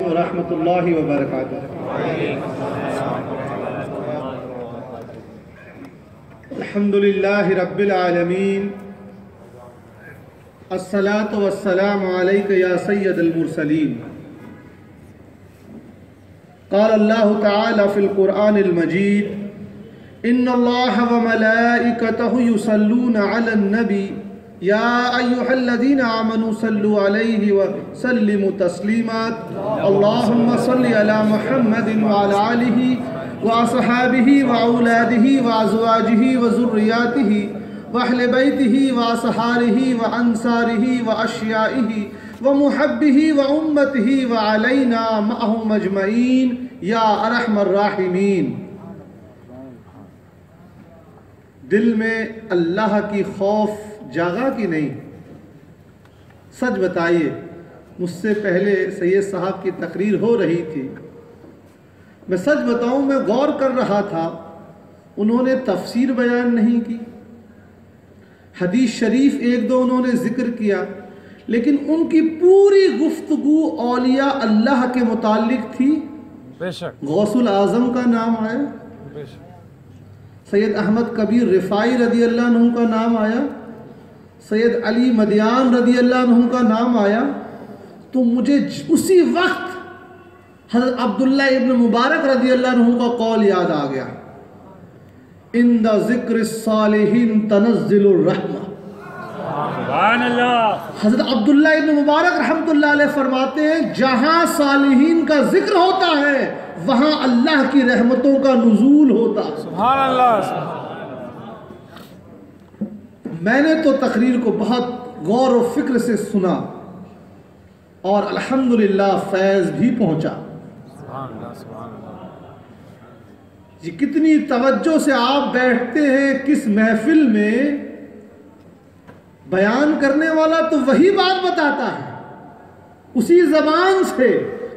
व रहमतुल्लाहि व बरकातुहू। अल्हम्दुलिल्लाहि रब्बिल आलमीन, अस्सलातु वस्सलामु अलैका या सय्यदल मुरसलीन। क़ाल अल्लाहु तआला फ़िल क़ुरआनिल मजीद, इन्नल्लाहा व मलाइकतहु युसल्लूना अलन नबी या अय्युहल्लज़ीना आमनू सल्लु अलैहि व सल्लिमू तस्लीमात। अल्लाहुम्मा सल्लि अला मुहम्मदिन व अला आलिहि व असहाबिहि व औलादिहि व अज़वाजिहि व ज़ुर्रिय्यातिहि व अहले बैतिहि व असहारिहि व अंसारिहि व अशियाइहि व मुहब्बिहि व उम्मतिहि व अलैना मअहुम अजमईन या अरहमर राहिमीन। दिल में अल्लाह की खौफ जागा कि नहीं? सच बताइए। मुझसे पहले सैयद साहब की तकरीर हो रही थी। मैं सच बताऊं, मैं गौर कर रहा था, उन्होंने तफसीर बयान नहीं की, हदीस शरीफ एक दो उन्होंने जिक्र किया, लेकिन उनकी पूरी गुफ्तगू औलिया अल्लाह के मुताल्लिक थी। गौसुल आजम का नाम आया, सैयद अहमद कबीर रिफाई रदी अल्लाह अन्हु का नाम आया, सैयद अली मदियान रदी अल्लाह अन्हु का नाम आया। तो मुझे उसी वक्त हज़रत अब्दुल्ला इब्न मुबारक रदी अल्लाह अन्हु का कौल याद आ गया, इंदा ज़िक्र सालिहीन तनज़्ज़िलुर रहमा। हज़रत अब्दुल्ला इब्न मुबारक रहमतुल्लाह अलैह फरमाते हैं, जहाँ सालिहीन का जिक्र होता है वहाँ अल्लाह की रहमतों का नुज़ूल होता है। सुभान अल्लाह। मैंने तो तकरीर को बहुत गौर और फिक्र से सुना और अल्हम्दुलिल्लाह फैज़ भी पहुँचा। जी, कितनी तवज्जो से आप बैठते हैं किस महफिल में। बयान करने वाला तो वही बात बताता है उसी ज़बान से,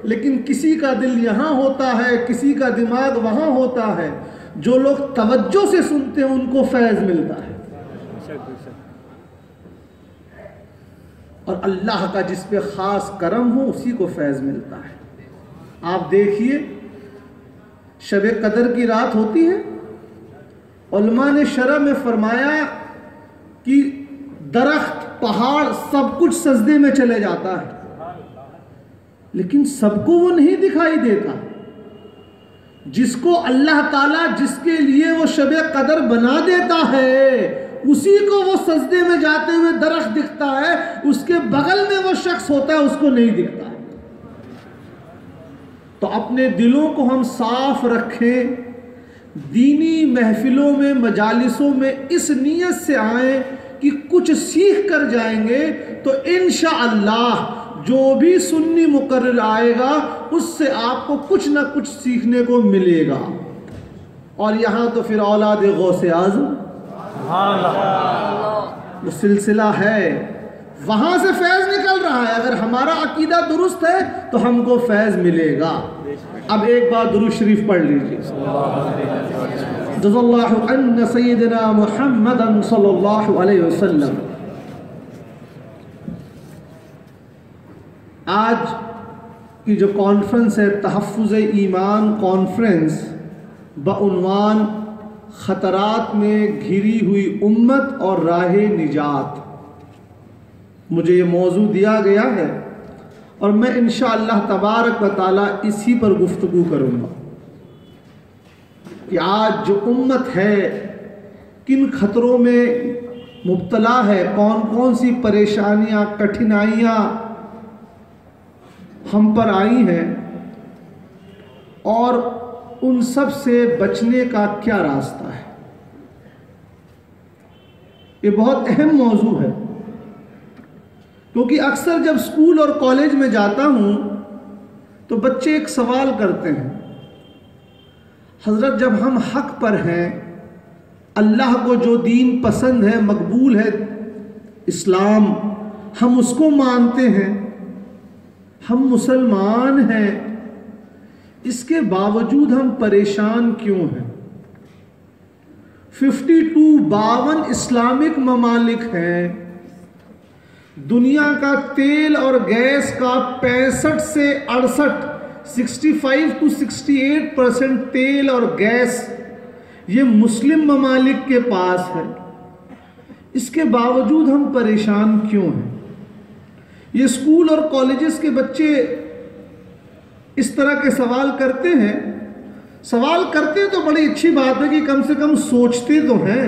लेकिन किसी का दिल यहाँ होता है, किसी का दिमाग वहाँ होता है। जो लोग तवज्जो से सुनते हैं उनको फैज़ मिलता है, और अल्लाह का जिस पे ख़ास करम हो उसी को फैज़ मिलता है। आप देखिए, शब कदर की रात होती है, उलमा ने शरह में फरमाया कि दरख्त पहाड़ सब कुछ सजदे में चले जाता है, लेकिन सबको वो नहीं दिखाई देता। जिसको अल्लाह ताला जिसके लिए वो शब कदर बना देता है उसी को वो सजदे में जाते हुए दरख्त दिखता है, उसके बगल में वो शख्स होता है उसको नहीं दिखता है। तो अपने दिलों को हम साफ रखें, दीनी महफिलों में मजालिसों में इस नीयत से आए कि कुछ सीख कर जाएंगे, तो इंशाअल्लाह जो भी सुन्नी मुकर्रर आएगा उससे आपको कुछ ना कुछ सीखने को मिलेगा। और यहाँ तो फिर औलाद गौसे आज़म वो सिलसिला है, वहाँ से फैज़ निकल रहा है। अगर हमारा अकीदा दुरुस्त है तो हमको फैज़ मिलेगा। अब एक बार दुरूद शरीफ पढ़ लीजिए। जज़ल्लाहु अन्ना सय्यदना मुहम्मदन सल्लल्लाहु अलैहि वसल्लम। आज की जो कॉन्फ्रेंस है तहफ़्फ़ुज़ ईमान कॉन्फ्रेंस बउन्वान ख़तरात में घिरी हुई उम्मत और राह निजात, मुझे ये मौजू दिया गया है और मैं इंशाअल्लाह तबारक व तआला इसी पर गुफ्तगू करूँगा कि आज जो उम्मत है किन खतरों में मुब्तला है, कौन कौन सी परेशानियाँ कठिनाइयाँ हम पर आई हैं और उन सब से बचने का क्या रास्ता है। ये बहुत अहम मौजू है, क्योंकि अक्सर जब स्कूल और कॉलेज में जाता हूँ तो बच्चे एक सवाल करते हैं, हज़रत जब हम हक़ पर हैं, अल्लाह को जो दीन पसंद है, मकबूल है, इस्लाम, हम उसको मानते हैं, हम मुसलमान हैं, इसके बावजूद हम परेशान क्यों हैं? 52 इस्लामिक ममालिक हैं, दुनिया का तेल और गैस का 65 से 68 65 to 68% तेल और गैस ये मुस्लिम ममालिक के पास है, इसके बावजूद हम परेशान क्यों हैं? ये स्कूल और कॉलेजेस के बच्चे इस तरह के सवाल करते हैं। सवाल करते तो बड़ी अच्छी बात है कि कम से कम सोचते तो हैं।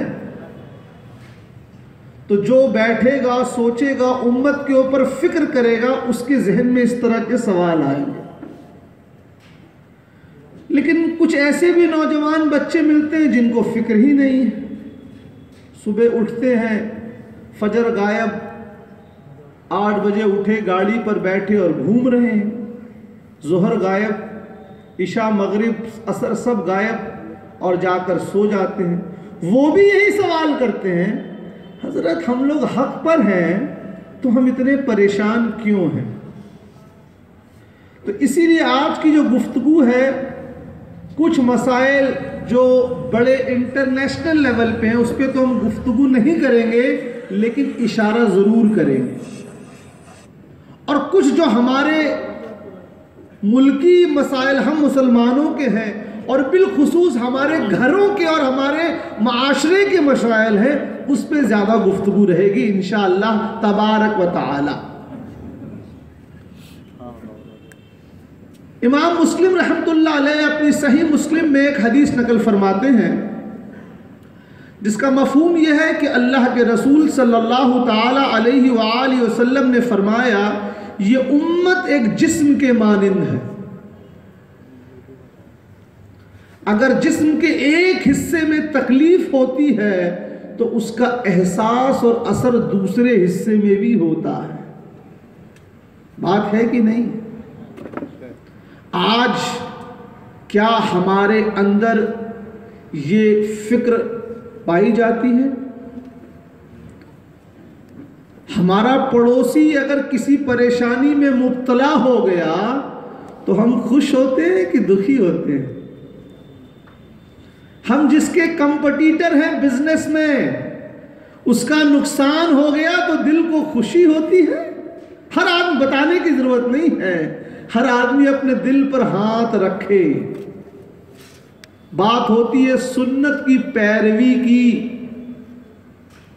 तो जो बैठेगा, सोचेगा, उम्मत के ऊपर फिक्र करेगा, उसके जहन में इस तरह के सवाल आएंगे। लेकिन कुछ ऐसे भी नौजवान बच्चे मिलते हैं जिनको फिक्र ही नहीं है। सुबह उठते हैं, फजर गायब, 8 बजे उठे, गाड़ी पर बैठे और घूम रहे हैं। ज़ोहर गायब, इशा, मगरिब, असर सब गायब और जाकर सो जाते हैं। वो भी यही सवाल करते हैं, हजरत हम लोग हक पर हैं तो हम इतने परेशान क्यों हैं? तो इसीलिए आज की जो गुफ्तगू है, कुछ मसाइल जो बड़े इंटरनेशनल लेवल पे हैं उस पर तो हम गुफ्तगू नहीं करेंगे, लेकिन इशारा ज़रूर करेंगे। और कुछ जो हमारे मुल्की मसाइल, हम मुसलमानों के हैं और बिलखुसूस हमारे घरों के और हमारे माशरे के मसाइल हैं, उस पर ज़्यादा गुफ्तगू रहेगी इंशाअल्लाह तबारक व तआला। इमाम मुस्लिम रहमतुल्लाह अलैह अपनी सही मुस्लिम में एक हदीस नकल फरमाते हैं जिसका मफहूम यह है कि अल्लाह के रसूल सल्लल्लाहु ताला अलैहि वालैहि वसल्लम ने फरमाया, ये उम्मत एक जिस्म के मानिंद है। अगर जिस्म के एक हिस्से में तकलीफ होती है तो उसका एहसास और असर दूसरे हिस्से में भी होता है। बात है कि नहीं? आज क्या हमारे अंदर ये फिक्र पाई जाती है? हमारा पड़ोसी अगर किसी परेशानी में मुब्तला हो गया तो हम खुश होते हैं कि दुखी होते हैं? हम जिसके कंपटीटर हैं बिजनेस में, उसका नुकसान हो गया तो दिल को खुशी होती है? हर आदमी, बताने की जरूरत नहीं है, हर आदमी अपने दिल पर हाथ रखे। बात होती है सुन्नत की पैरवी की।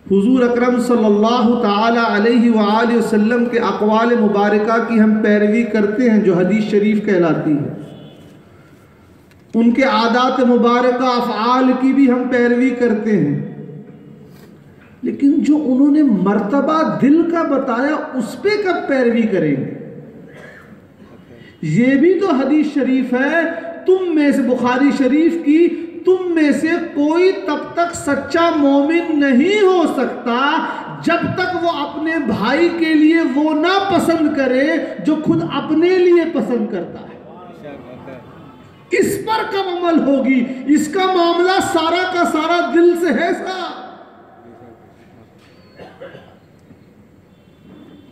हुजूर अकरम सल्लल्लाहु ताला अलैहि वालैहि वसल्लम के अक़वाल मुबारका की हम पैरवी करते हैं, जो हदीस शरीफ कहलाती है। उनके आदात मुबारका, अफ़आल की भी हम पैरवी करते हैं। लेकिन जो उन्होंने मर्तबा दिल का बताया, उस पे कब पैरवी करेंगे? ये भी तो हदीस शरीफ है, तुम में से, बुखारी शरीफ की, तुम में से कोई तब तक सच्चा मोमिन नहीं हो सकता जब तक वो अपने भाई के लिए वो ना पसंद करे जो खुद अपने लिए पसंद करता है। इस पर कब अमल होगी? इसका मामला सारा का सारा दिल से है साहब।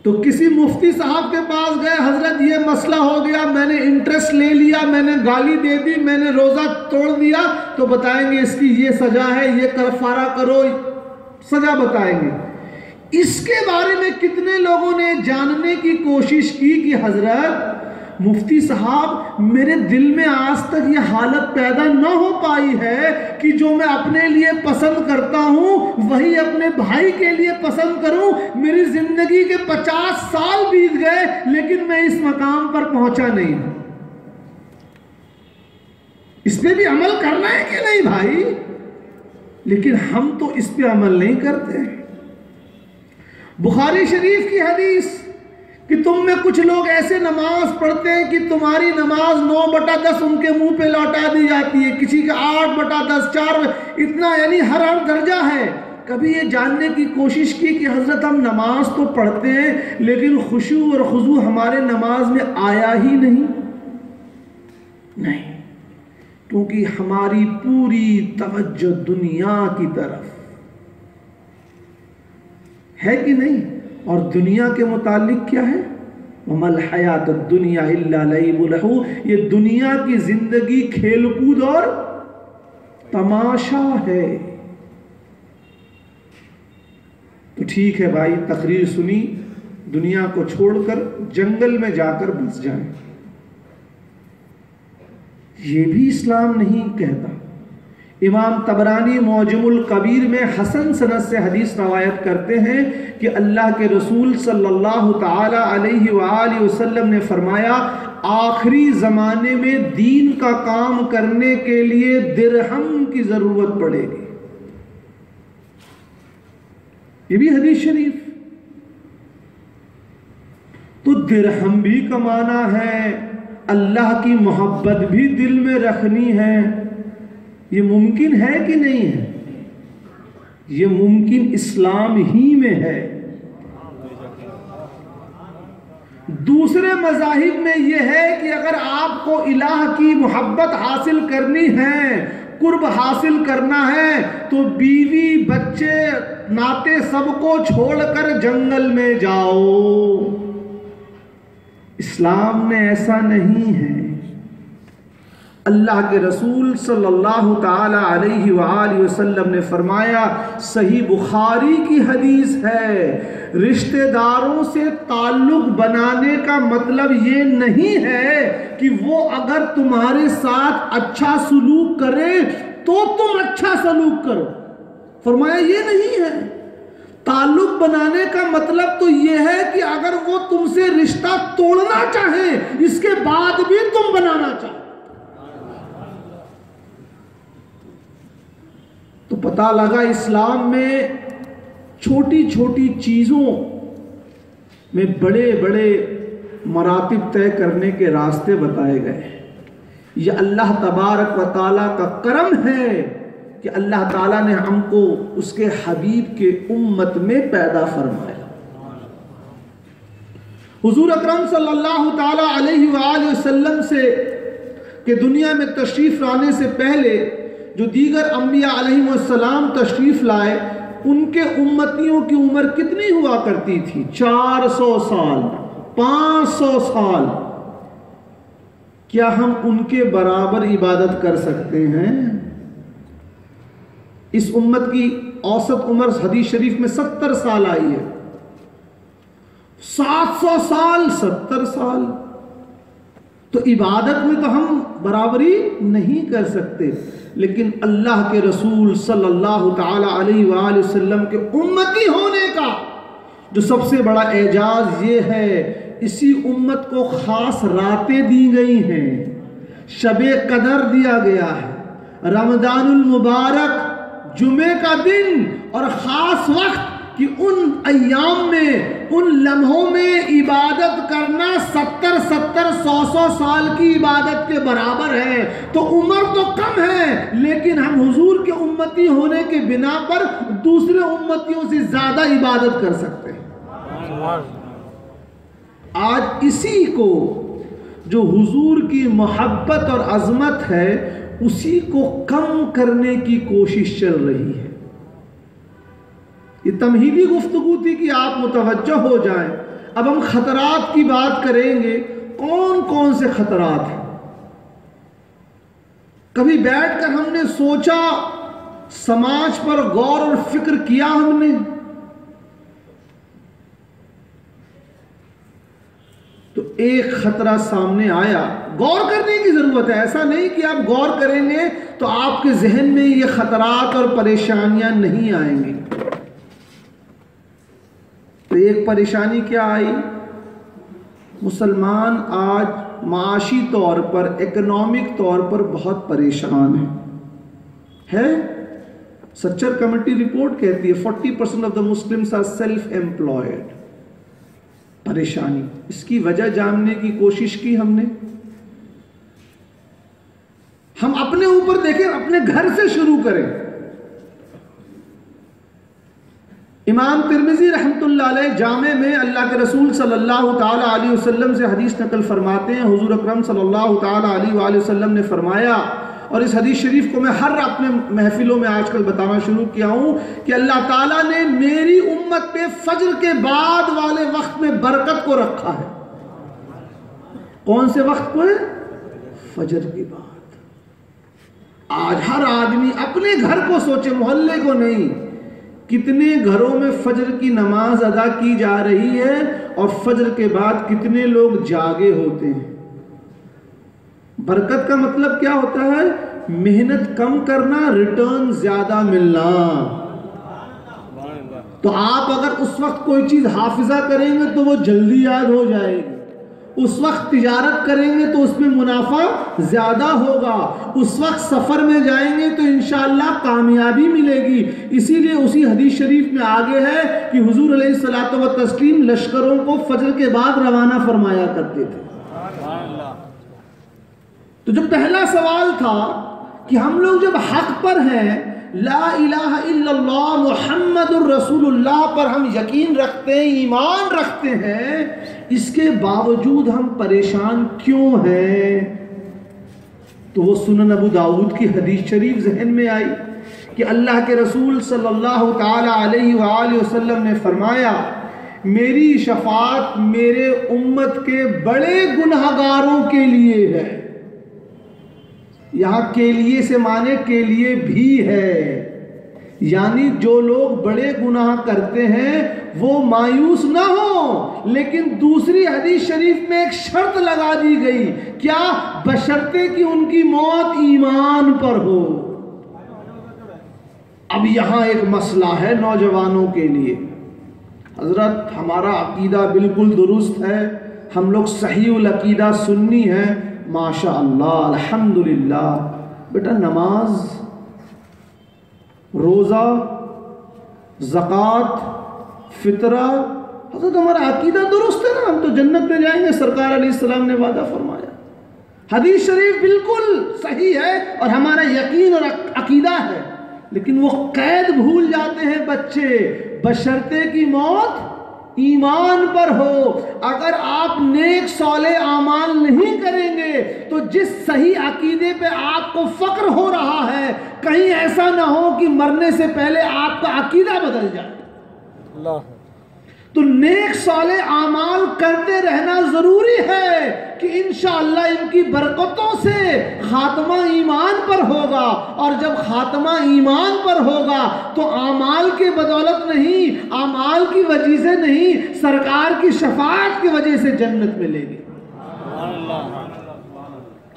तो किसी मुफ्ती साहब के पास गए, हजरत ये मसला हो गया, मैंने इंटरेस्ट ले लिया, मैंने गाली दे दी, मैंने रोजा तोड़ दिया, तो बताएंगे इसकी ये सजा है, ये कफारा करो, सजा बताएंगे। इसके बारे में कितने लोगों ने जानने की कोशिश की कि हजरत मुफ्ती साहब, मेरे दिल में आज तक ये हालत पैदा न हो पाई है कि जो मैं अपने लिए पसंद करता हूं वही अपने भाई के लिए पसंद करूं। मेरी जिंदगी के 50 साल बीत गए लेकिन मैं इस मकाम पर पहुंचा नहीं। इस पे भी अमल करना है कि नहीं भाई? लेकिन हम तो इस पे अमल नहीं करते। बुखारी शरीफ की हदीस कि तुम में कुछ लोग ऐसे नमाज पढ़ते हैं कि तुम्हारी नमाज 9/10 उनके मुंह पे लौटा दी जाती है, किसी का 8/10, 4, इतना, यानी हर दर्जा है। कभी ये जानने की कोशिश की कि हजरत हम नमाज तो पढ़ते हैं लेकिन खुशू और खुजू हमारे नमाज में आया ही नहीं? क्योंकि हमारी पूरी तवज्जो दुनिया की तरफ है कि नहीं? और दुनिया के मुतालिक क्या है? वमल हयात दुनिया इल्ला लइबु लहू, ये दुनिया की जिंदगी खेलकूद और तमाशा है। तो ठीक है भाई, तकरीर सुनी, दुनिया को छोड़कर जंगल में जाकर बस जाएं। ये भी इस्लाम नहीं कहता। इमाम तबरानी मौजमुल कबीर में हसन सनद से हदीस रवायत करते हैं कि अल्लाह के रसूल सल्लल्लाहु ताला अलैहि वालैहि वसल्लम ने फरमाया, आखिरी ज़माने में दीन का काम करने के लिए दिरहम की ज़रूरत पड़ेगी। ये भी हदीस शरीफ। तो दिरहम भी कमाना है, अल्लाह की मोहब्बत भी दिल में रखनी है। ये मुमकिन है कि नहीं है? ये मुमकिन इस्लाम ही में है। दूसरे मज़ाहिब में यह है कि अगर आपको इलाह की मोहब्बत हासिल करनी है, कुर्ब हासिल करना है, तो बीवी बच्चे नाते सबको छोड़कर जंगल में जाओ। इस्लाम में ऐसा नहीं है। अल्लाह के रसूल सल्लल्लाहु ताला अलैहि वसल्लम ने फरमाया, सही बुखारी की हदीस है, रिश्तेदारों से ताल्लुक बनाने का मतलब ये नहीं है कि वो अगर तुम्हारे साथ अच्छा सलूक करे तो तुम अच्छा सलूक करो। फरमाया ये नहीं है। ताल्लुक बनाने का मतलब तो ये है कि अगर वो तुमसे रिश्ता तोड़ना चाहे, इसके बाद भी तुम बनाना चाहो। तो पता लगा इस्लाम में छोटी छोटी चीज़ों में बड़े बड़े मरातिब तय करने के रास्ते बताए गए। यह अल्लाह तबारक व ताला का करम है कि अल्लाह ताला ने हमको उसके हबीब के उम्मत में पैदा फरमाया। हुजूर अकरम सल्लल्लाहु ताला अलैहि वसल्लम से के दुनिया में तशरीफ़ लाने से पहले जो दीगर अंबिया अलैहिमुस्सलाम तशरीफ़ लाए, उनके उम्मतियों की उम्र कितनी हुआ करती थी? 400 साल, 500 साल। क्या हम उनके बराबर इबादत कर सकते हैं? इस उम्मत की औसत उम्र हदीस शरीफ में 70 साल आई है। 700 साल, 70 साल। तो इबादत में तो हम बराबरी नहीं कर सकते, लेकिन अल्लाह के रसूल सल्लल्लाहु ताला अलैहि वसल्लम के उम्मती होने का जो सबसे बड़ा एजाज़ ये है, इसी उम्मत को ख़ास रातें दी गई हैं, शबे कदर दिया गया है, रमज़ानुल मुबारक जुमे का दिन और ख़ास वक्त कि उन अय्याम में, उन लम्हों में इबादत करना 70-70, 100-100 साल की इबादत के बराबर है। तो उम्र तो कम है, लेकिन हम हुजूर के उम्मती होने के बिना पर दूसरे उम्मतियों से ज़्यादा इबादत कर सकते हैं। आज इसी को जो हुजूर की मोहब्बत और अज़मत है, उसी को कम करने की कोशिश चल रही है। ये तमहीदी गुफ्तगू थी कि आप मुतवज्जह हो जाएं। अब हम खतरात की बात करेंगे। कौन कौन से खतरात हैं? कभी बैठकर हमने सोचा, समाज पर गौर और फिक्र किया हमने? तो एक खतरा सामने आया, गौर करने की जरूरत है। ऐसा नहीं कि आप गौर करेंगे तो आपके जहन में ये खतरात और परेशानियां नहीं आएंगी। तो एक परेशानी क्या आई? मुसलमान आज माशी तौर पर, इकोनॉमिक तौर पर बहुत परेशान है। सच्चर कमेटी रिपोर्ट कहती है 40% of the Muslims are self employed. परेशानी, इसकी वजह जानने की कोशिश की हमने। हम अपने ऊपर देखें, अपने घर से शुरू करें। इमाम तिर्मिज़ी रहमतुल्लाह अलैह जामे में अल्लाह के रसूल सल्लल्लाहु ताला अलैहि वसल्लम से हदीस नकल फरमाते हैं। हुजूर अकरम सल्लल्लाहु ताला अलैहि वसल्लम ने फरमाया, और इस हदीस शरीफ को मैं हर अपने महफिलों में आजकल बताना शुरू किया हूँ कि अल्लाह ताला ने मेरी उम्मत पे फजर के बाद वाले वक्त में बरकत को रखा है। कौन से वक्त को है? फजर के बाद। आज हर आदमी अपने घर को सोचे, मोहल्ले को नहीं। कितने घरों में फजर की नमाज अदा की जा रही है और फजर के बाद कितने लोग जागे होते हैं? बरकत का मतलब क्या होता है? मेहनत कम करना, रिटर्न ज्यादा मिलना। तो आप अगर उस वक्त कोई चीज हाफिजा करेंगे तो वो जल्दी याद हो जाएगी, उस वक्त तिजारत करेंगे तो उसमें मुनाफा ज्यादा होगा, उस वक्त सफर में जाएंगे तो इंशाअल्लाह कामयाबी मिलेगी। इसीलिए उसी हदीस शरीफ में आगे है कि हुजूर अलैहिस्सलातु व तस्लीम लश्करों को फजर के बाद रवाना फरमाया करते थे। तो जो पहला सवाल था कि हम लोग जब हक पर हैं, ला इलाहा इल्लल्लाह मुहम्मदुर रसूलुल्लाह पर हम यकीन रखते हैं, ईमान रखते हैं, इसके बावजूद हम परेशान क्यों हैं? तो वो सुनन अबू दाऊद की हदीस शरीफ जहन में आई कि अल्लाह के रसूल सल्लल्लाहु ताला अलैहि वसल्लम ने फरमाया, मेरी शफाअत मेरे उम्मत के बड़े गुनहगारों के लिए है। यहां के लिए से माने के लिए भी है, यानी जो लोग बड़े गुनाह करते हैं वो मायूस ना हो। लेकिन दूसरी हदीस शरीफ में एक शर्त लगा दी गई, क्या? बशर्ते कि उनकी मौत ईमान पर हो। अब यहां एक मसला है नौजवानों के लिए। हजरत, हमारा अकीदा बिल्कुल दुरुस्त है, हम लोग सहीउल अकीदा सुन्नी है, माशा अल्लाह अल्हम्दुलिल्लाह। बेटा नमाज, रोज़ा, ज़कात, फितरा, हज़रत हमारा अकीदा दुरुस्त है ना, हम तो जन्नत में जाएंगे, सरकार अलैहिस्सलाम ने वादा फरमाया। हदीस शरीफ बिल्कुल सही है और हमारा यकीन और अकीदा है, लेकिन वो कैद भूल जाते हैं बच्चे, बशर्ते की मौत ईमान पर हो। अगर आप नेक सौले आमाल नहीं करेंगे तो जिस सही अकीदे पे आपको फक्र हो रहा है, कहीं ऐसा ना हो कि मरने से पहले आपका अकीदा बदल जाए। अल्लाह। तो नेक सौले आमाल करते रहना जरूरी है कि इंशाअल्लाह इनकी बरकतों से खात्मा ईमान पर होगा, और जब खात्मा ईमान पर होगा तो आमाल के बदौलत नहीं, आमाल की वजह से नहीं, सरकार की शफाअत की वजह से जन्नत मिलेगी।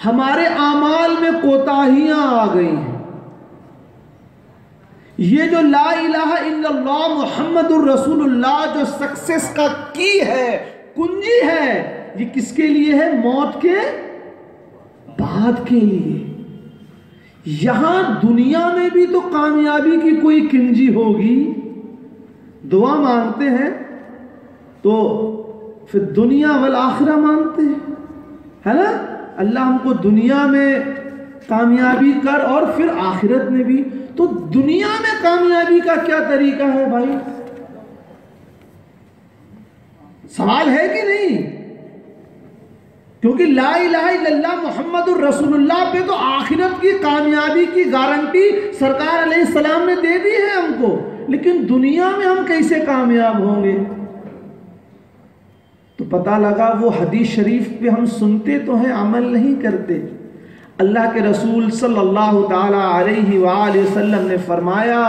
हमारे आमाल में कोताहियां आ गई हैं। ये जो ला इलाहा इल्लल्लाह मुहम्मदुर रसूलुल्लाह जो सक्सेस का की है, कुंजी है, ये किसके लिए है? मौत के बाद के लिए। यहां दुनिया में भी तो कामयाबी की कोई कुंजी होगी। दुआ मांगते हैं तो फिर दुनिया वल आखिरा मांगते हैं, है ना? अल्लाह हमको दुनिया में कामयाबी कर और फिर आखिरत में भी। तो दुनिया में कामयाबी का क्या तरीका है भाई? सवाल है कि नहीं? क्योंकि ला इलाहा इल्लल्लाह मुहम्मदुर रसूलुल्लाह पे तो आखिरत की कामयाबी की गारंटी सरकार अलैहिस्सलाम ने दे दी है हमको, लेकिन दुनिया में हम कैसे कामयाब होंगे? तो पता लगा वो हदीस शरीफ पे हम सुनते तो हैं, अमल नहीं करते। अल्लाह के रसूल सल्लल्लाहु ताला अलैहि वसल्लम ने फरमाया,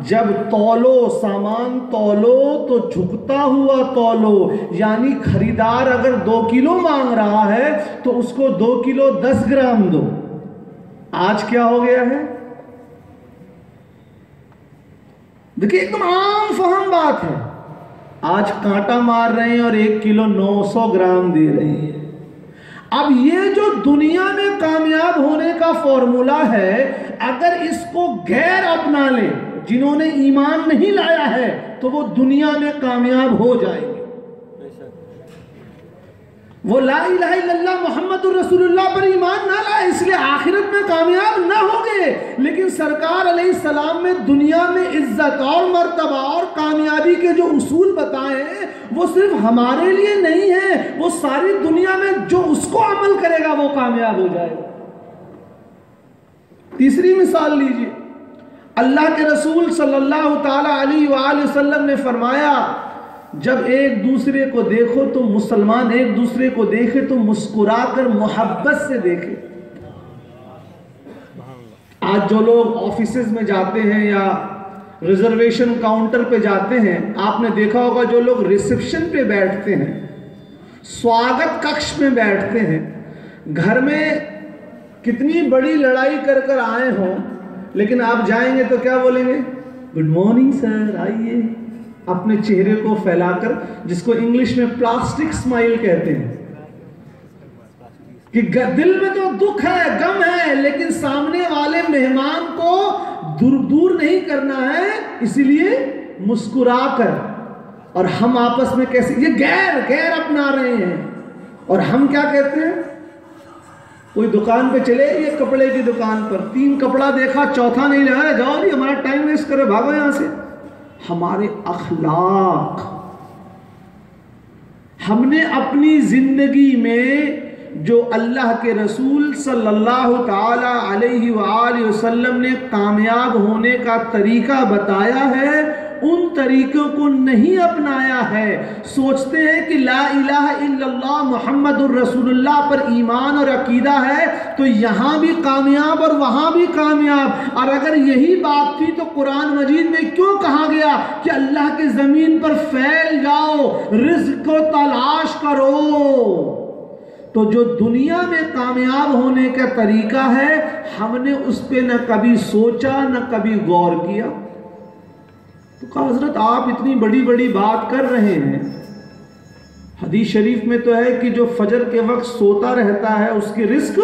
जब तौलो, सामान तौलो तो झुकता हुआ तौलो। यानी खरीदार अगर 2 किलो मांग रहा है तो उसको 2 किलो 10 ग्राम दो। आज क्या हो गया है? देखिए एकदम आम फहम बात है, आज कांटा मार रहे हैं और 1 किलो 900 ग्राम दे रहे हैं। अब ये जो दुनिया में कामयाब होने का फॉर्मूला है, अगर इसको गैर अपना ले, जिन्होंने ईमान नहीं लाया है, तो वो दुनिया में कामयाब हो जाएंगे। वो ला इलाहा इल्लल्लाह मुहम्मदुर रसूलुल्लाह पर ईमान ना लाए, इसलिए आखिरत में कामयाब ना होंगे। लेकिन सरकार अलैहिस्सलाम में दुनिया में इज्जत और मर्तबा और कामयाबी के जो उसूल बताए हैं, वो सिर्फ हमारे लिए नहीं है, वो सारी दुनिया में जो उसको अमल करेगा वो कामयाब हो जाएगा। तीसरी मिसाल लीजिए, अल्लाह के रसूल सल्लल्लाहु ताला अलैहि वसल्लम ने फरमाया, जब एक दूसरे को देखो तो मुसलमान एक दूसरे को देखे तो मुस्कुराकर मोहब्बत से देखे। आज जो लोग ऑफिसेज में जाते हैं या रिजर्वेशन काउंटर पे जाते हैं, आपने देखा होगा जो लोग रिसेप्शन पे बैठते हैं, स्वागत कक्ष में बैठते हैं, घर में कितनी बड़ी लड़ाई कर कर आए हों, लेकिन आप जाएंगे तो क्या बोलेंगे? गुड मॉर्निंग सर, आइए, अपने चेहरे को फैलाकर, जिसको इंग्लिश में प्लास्टिक स्माइल कहते हैं, कि दिल में तो दुख है, गम है, लेकिन सामने वाले मेहमान को दूर नहीं करना है, इसीलिए मुस्कुराकर। और हम आपस में कैसे ये गैर अपना रहे हैं। और हम क्या कहते हैं? कोई दुकान पे चले, ये कपड़े की दुकान पर 3 कपड़ा देखा, चौथा नहीं लगाया, जाओ जी हमारा टाइम वेस्ट करे, भागो यहां से। हमारे अखलाक, हमने अपनी जिंदगी में जो अल्लाह के रसूल सल्लल्लाहु ताला अलैहि वसल्लम ने कामयाब होने का तरीका बताया है, उन तरीकों को नहीं अपनाया है। सोचते हैं कि ला इलाहा इल्लल्लाह मुहम्मदुर रसूलुल्लाह पर ईमान और अकीदा है तो यहाँ भी कामयाब और वहाँ भी कामयाब। और अगर यही बात थी तो कुरान मजीद में क्यों कहा गया कि अल्लाह के ज़मीन पर फैल जाओ, रिज़्क़ को तलाश करो? तो जो दुनिया में कामयाब होने का तरीका है, हमने उस पर न कभी सोचा न कभी गौर किया। तो कहा हजरत आप इतनी बड़ी बड़ी बात कर रहे हैं, हदीस शरीफ में तो है कि जो फजर के वक्त सोता रहता है उसकी रिस्क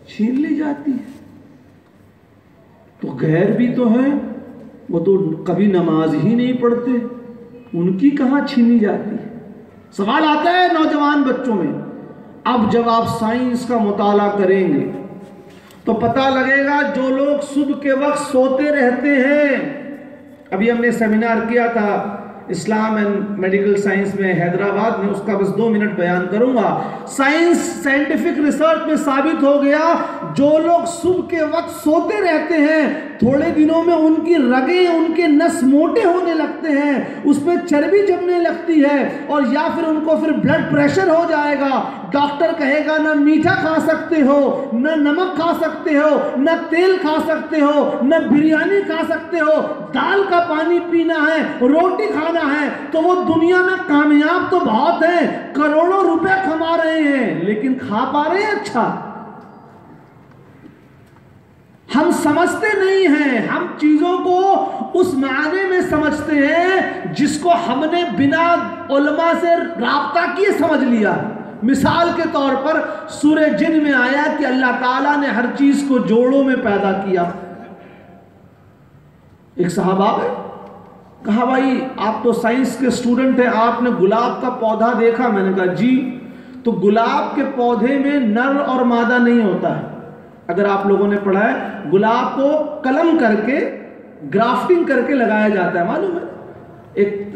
छीन ली जाती है। तो गैर भी तो है, वो तो कभी नमाज ही नहीं पढ़ते, उनकी कहाँ छीनी जाती है? सवाल आता है नौजवान बच्चों में। अब जब आप साइंस का मुताला करेंगे तो पता लगेगा जो लोग सुबह के वक्त सोते रहते हैं, अभी हमने सेमिनार किया था इस्लाम एंड मेडिकल साइंस में हैदराबाद में, उसका बस 2 मिनट बयान करूंगा। साइंटिफिक रिसर्च में साबित हो गया जो लोग सुबह के वक्त सोते रहते हैं, थोड़े दिनों में उनकी रगें, उनके नस मोटे होने लगते हैं, उसमें चर्बी जमने लगती है, और या फिर उनको फिर ब्लड प्रेशर हो जाएगा। डॉक्टर कहेगा ना मीठा खा सकते हो, न नमक खा सकते हो, न तेल खा सकते हो, न बिरयानी खा सकते हो, दाल का पानी पीना है, रोटी खाना है। तो वो दुनिया में कामयाब तो बहुत है, करोड़ों रुपए कमा रहे हैं, लेकिन खा पा रहे हैं? अच्छा, हम समझते नहीं हैं, हम चीजों को उस मायने में समझते हैं जिसको हमने बिना उलमा से राब्ता किए समझ लिया। मिसाल के तौर पर सूरह जिन में आया कि अल्लाह ताला ने हर चीज को जोड़ों में पैदा किया। एक सहाबा है, कहा भाई आप तो साइंस के स्टूडेंट हैं, आपने गुलाब का पौधा देखा? मैंने कहा जी। तो गुलाब के पौधे में नर और मादा नहीं होता है। अगर आप लोगों ने पढ़ा है, गुलाब को कलम करके ग्राफ्टिंग करके लगाया जाता है, मालूम है? एक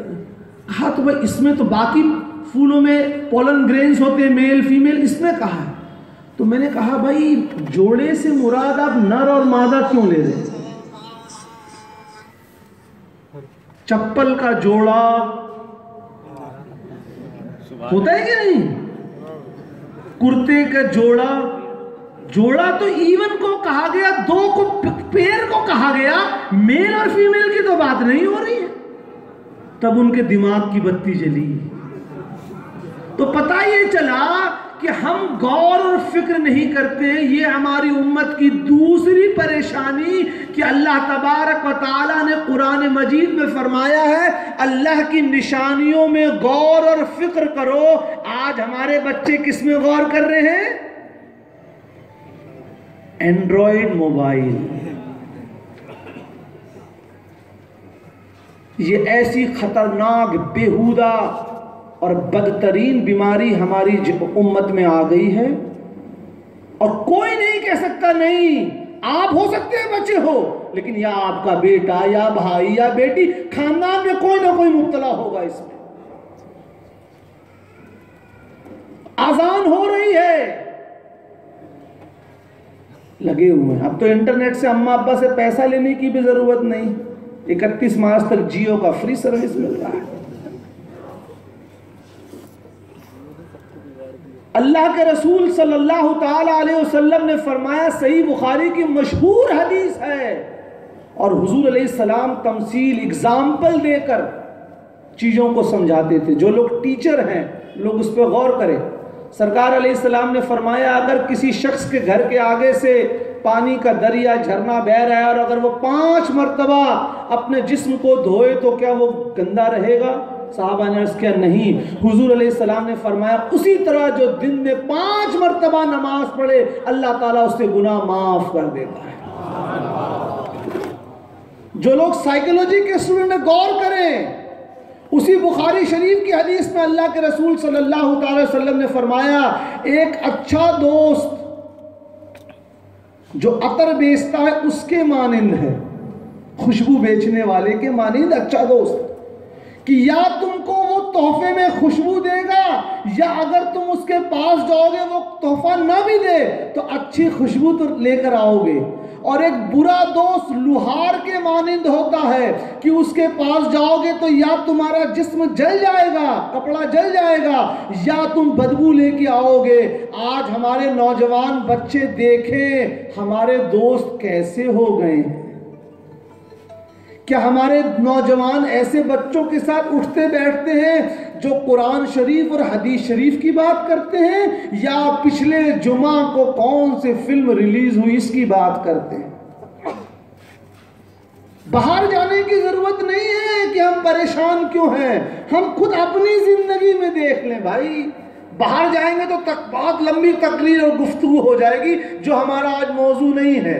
कहा तो भाई इसमें तो बाकी फूलों में पोलन ग्रेन्स होते हैं, मेल फीमेल, इसमें कहा है। तो मैंने कहा भाई जोड़े से मुराद आप नर और मादा क्यों ले रहे हैं? चप्पल का जोड़ा होता है कि नहीं? कुर्ते का जोड़ा, जोड़ा तो ईवन को कहा गया, 2 को पेड़ को कहा गया, मेल और फीमेल की तो बात नहीं हो रही है। तब उनके दिमाग की बत्ती जली। तो पता ये चला कि हम गौर और फिक्र नहीं करते। ये हमारी उम्मत की दूसरी परेशानी कि अल्लाह तबारक व तआला ने कुरान मजीद में फरमाया है अल्लाह की निशानियों में गौर और फिक्र करो। आज हमारे बच्चे किस में गौर कर रहे हैं? Android mobile. ये ऐसी खतरनाक, बेहुदा और बदतरीन बीमारी हमारी उम्मत में आ गई है, और कोई नहीं कह सकता नहीं। आप हो सकते हैं बच्चे हो, लेकिन या आपका बेटा या भाई या बेटी, खानदान में कोई ना कोई मुब्तला होगा इसमें। आजान हो रही है, लगे हुए हैं। अब तो इंटरनेट से अम्मा अब्बा से पैसा लेने की भी जरूरत नहीं। 31 मार्च तक जियो का फ्री सर्विस मिल रहा है। अल्लाह के रसूल सल्लल्लाहु ताला अलैहि वसल्लम ने फरमाया, सही बुखारी की मशहूर हदीस है, और हुजूर अलैहि सलाम तमसील, एग्जाम्पल देकर चीज़ों को समझाते थे। जो लोग टीचर हैं, लोग उस पर गौर करें। सरकार अलैहिस्सलाम ने फरमाया, अगर किसी शख्स के घर के आगे से पानी का दरिया झरना बह रहा है और अगर वो 5 मरतबा अपने जिस्म को धोए तो क्या वो गंदा रहेगा? साहबा ने अर्ज़ किया, नहीं। हुजूर अलैहिस्सलाम ने फरमाया, उसी तरह जो दिन में 5 मरतबा नमाज पढ़े अल्लाह ताला उससे गुनाह माफ कर देता है। जो लोग साइकोलॉजी के स्टूडेंट ने गौर करें, उसी बुखारी शरीफ की हदीस में अल्लाह के रसूल सल्लल्लाहु अलैहि वसल्लम ने फरमाया, एक अच्छा दोस्त जो अतर बेचता है उसके मानिंद है, खुशबू बेचने वाले के मानिंद अच्छा दोस्त, कि या तुमको वो तोहफे में खुशबू देगा या अगर तुम उसके पास जाओगे वो तोहफा ना भी दे तो अच्छी खुशबू तो लेकर आओगे। और एक बुरा दोस्त लुहार के मानिंद होता है कि उसके पास जाओगे तो या तुम्हारा जिस्म जल जाएगा, कपड़ा जल जाएगा, या तुम बदबू लेके आओगे। आज हमारे नौजवान बच्चे देखें हमारे दोस्त कैसे हो गए। क्या हमारे नौजवान ऐसे बच्चों के साथ उठते बैठते हैं जो कुरान शरीफ और हदीस शरीफ की बात करते हैं, या पिछले जुमा को कौन सी फिल्म रिलीज हुई इसकी बात करते हैं? बाहर जाने की जरूरत नहीं है कि हम परेशान क्यों हैं, हम खुद अपनी जिंदगी में देख लें भाई। बाहर जाएंगे तो बहुत लंबी तकरीर और गुफ्तगू हो जाएगी जो हमारा आज मौजू नहीं है।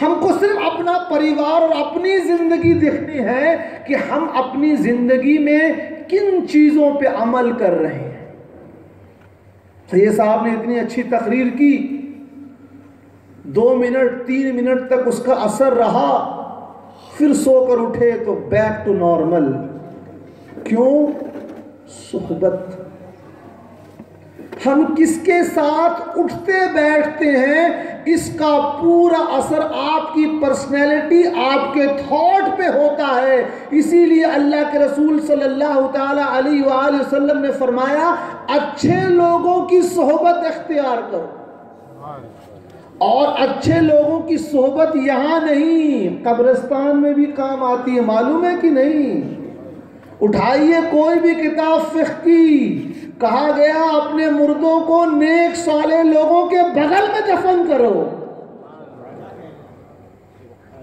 हमको सिर्फ अपना परिवार और अपनी जिंदगी देखनी है कि हम अपनी जिंदगी में किन चीजों पे अमल कर रहे हैं। सैयद साहब ने इतनी अच्छी तकरीर की, 2 मिनट 3 मिनट तक उसका असर रहा, फिर सोकर उठे तो बैक टू नॉर्मल। क्यों? सुहबत। हम किसके साथ उठते बैठते हैं इसका पूरा असर आपकी पर्सनैलिटी, आपके थॉट पे होता है। इसीलिए अल्लाह के रसूल सल्लल्लाहु ताला अलैहि वसल्लम ने फरमाया, अच्छे लोगों की सोहबत इख्तियार करो। और अच्छे लोगों की सोहबत यहाँ नहीं, कब्रिस्तान में भी काम आती है, मालूम है कि नहीं? उठाइए कोई भी किताब फिक़्ह की, कहा गया अपने मुर्दों को नेक साले लोगों के बगल में दफन करो।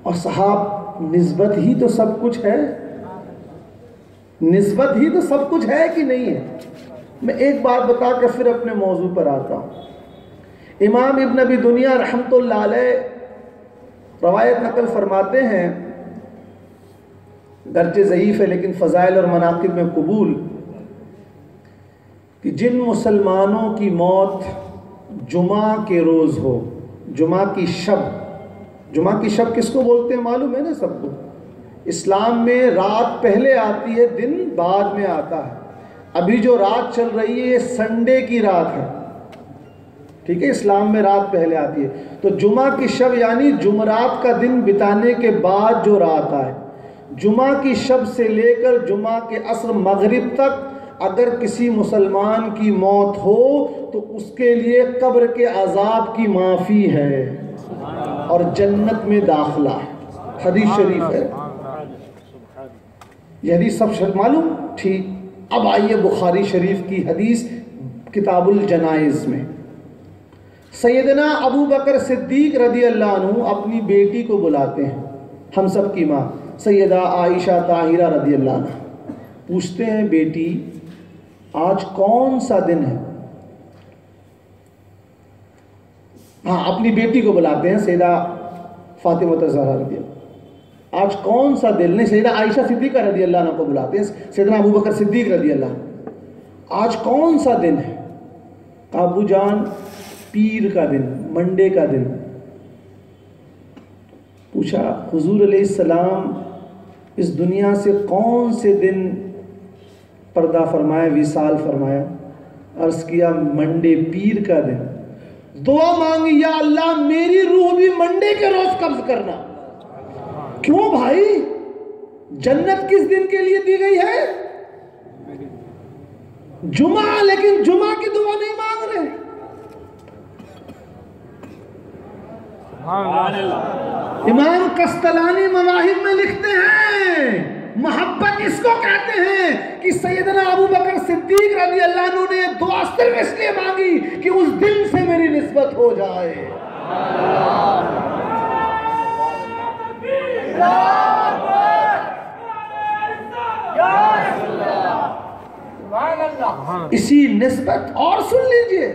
और साहब निस्बत ही तो सब कुछ है, निस्बत ही तो सब कुछ है कि नहीं है? मैं एक बात बताकर फिर अपने मौजू पर आता हूँ। इमाम इब्न अबी दुनिया रहमतुल्लाह अलैह रवायत नकल फरमाते हैं, दर्जे ज़ईफ़ है लेकिन फ़ज़ाइल और मनाक़िब में कबूल, कि जिन मुसलमानों की मौत जुमा के रोज़ हो, जुमा की शब, जुमा की शब किसको बोलते हैं मालूम है ना सबको? इस्लाम में रात पहले आती है, दिन बाद में आता है। अभी जो रात चल रही है ये संडे की रात है, ठीक है? इस्लाम में रात पहले आती है। तो जुमा की शब यानी जुमरात का दिन बिताने के बाद जो रात आए, जुमा की शब से लेकर जुमा के असर मगरिब तक अगर किसी मुसलमान की मौत हो तो उसके लिए कब्र के अजाब की माफ़ी है और जन्नत में दाखिला है। हदीस शरीफ है, यह हदीस सब मालूम, ठीक। अब आइए बुखारी शरीफ की हदीस किताबुल जनाइज़ में। सैयदना अबू बकर सिद्दीक रदी अल्लाह अन्हु अपनी बेटी को बुलाते हैं, हम सब की माँ सैयदा आयशा ताहिरा रदी अल्लाह अन्हा। पूछते हैं, बेटी आज कौन सा दिन है? हाँ, अपनी बेटी को बुलाते हैं, सैयदा फातिमा ज़हरा रदी अल्लाह। आज कौन सा दिन? नहीं, सैयदा आयशा सिद्दीका रदी अल्लाह अन्हा को बुलाते हैं, सैयदना अबू बकर सिद्दीक रदी अल्लाह। आज कौन सा दिन है? अबू जान पीर का दिन, मंडे का दिन। पूछा, हुजूर अलैहिस्सलाम इस दुनिया से कौन से दिन पर्दा फरमाया, विसाल फरमाया? अर्ज किया, मंडे पीर का दिन। दुआ मांगी, या अल्लाह मेरी रूह भी मंडे के रोज कब्ज करना। क्यों भाई? जन्नत किस दिन के लिए दी गई है? जुमा, लेकिन जुमा की दुआ नहीं मांग रहे। इमाम कस्तलानी मवाहिब में लिखते हैं, मोहब्बत इसको कहते हैं कि सैयदना अबू बकर सिद्दीक रज़ी अल्लाह अन्हु ने दुआ सिर्फ इसलिए मांगी कि उस दिन से मेरी निस्बत हो जाए। इसी निस्बत। और सुन लीजिए,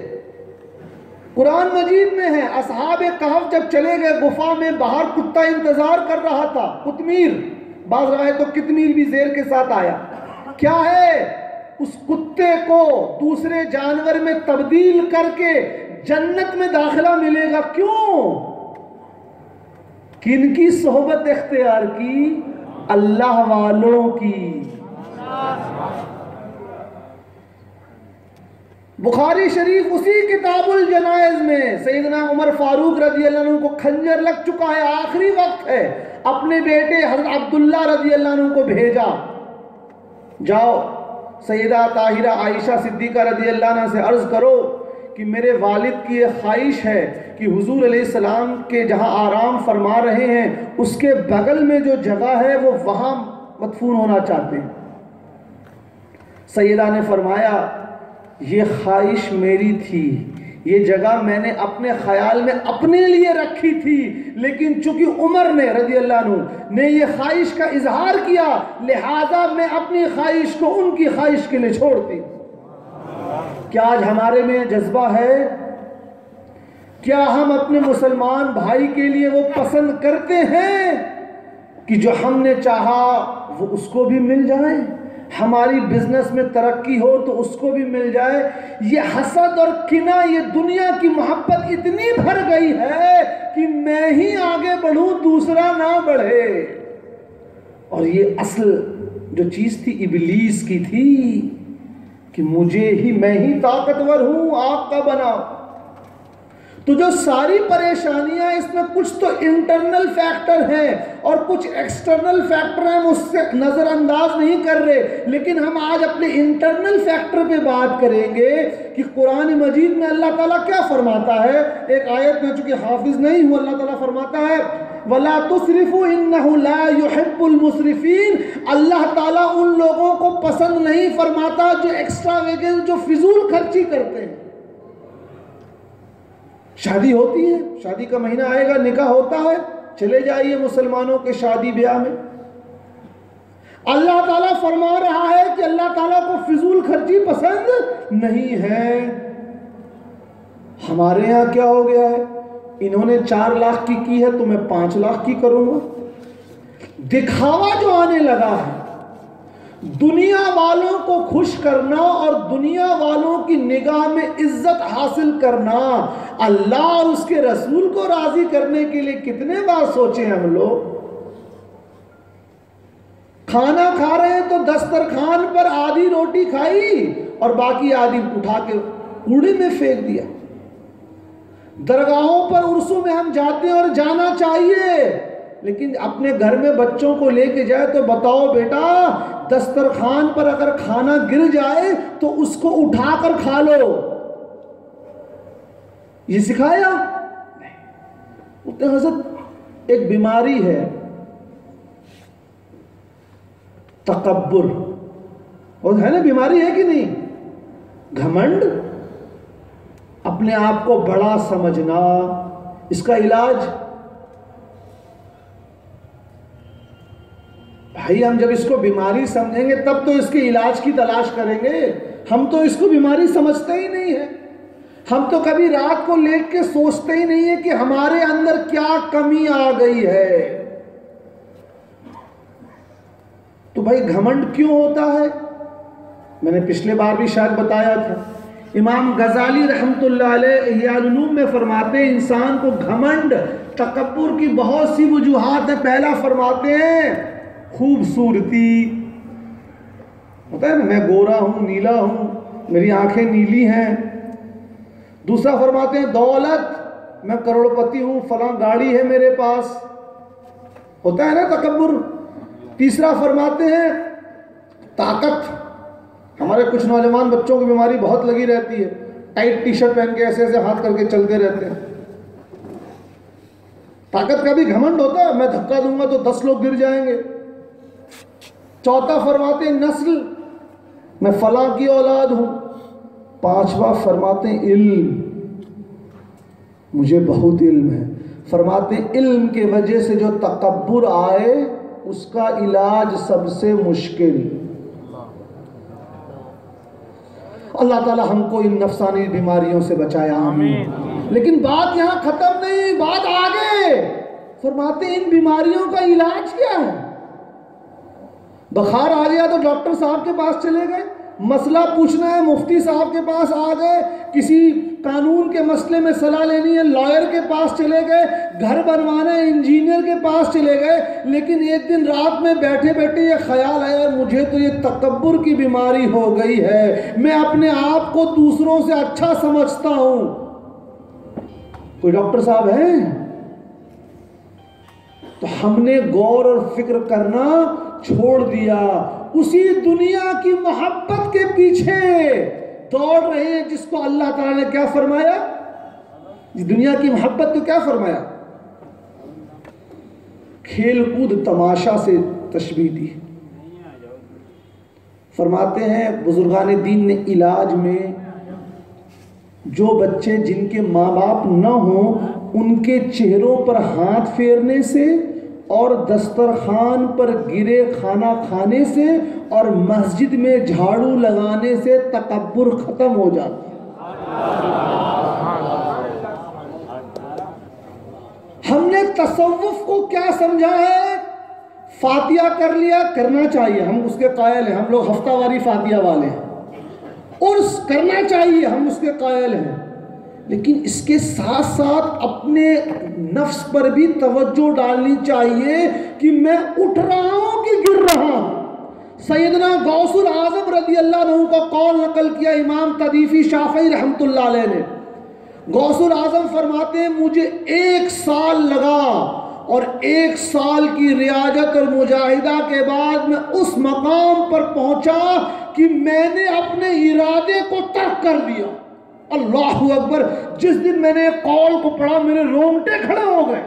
कुरान मजीद में है, असहाब कहफ जब चले गए गुफा में, बाहर कुत्ता इंतजार कर रहा था, कुतमीर, बाज़ रवायत तो कितमीर भी जेर के साथ आया। क्या है, उस कुत्ते को दूसरे जानवर में तब्दील करके जन्नत में दाखिला मिलेगा। क्यों? किनकी सोहबत इख्तियार की? अल्लाह वालों की। बुखारी शरीफ उसी किताबुल जनाइज में सैयदना उमर फारूक रज़ी अल्लाह अन्हु को खंजर लग चुका है, आखिरी वक्त है, अपने बेटे हज़रत अब्दुल्ला रज़ी अल्लाह अन्हु को भेजा, जाओ सैयदा ताहिरा आयशा सिद्दीका रज़ी अल्लाह अन्हा से अर्ज़ करो कि मेरे वालिद की ये ख्वाहिश है कि हुजूर अलैहिस्सलाम के जहाँ आराम फरमा रहे हैं उसके बगल में जो जगह है वो वहाँ मदफून होना चाहते हैं। सैयदा ने फरमाया, ये ख्वाहिश मेरी थी, ये जगह मैंने अपने ख्याल में अपने लिए रखी थी, लेकिन चूंकि उमर ने रज़ी अल्लाह अन्हु ने ये ख्वाहिश का इजहार किया, लिहाजा मैं अपनी ख्वाहिश को उनकी ख्वाहिश के लिए छोड़ दी। क्या आज हमारे में जज्बा है? क्या हम अपने मुसलमान भाई के लिए वो पसंद करते हैं कि जो हमने चाहा वो उसको भी मिल जाए, हमारी बिजनेस में तरक्की हो तो उसको भी मिल जाए? ये हसद और किना, ये दुनिया की मोहब्बत इतनी भर गई है कि मैं ही आगे बढ़ूं, दूसरा ना बढ़े। और ये असल जो चीज थी इबलीस की थी कि मुझे ही, मैं ही ताकतवर हूं, आग का बनाओ। तो जो सारी परेशानियां, इसमें कुछ तो इंटरनल फैक्टर हैं और कुछ एक्सटर्नल फैक्टर हैं, उससे नज़रअंदाज नहीं कर रहे, लेकिन हम आज अपने इंटरनल फैक्टर पे बात करेंगे कि कुरान मजीद में अल्लाह ताला क्या फरमाता है। एक आयत में, चूंकि हाफिज नहीं हूँ, अल्लाह ताला फरमाता है वला तुसरिफू इन्नहु ला युहिब्बुल मुसरिफीन। अल्लाह ताला उन लोगों को पसंद नहीं फरमाता जो एक्स्ट्रावेगेंस, जो फिजूल खर्ची करते हैं। शादी होती है, शादी का महीना आएगा, निकाह होता है, चले जाइए मुसलमानों के शादी ब्याह में, अल्लाह ताला फरमा रहा है कि अल्लाह ताला को फिजूल खर्ची पसंद नहीं है। हमारे यहाँ क्या हो गया है, इन्होंने 4 लाख की है तो मैं 5 लाख की करूंगा। दिखावा जो आने लगा है, दुनिया वालों को खुश करना और दुनिया वालों की निगाह में इज्जत हासिल करना, अल्लाह और उसके रसूल को राजी करने के लिए कितने बार सोचे हम लोग। खाना खा रहे हैं तो दस्तरखान पर आधी रोटी खाई और बाकी आधी उठा के कूड़े में फेंक दिया। दरगाहों पर उर्सों में हम जाते हैं और जाना चाहिए, लेकिन अपने घर में बच्चों को लेके जाए तो बताओ बेटा, दस्तरखान पर अगर खाना गिर जाए तो उसको उठाकर खा लो, ये सिखाया नहीं। तो हज़रत एक बीमारी है तकब्बुर, और है ना, बीमारी है कि नहीं? घमंड, अपने आप को बड़ा समझना। इसका इलाज भाई, हम जब इसको बीमारी समझेंगे तब तो इसके इलाज की तलाश करेंगे। हम तो इसको बीमारी समझते ही नहीं है। हम तो कभी रात को लेट के सोचते ही नहीं है कि हमारे अंदर क्या कमी आ गई है। तो भाई घमंड क्यों होता है? मैंने पिछले बार भी शायद बताया था, इमाम गजाली रहमतुल्लाह अलैह इह्या उलूम में फरमाते हैं इंसान को घमंड, तकब्बुर की बहुत सी वजूहात है। पहला फरमाते हैं खूबसूरती, होता है ना, मैं गोरा हूं, नीला हूं, मेरी आंखें नीली हैं। दूसरा फरमाते हैं दौलत, मैं करोड़पति हूं, फलां गाड़ी है मेरे पास, होता है ना तकब्बुर। तीसरा फरमाते हैं ताकत। हमारे कुछ नौजवान बच्चों की बीमारी बहुत लगी रहती है, टाइट टी शर्ट पहन के ऐसे ऐसे हाथ करके चलते रहते हैं। ताकत का भी घमंड होता है, मैं धक्का दूंगा तो 10 लोग गिर जाएंगे। चौथा फरमाते हैं नस्ल, मैं फला की औलाद हूं। पांचवा फरमाते हैं इल्म, मुझे बहुत इल्म है। फरमाते हैं इल्म के वजह से जो तकब्बुर आए उसका इलाज सबसे मुश्किल। अल्लाह ताला हमको इन नफसानी बीमारियों से बचाया, आमीन। लेकिन बात यहां खत्म नहीं, बात आगे। फरमाते हैं इन बीमारियों का इलाज क्या है? बुखार आ गया तो डॉक्टर साहब के पास चले गए, मसला पूछना है मुफ्ती साहब के पास आ गए, किसी कानून के मसले में सलाह लेनी है लॉयर के पास चले गए, घर बनवाना है इंजीनियर के पास चले गए। लेकिन एक दिन रात में बैठे बैठे ये ख्याल आया, मुझे तो ये तकब्बुर की बीमारी हो गई है, मैं अपने आप को दूसरों से अच्छा समझता हूं। कोई डॉक्टर साहब हैं? तो हमने गौर और फिक्र करना छोड़ दिया, उसी दुनिया की मोहब्बत के पीछे दौड़ रहे हैं जिसको अल्लाह ताला ने क्या फरमाया? इस दुनिया की मोहब्बत को क्या फरमाया? खेल कूद तमाशा से तशबीह दी। फरमाते हैं बुजुर्गान दीन ने इलाज में, जो बच्चे जिनके माँ बाप न हो उनके चेहरों पर हाथ फेरने से और दस्तरखान पर गिरे खाना खाने से और मस्जिद में झाड़ू लगाने से तकब्बुर खत्म हो जाता है। हमने तसव्वुफ को क्या समझा है? फातिया कर लिया, करना चाहिए, हम उसके कायल हैं, हम लोग हफ्तावारी फातिया वाले हैं। उर्स करना चाहिए, हम उसके कायल हैं। लेकिन इसके साथ साथ अपने नफ्स पर भी तवज्जो डालनी चाहिए कि मैं उठ रहा हूं कि गिर रहा हूं। सैयदना गौसुल आजम रज़ी अल्लाह अन्हु का कौल नकल किया इमाम तदीफी शाफई रहमतुल्लाह अलैह ने। गौसुल आजम फरमाते हैं मुझे 1 साल लगा और 1 साल की रियाजत और मुजाहिदा के बाद मैं उस मकाम पर पहुंचा कि मैंने अपने इरादे को तर्क कर दिया। अल्लाहु अकबर। जिस दिन मैंने कौल को पढ़ा मेरे रोंगटे खड़े हो गए।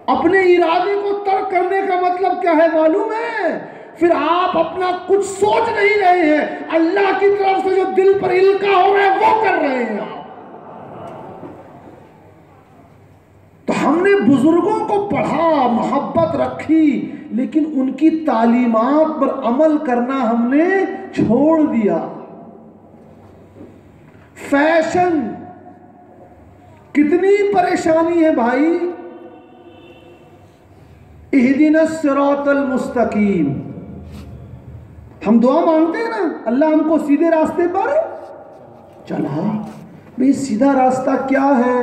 अपने इरादे को तर्क करने का मतलब क्या है मालूम है? फिर आप अपना कुछ सोच नहीं रहे हैं, अल्लाह की तरफ से जो दिल पर इल्का हो रहा है वो कर रहे हैं आप। तो हमने बुजुर्गों को पढ़ा, मोहब्बत रखी, लेकिन उनकी तालीमात पर अमल करना हमने छोड़ दिया। फैशन कितनी परेशानी है भाई। इहदिनस सिरातल मुस्तकीम, हम दुआ मांगते हैं ना, अल्लाह हमको सीधे रास्ते पर चला। भाई सीधा रास्ता क्या है?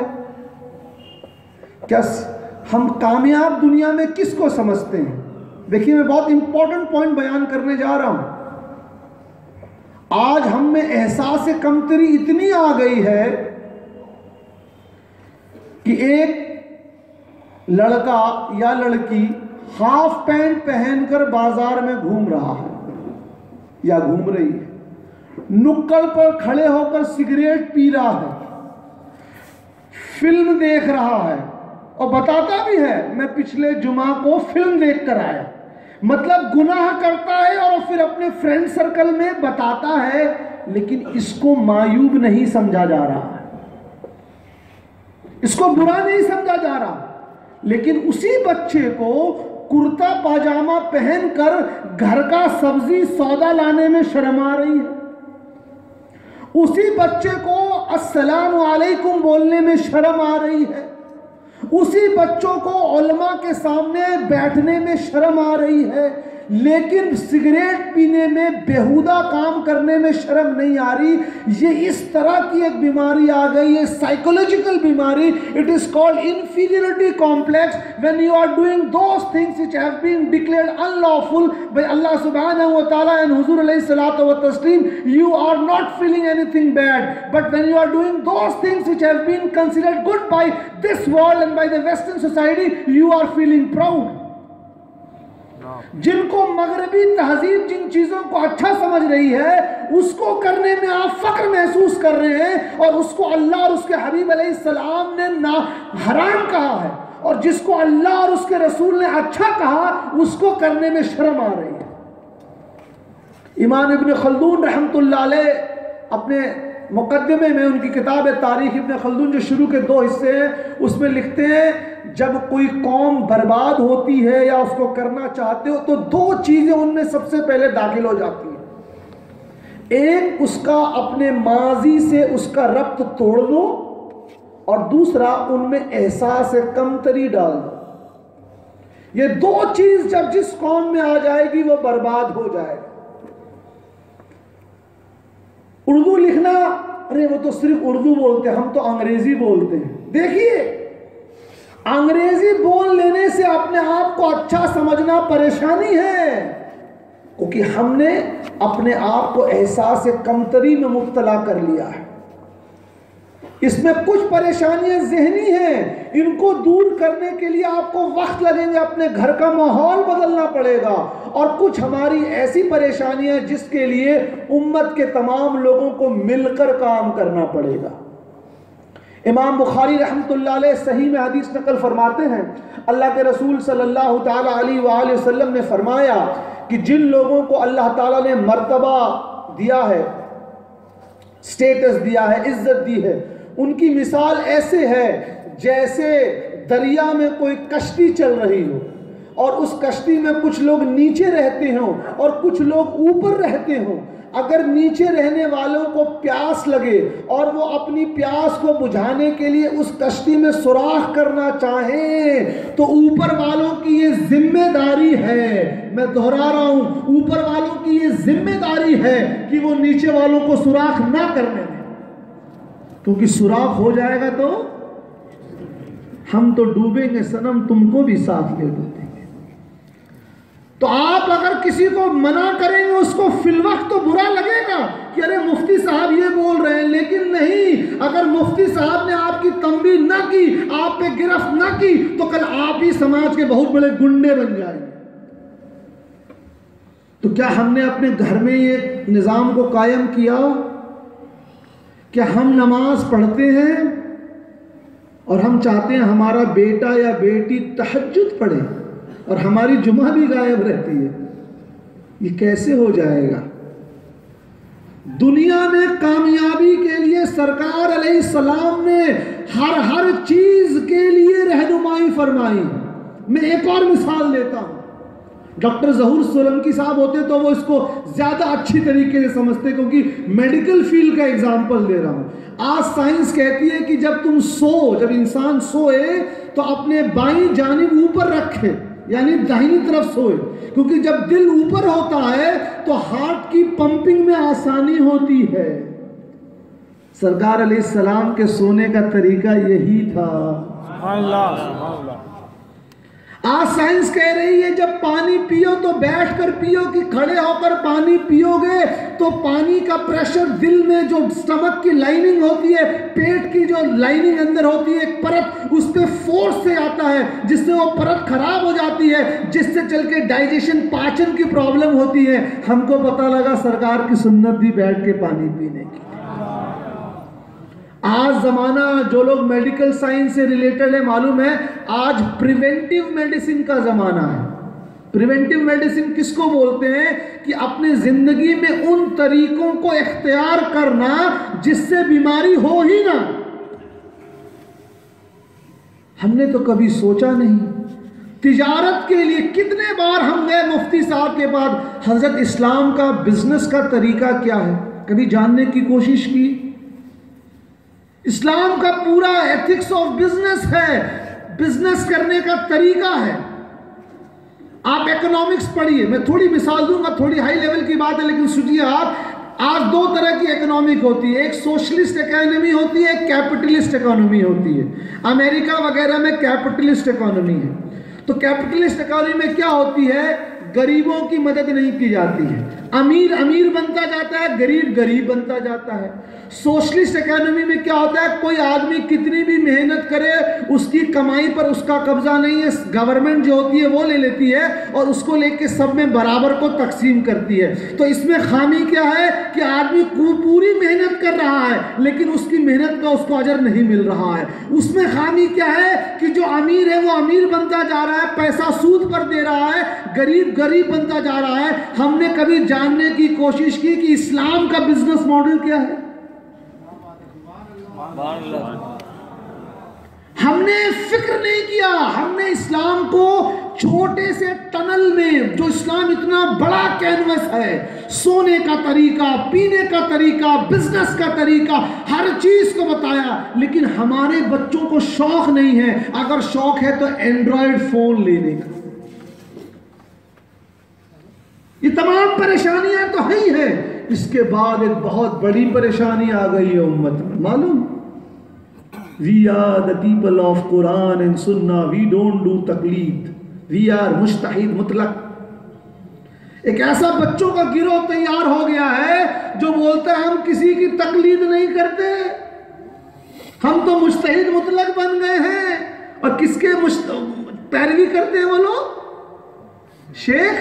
क्या हम कामयाब दुनिया में किसको समझते हैं? देखिए मैं बहुत इंपॉर्टेंट पॉइंट बयान करने जा रहा हूं। आज हम में एहसास कमतरी इतनी आ गई है कि एक लड़का या लड़की हाफ पैंट पहनकर बाजार में घूम रहा है या घूम रही है, नुक्कड़ पर खड़े होकर सिगरेट पी रहा है, फिल्म देख रहा है और बताता भी है मैं पिछले जुमा को फिल्म देख कर आया। मतलब गुनाह करता है और फिर अपने फ्रेंड सर्कल में बताता है, लेकिन इसको मायूब नहीं समझा जा रहा है, इसको बुरा नहीं समझा जा रहा। लेकिन उसी बच्चे को कुर्ता पाजामा पहनकर घर का सब्जी सौदा लाने में शर्म आ रही है, उसी बच्चे को अस्सलामु अलैकुम बोलने में शर्म आ रही है, उसी बच्चों को उलमा के सामने बैठने में शर्म आ रही है, लेकिन सिगरेट पीने में, बेहुदा काम करने में शर्म नहीं आ रही। ये इस तरह की एक बीमारी आ गई है, साइकोलॉजिकल बीमारी। It is called inferiority complex. When you are doing those things which have been declared unlawful by Allah सुब्हानहू व तआला एंड हुजूर अलैहि सलातो व तस्लीम, you are not feeling anything bad. But when you are doing those things which have been considered good by this world and by the Western society, you are feeling proud. जिनको मगरबी तहजीब जिन चीजों को अच्छा समझ रही है उसको करने में आप फक्र महसूस कर रहे हैं, और उसको अल्लाह और उसके हबीब अलैहिस्सलाम ने ना हराम कहा है, और जिसको अल्लाह और उसके रसूल ने अच्छा कहा उसको करने में शर्म आ रही है। इमाम इब्न खल्दून रहमतुल्लाह अलैह अपने मुकद्दमे में, उनकी किताब है तारीख इब्न खल्दून, जो शुरू के 2 हिस्से हैं, उसमें लिखते हैं जब कोई कौम बर्बाद होती है या उसको करना चाहते हो तो 2 चीज़ें उनमें सबसे पहले दाखिल हो जाती हैं। एक, उसका अपने माजी से उसका रब्त तोड़ दो, और दूसरा उनमें एहसास कमतरी डाल दो। ये 2 चीज जब जिस कौम में आ जाएगी वो बर्बाद हो जाएगा। उर्दू लिखना, अरे वो तो सिर्फ उर्दू बोलते हैं, हम तो अंग्रेजी बोलते हैं। देखिए, अंग्रेजी बोल लेने से अपने आप को अच्छा समझना परेशानी है, क्योंकि हमने अपने आप को एहसास कमतरी में मुब्तला कर लिया है। इसमें कुछ परेशानियां ज़हनी हैं, इनको दूर करने के लिए आपको वक्त लगेंगे, अपने घर का माहौल बदलना पड़ेगा, और कुछ हमारी ऐसी परेशानियां जिसके लिए उम्मत के तमाम लोगों को मिलकर काम करना पड़ेगा। इमाम बुखारी रहमतुल्लाह अलैह सही में हदीस नकल फरमाते हैं, अल्लाह के रसूल सल्लल्लाहु ताला अलैहि वसल्लम ने फरमाया कि जिन लोगों को अल्लाह ताला ने मर्तबा दिया है, स्टेटस दिया है, इज्जत दी है, उनकी मिसाल ऐसे है जैसे दरिया में कोई कश्ती चल रही हो और उस कश्ती में कुछ लोग नीचे रहते हों और कुछ लोग ऊपर रहते हों। अगर नीचे रहने वालों को प्यास लगे और वो अपनी प्यास को बुझाने के लिए उस कश्ती में सुराख करना चाहें तो ऊपर वालों की ये जिम्मेदारी है, मैं दोहरा रहा हूं, ऊपर वालों की ये जिम्मेदारी है कि वो नीचे वालों को सुराख ना करने दें, क्योंकि सुराख हो जाएगा तो हम तो डूबेंगे सनम, तुमको भी साथ ले डूबेंगे। तो आप अगर किसी को मना करेंगे उसको फिलवक्त तो बुरा लगेगा कि अरे मुफ्ती साहब ये बोल रहे हैं, लेकिन नहीं, अगर मुफ्ती साहब ने आपकी तंबीह ना की, आप पे गिरफ्त ना की, तो कल आप ही समाज के बहुत बड़े गुंडे बन जाएंगे। तो क्या हमने अपने घर में ये निज़ाम को कायम किया? क्या हम नमाज पढ़ते हैं और हम चाहते हैं हमारा बेटा या बेटी तहज्जुद पढ़े और हमारी जुमा भी गायब रहती है? ये कैसे हो जाएगा? दुनिया में कामयाबी के लिए सरकार अलैहिस्सलाम ने हर चीज के लिए रहनुमाई फरमाई। मैं एक और मिसाल देता हूं, डॉक्टर ज़हूर सोलंकी साहब होते तो वो इसको ज्यादा अच्छी तरीके से समझते, क्योंकि मेडिकल फील्ड का एग्जाम्पल दे रहा हूं। आज साइंस कहती है कि जब इंसान सोए तो अपने बाईं जानिब ऊपर रखे, यानी दाहिनी तरफ सोए, क्योंकि जब दिल ऊपर होता है तो हार्ट की पंपिंग में आसानी होती है। सरकार अलैहिस्सलाम के सोने का तरीका यही था। आज साइंस कह रही है जब पानी पियो तो बैठकर पियो कि खड़े होकर पानी पियोगे तो पानी का प्रेशर दिल में, जो स्टमक की लाइनिंग होती है, पेट की जो लाइनिंग अंदर होती है एक परत, उस पर फोर्स से आता है, जिससे वो परत खराब हो जाती है, जिससे चल के डाइजेशन, पाचन की प्रॉब्लम होती है। हमको पता लगा सरकार की सुन्नत थी बैठ के पानी पीने की। आज जमाना, जो लोग मेडिकल साइंस से रिलेटेड है, मालूम है आज प्रिवेंटिव मेडिसिन का जमाना है। प्रिवेंटिव मेडिसिन किसको बोलते हैं? कि अपने जिंदगी में उन तरीकों को इख्तियार करना जिससे बीमारी हो ही ना। हमने तो कभी सोचा नहीं। तिजारत के लिए कितने बार हम गए मुफ्ती साहब के पास, हजरत इस्लाम का बिजनेस का तरीका क्या है, कभी जानने की कोशिश की? इस्लाम का पूरा एथिक्स ऑफ बिजनेस है, बिजनेस करने का तरीका है। आप इकोनॉमिक्स पढ़िए, मैं थोड़ी मिसाल दूंगा, थोड़ी हाई लेवल की बात है, लेकिन सोचिए आप, आज 2 तरह की इकोनॉमिक होती है, एक सोशलिस्ट इकोनॉमी होती है, एक कैपिटलिस्ट इकोनॉमी होती है। अमेरिका वगैरह में कैपिटलिस्ट इकोनॉमी है। तो कैपिटलिस्ट इकोनॉमी में क्या होती है? गरीबों की मदद नहीं की जाती है, अमीर अमीर बनता जाता है, गरीब गरीब बनता जाता है। सोशलिस्ट इकोनॉमी में क्या होता है? कोई आदमी कितनी भी मेहनत करे उसकी कमाई पर उसका कब्जा नहीं है, गवर्नमेंट जो होती है वो ले लेती है और उसको लेके सब में बराबर को तकसीम करती है। तो इसमें खामी क्या है कि आदमी पूरी मेहनत कर रहा है लेकिन उसकी मेहनत का उसको अजर नहीं मिल रहा है। उसमें खामी क्या है कि जो अमीर है वो अमीर बनता जा रहा है, पैसा सूद पर दे रहा है, गरीब गरीब बनता जा रहा है। हमने कभी जानने की कोशिश की कि इस्लाम का बिजनेस मॉडल क्या है? हमने फिक्र नहीं किया। हमने इस्लाम को छोटे से टनल में, जो इस्लाम इतना बड़ा कैनवस है, सोने का तरीका, पीने का तरीका, बिजनेस का तरीका, हर चीज को बताया। लेकिन हमारे बच्चों को शौक नहीं है। अगर शौक है तो एंड्रॉयड फोन लेने का। ये तमाम परेशानियां तो ही है। इसके बाद एक बहुत बड़ी परेशानी आ गई है उम्मत में, मालूम? We are the people of Quran and Sunnah. We don't do तकलीद. We are मुश्तहिद मुतलक। एक ऐसा बच्चों का गिरोह तैयार हो गया है जो बोलता है हम किसी की तकलीद नहीं करते, हम तो मुश्तहिद मुतलक बन गए हैं। और किसके पैरवी करते हैं वो लोग? शेख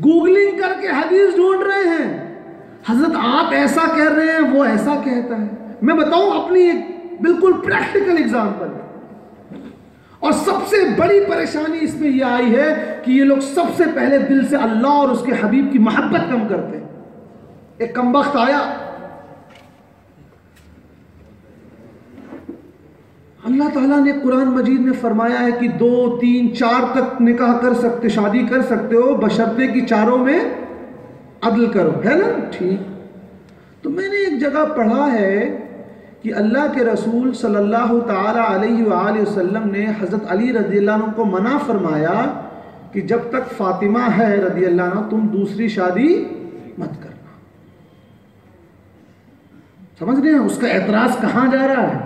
गूगलिंग करके हदीस ढूंढ रहे हैं। हजरत आप ऐसा कह रहे हैं, वो ऐसा कहता है। मैं बताऊं अपनी एक बिल्कुल प्रैक्टिकल एग्जांपल। और सबसे बड़ी परेशानी इसमें यह आई है कि ये लोग सबसे पहले दिल से अल्लाह और उसके हबीब की मोहब्बत कम करते हैं। एक कमबख्त आया, अल्लाह ताला ने कुरान मजीद में फरमाया है कि 2, 3, 4 तक निकाह कर सकते, शादी कर सकते हो, बशर्ते कि चारों में अदल करो, है ना? ठीक। तो मैंने एक जगह पढ़ा है कि अल्लाह के रसूल सल्लल्लाहु ताला अलैहि वसल्लम ने हज़रत अली रज़ियल्लाहु अन्हु को मना फरमाया कि जब तक फातिमा है रज़ियल्लाहु अन्हा तुम दूसरी शादी मत करना। समझ रहे हैं उसका एतराज़ कहाँ जा रहा है?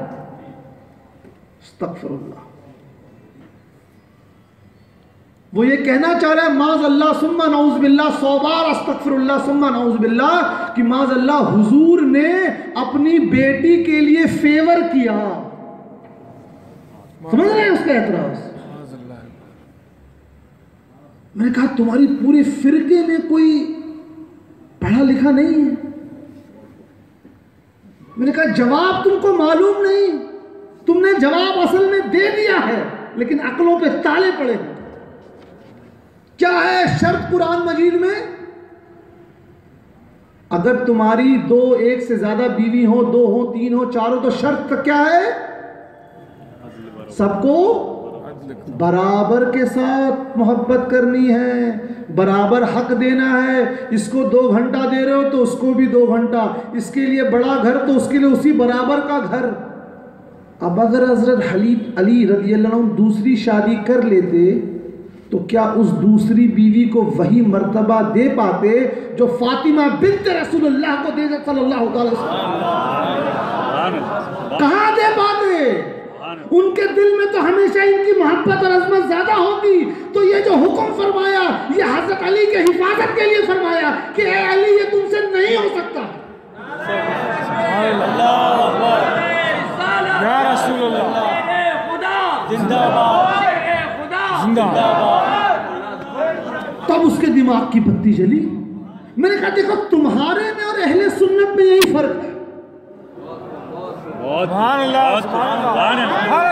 अस्तग़फिरुल्लाह। वो ये कहना चाह रहा है माज़ अल्लाह सुम्मा नऊज़ बिल्लाह, 100 बार अस्तग़फिरुल्लाह सुम्मा नऊज़ बिल्लाह, कि माज़ अल्लाह हुजूर ने अपनी बेटी के लिए फेवर किया। समझ रहे हैं उसका एतराज़? मैंने कहा तुम्हारी पूरे फिरके में कोई पढ़ा लिखा नहीं है। मैंने कहा जवाब तुमको मालूम नहीं, तुमने जवाब असल में दे दिया है लेकिन अक्लों पे ताले पड़े हैं। क्या है शर्त कुरान मजीद में? अगर तुम्हारी 2, 1 से ज्यादा बीवी हो, 2 हो, 3 हो, 4 हो, तो शर्त क्या है? सबको बराबर के साथ मोहब्बत करनी है, बराबर हक देना है। इसको 2 घंटा दे रहे हो तो उसको भी 2 घंटा, इसके लिए बड़ा घर तो उसके लिए उसी बराबर का घर। अब अगर हज़रत अली रज़ियल्लाहु अन्हु दूसरी शादी कर लेते तो क्या उस दूसरी बीवी को वही मर्तबा दे पाते जो फातिमा बिन्त रसूलुल्लाह को दे सल्लल्लाहु अलैहि वसल्लम? कहाँ दे पाते? उनके दिल में तो हमेशा इनकी मोहब्बत और अज़मत ज्यादा होती। तो ये जो हुक्म फरमाया ये हज़रत अली के हिफाजत के लिए फरमाया कि ए अली ये तुमसे नहीं हो सकता। या रसूलुल्लाह जिंदाबाद जिंदाबाद। तब उसके दिमाग की बत्ती जली। मैंने कहा देखो तुम्हारे में और अहले सुन्नत में यही फर्क है।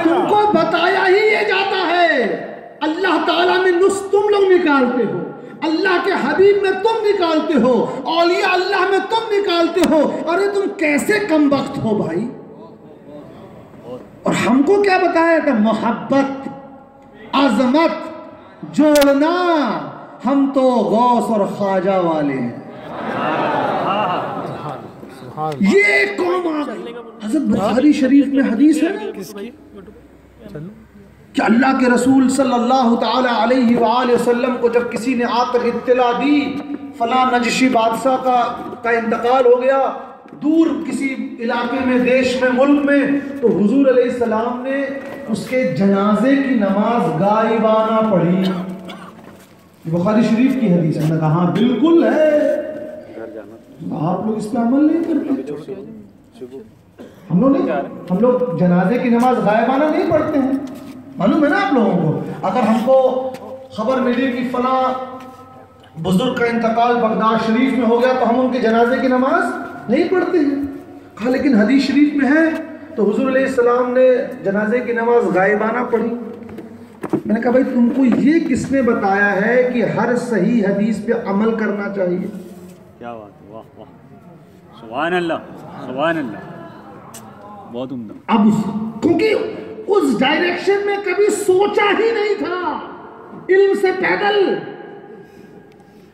तुमको बताया ही ये जाता है अल्लाह ताला में नुस्ख तुम लोग निकालते हो, अल्लाह के हबीब में तुम निकालते हो, औलिया अल्लाह में तुम निकालते हो। अरे तुम कैसे कमबख्त हो भाई? और हमको क्या बताया था? मोहब्बत, अजमत जोड़ना। हम तो गौस और ख्वाजा वाले हैं। ये कौम आ गई। हज़रत बुखारी शरीफ में हदीस है कि अल्लाह के रसूल सल्लल्लाहु ताला अलैहि वसल्लम को जब किसी ने आकर इत्तला दी फला नजशी बादशाह का इंतकाल हो गया दूर किसी इलाके में, देश में, मुल्क में, तो हुजूर अलैहिस्सलाम ने उसके जनाजे की नमाज गायबाना पढ़ी। बुखारी शरीफ की हदीस है। कहा हाँ बिल्कुल है, आप लोग इस पर अमल नहीं करते। हम लोग जनाजे की नमाज गायबाना नहीं पढ़ते हैं। मालूम है ना आप लोगों को? अगर हमको खबर मिली कि फला बुजुर्ग का इंतकाल बगदाद शरीफ में हो गया तो हम उनके जनाजे की नमाज नहीं पढ़ते हैं। कहा लेकिन हदीस शरीफ में है। तो हुजूर अलैहिस्सलाम ने जनाजे की नमाज गायबाना पढ़ी। मैंने कहा भाई तुमको ये किसने बताया है कि हर सही हदीस पे अमल करना चाहिए? क्या बात है, वाह वाह, सुभान अल्लाह, सुभान अल्लाह, बहुत उम्दा। अब क्योंकि उस डायरेक्शन में कभी सोचा ही नहीं था, इल्म से पैदल।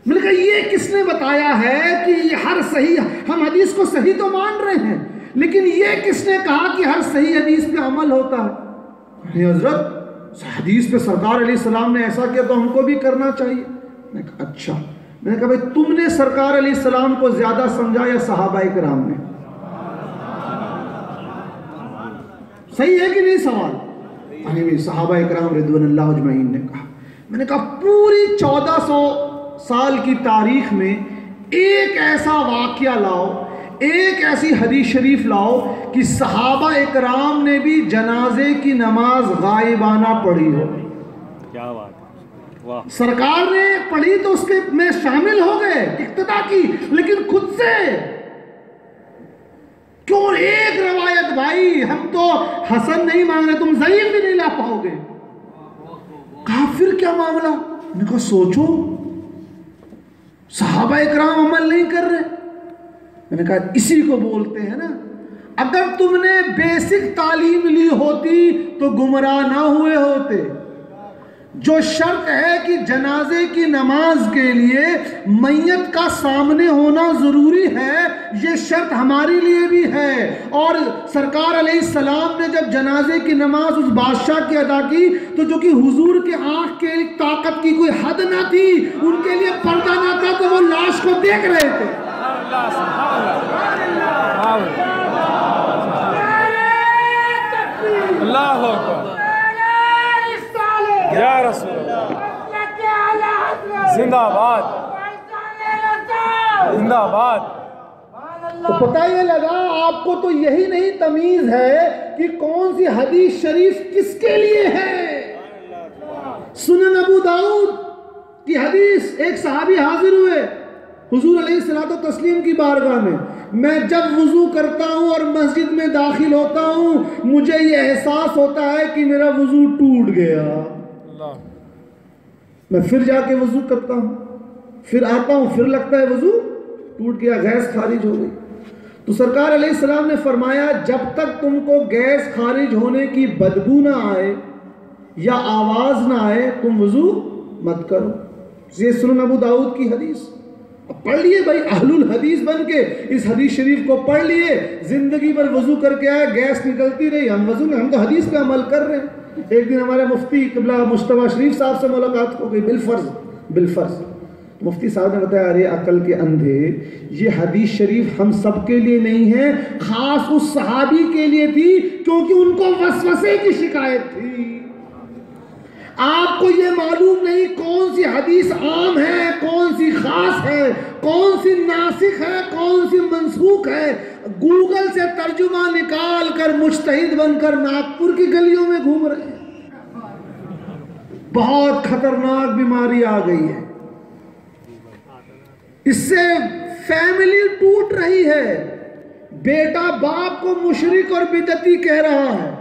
मैंने कहा ये किसने बताया है कि हर सही, हम हदीस को सही तो मान रहे हैं, लेकिन ये किसने कहा कि हर सही हदीस पे अमल होता है? हजरत हदीस पे सरकार अलैहिस्सलाम ने ऐसा किया तो हमको भी करना चाहिए। मैंने कहा अच्छा। मैंने कहा भाई तुमने सरकार अलैहिस्सलाम को ज्यादा समझा या सहाबाए किराम ने? सही है कि नहीं सवाल? अरे सहाबाए किराम रिदवानुल्लाह अजमईन ने कहा। मैंने कहा पूरी 1400 साल की तारीख में एक ऐसा वाकया लाओ, एक ऐसी हदीस शरीफ लाओ कि सहाबा इकराम ने भी जनाजे की नमाज गायबाना पढ़ी हो। क्या बात है, वाह। सरकार ने पढ़ी तो उसके में शामिल हो गए, इक्तदा की, लेकिन खुद से क्यों एक रवायत भाई? हम तो हसन नहीं मांग रहे, तुम ज़ईफ भी नहीं ला पाओगे। कहा फिर क्या मामला? मैंने कहा सोचो, सहाबा इकराम अमल नहीं कर रहे। मैंने कहा इसी को बोलते हैं ना, अगर तुमने बेसिक तालीम ली होती तो गुमराह ना हुए होते। जो शर्त है कि जनाजे की नमाज के लिए मैयत का सामने होना जरूरी है, ये शर्त हमारे लिए भी है। और सरकार अलैहिस्सलाम ने जब जनाजे की नमाज उस बादशाह की अदा की तो जो कि हुजूर के आंख के ताकत की कोई हद ना थी, उनके लिए पर्दा ना था, तो वो लाश को देख रहे थे। अल्लाह अकबर, या रसूल जिंदाबाद, जिंदाबाद। तो पता ही लगा आपको, तो यही नहीं तमीज है कि कौन सी हदीस शरीफ किसके लिए है। सुनन अबू दाऊद की हदीस, एक सहाबी हाजिर हुए हुजूर अलैहिस्सलातु तस्लीम की बारगाह में। मैं जब वुजू करता हूँ और मस्जिद में दाखिल होता हूँ, मुझे ये एहसास होता है कि मेरा वुजू टूट गया। मैं फिर जाके वुजू करता हूँ, फिर आता हूँ, फिर लगता है वुजू टूट गया, गैस खारिज हो गई। तो सरकार अलैहिस्सलाम ने फरमाया जब तक तुमको गैस खारिज होने की बदबू ना आए या आवाज ना आए, तुम वुजू मत करो। ये सुनन अबू दाऊद की हदीस। अब पढ़ लिए भाई, अहलुल हदीस बन के इस हदीस शरीफ को पढ़ लिए, जिंदगी भर वजू करके आए, गैस निकलती रही, हम वजू में, हम तो हदीस पे अमल कर रहे हैं। एक दिन हमारे मुफ्ती क़िबला मुश्तबा शरीफ साहब से मुलाकात हो गई, बिलफर्ज। मुफ्ती साहब ने बताया अरे अकल के अंधे, ये हदीस शरीफ हम सब के लिए नहीं है, खास उस सहाबी के लिए थी, क्योंकि उनको वसवसे की शिकायत थी। आपको ये मालूम नहीं कौन सी हदीस आम है, कौन सी खास है, कौन सी नासिख है, कौन सी मनसूख है। गूगल से तर्जुमा निकाल कर मुज्तहिद बनकर नागपुर की गलियों में घूम रहे हैं। बहुत खतरनाक बीमारी आ गई है, इससे फैमिली टूट रही है। बेटा बाप को मुशरिक और बिदती कह रहा है,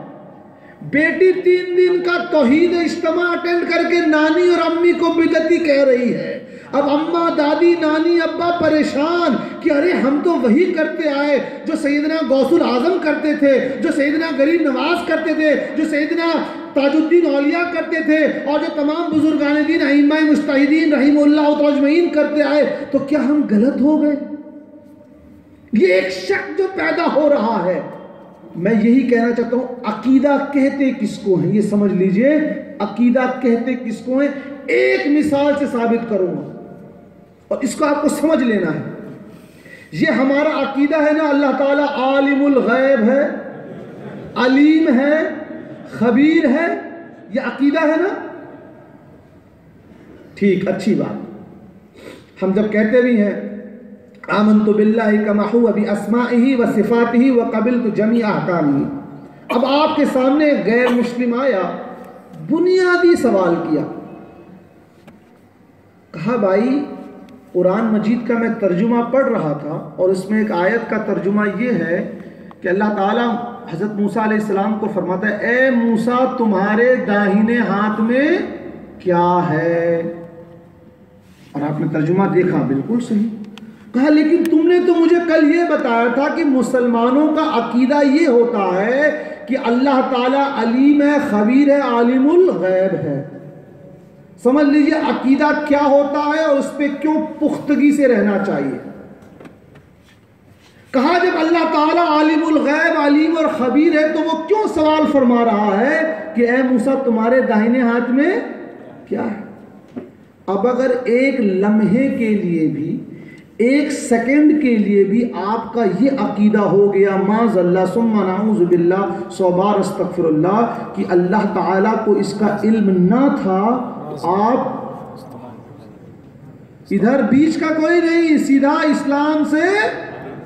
बेटी 3 दिन का तौहीद इज्तिमा अटेंड करके नानी और अम्मी को बिदती कह रही है। अब अम्मा, दादी, नानी, अब्बा परेशान कि अरे हम तो वही करते आए जो सैयदना गौसुल आजम करते थे, जो सैयदना गरीब नवाज करते थे, जो सैयदना ताजुद्दीन औलिया करते थे, और जो तमाम बुजुर्गान दीन अइम्मा मुज्तहिदीन रहिमहुल्लाह अजमईन करते आए। तो क्या हम गलत हो गए? ये एक शक जो पैदा हो रहा है। मैं यही कहना चाहता हूं, अकीदा कहते किसको हैं ये समझ लीजिए। अकीदा कहते किसको हैं, एक मिसाल से साबित करूंगा और इसको आपको समझ लेना है। ये हमारा अकीदा है ना, अल्लाह ताला आलिमुल गैब है, अलीम है, खबीर है, ये अकीदा है ना। ठीक, अच्छी बात। हम जब कहते भी हैं आमन्तु बिल्लाहि कमा हुवा बि अस्माइही व सिफातिही व क़बिलतु जमी अहकामिही, अब आपके सामने गैर मुस्लिम आया, बुनियादी सवाल किया, कहा भाई कुरान मजीद का मैं तर्जुमा पढ़ रहा था और उसमें एक आयत का तर्जुमा ये है कि अल्लाह ताला हज़रत मूसा अलैहिस्सलाम को फरमाता है, ए मूसा तुम्हारे दाहिने हाथ में क्या है? और आपने तर्जुमा देखा, बिल्कुल सही। कहा लेकिन तुमने तो मुझे कल ये बताया था कि मुसलमानों का अकीदा ये होता है कि अल्लाह ताला अलीम है, खबीर है, आलिमुल गैब है। समझ लीजिए अकीदा क्या होता है और उस पर क्यों पुख्तगी से रहना चाहिए। कहा जब अल्लाह ताला आलिमुल गैब, अलीम और खबीर है, तो वो क्यों सवाल फरमा रहा है कि ए मूसा तुम्हारे दाहिने हाथ में क्या है? अब अगर एक लम्हे के लिए भी, एक सेकंड के लिए भी आपका ये अकीदा हो गया, माज़ल्ला सुम्मा नाऊज़ु बिल्लाह सौबार अस्तगफिरुल्लाह, कि अल्लाह ताला को इसका इल्म ना था, आप इधर बीच का कोई नहीं, सीधा इस्लाम से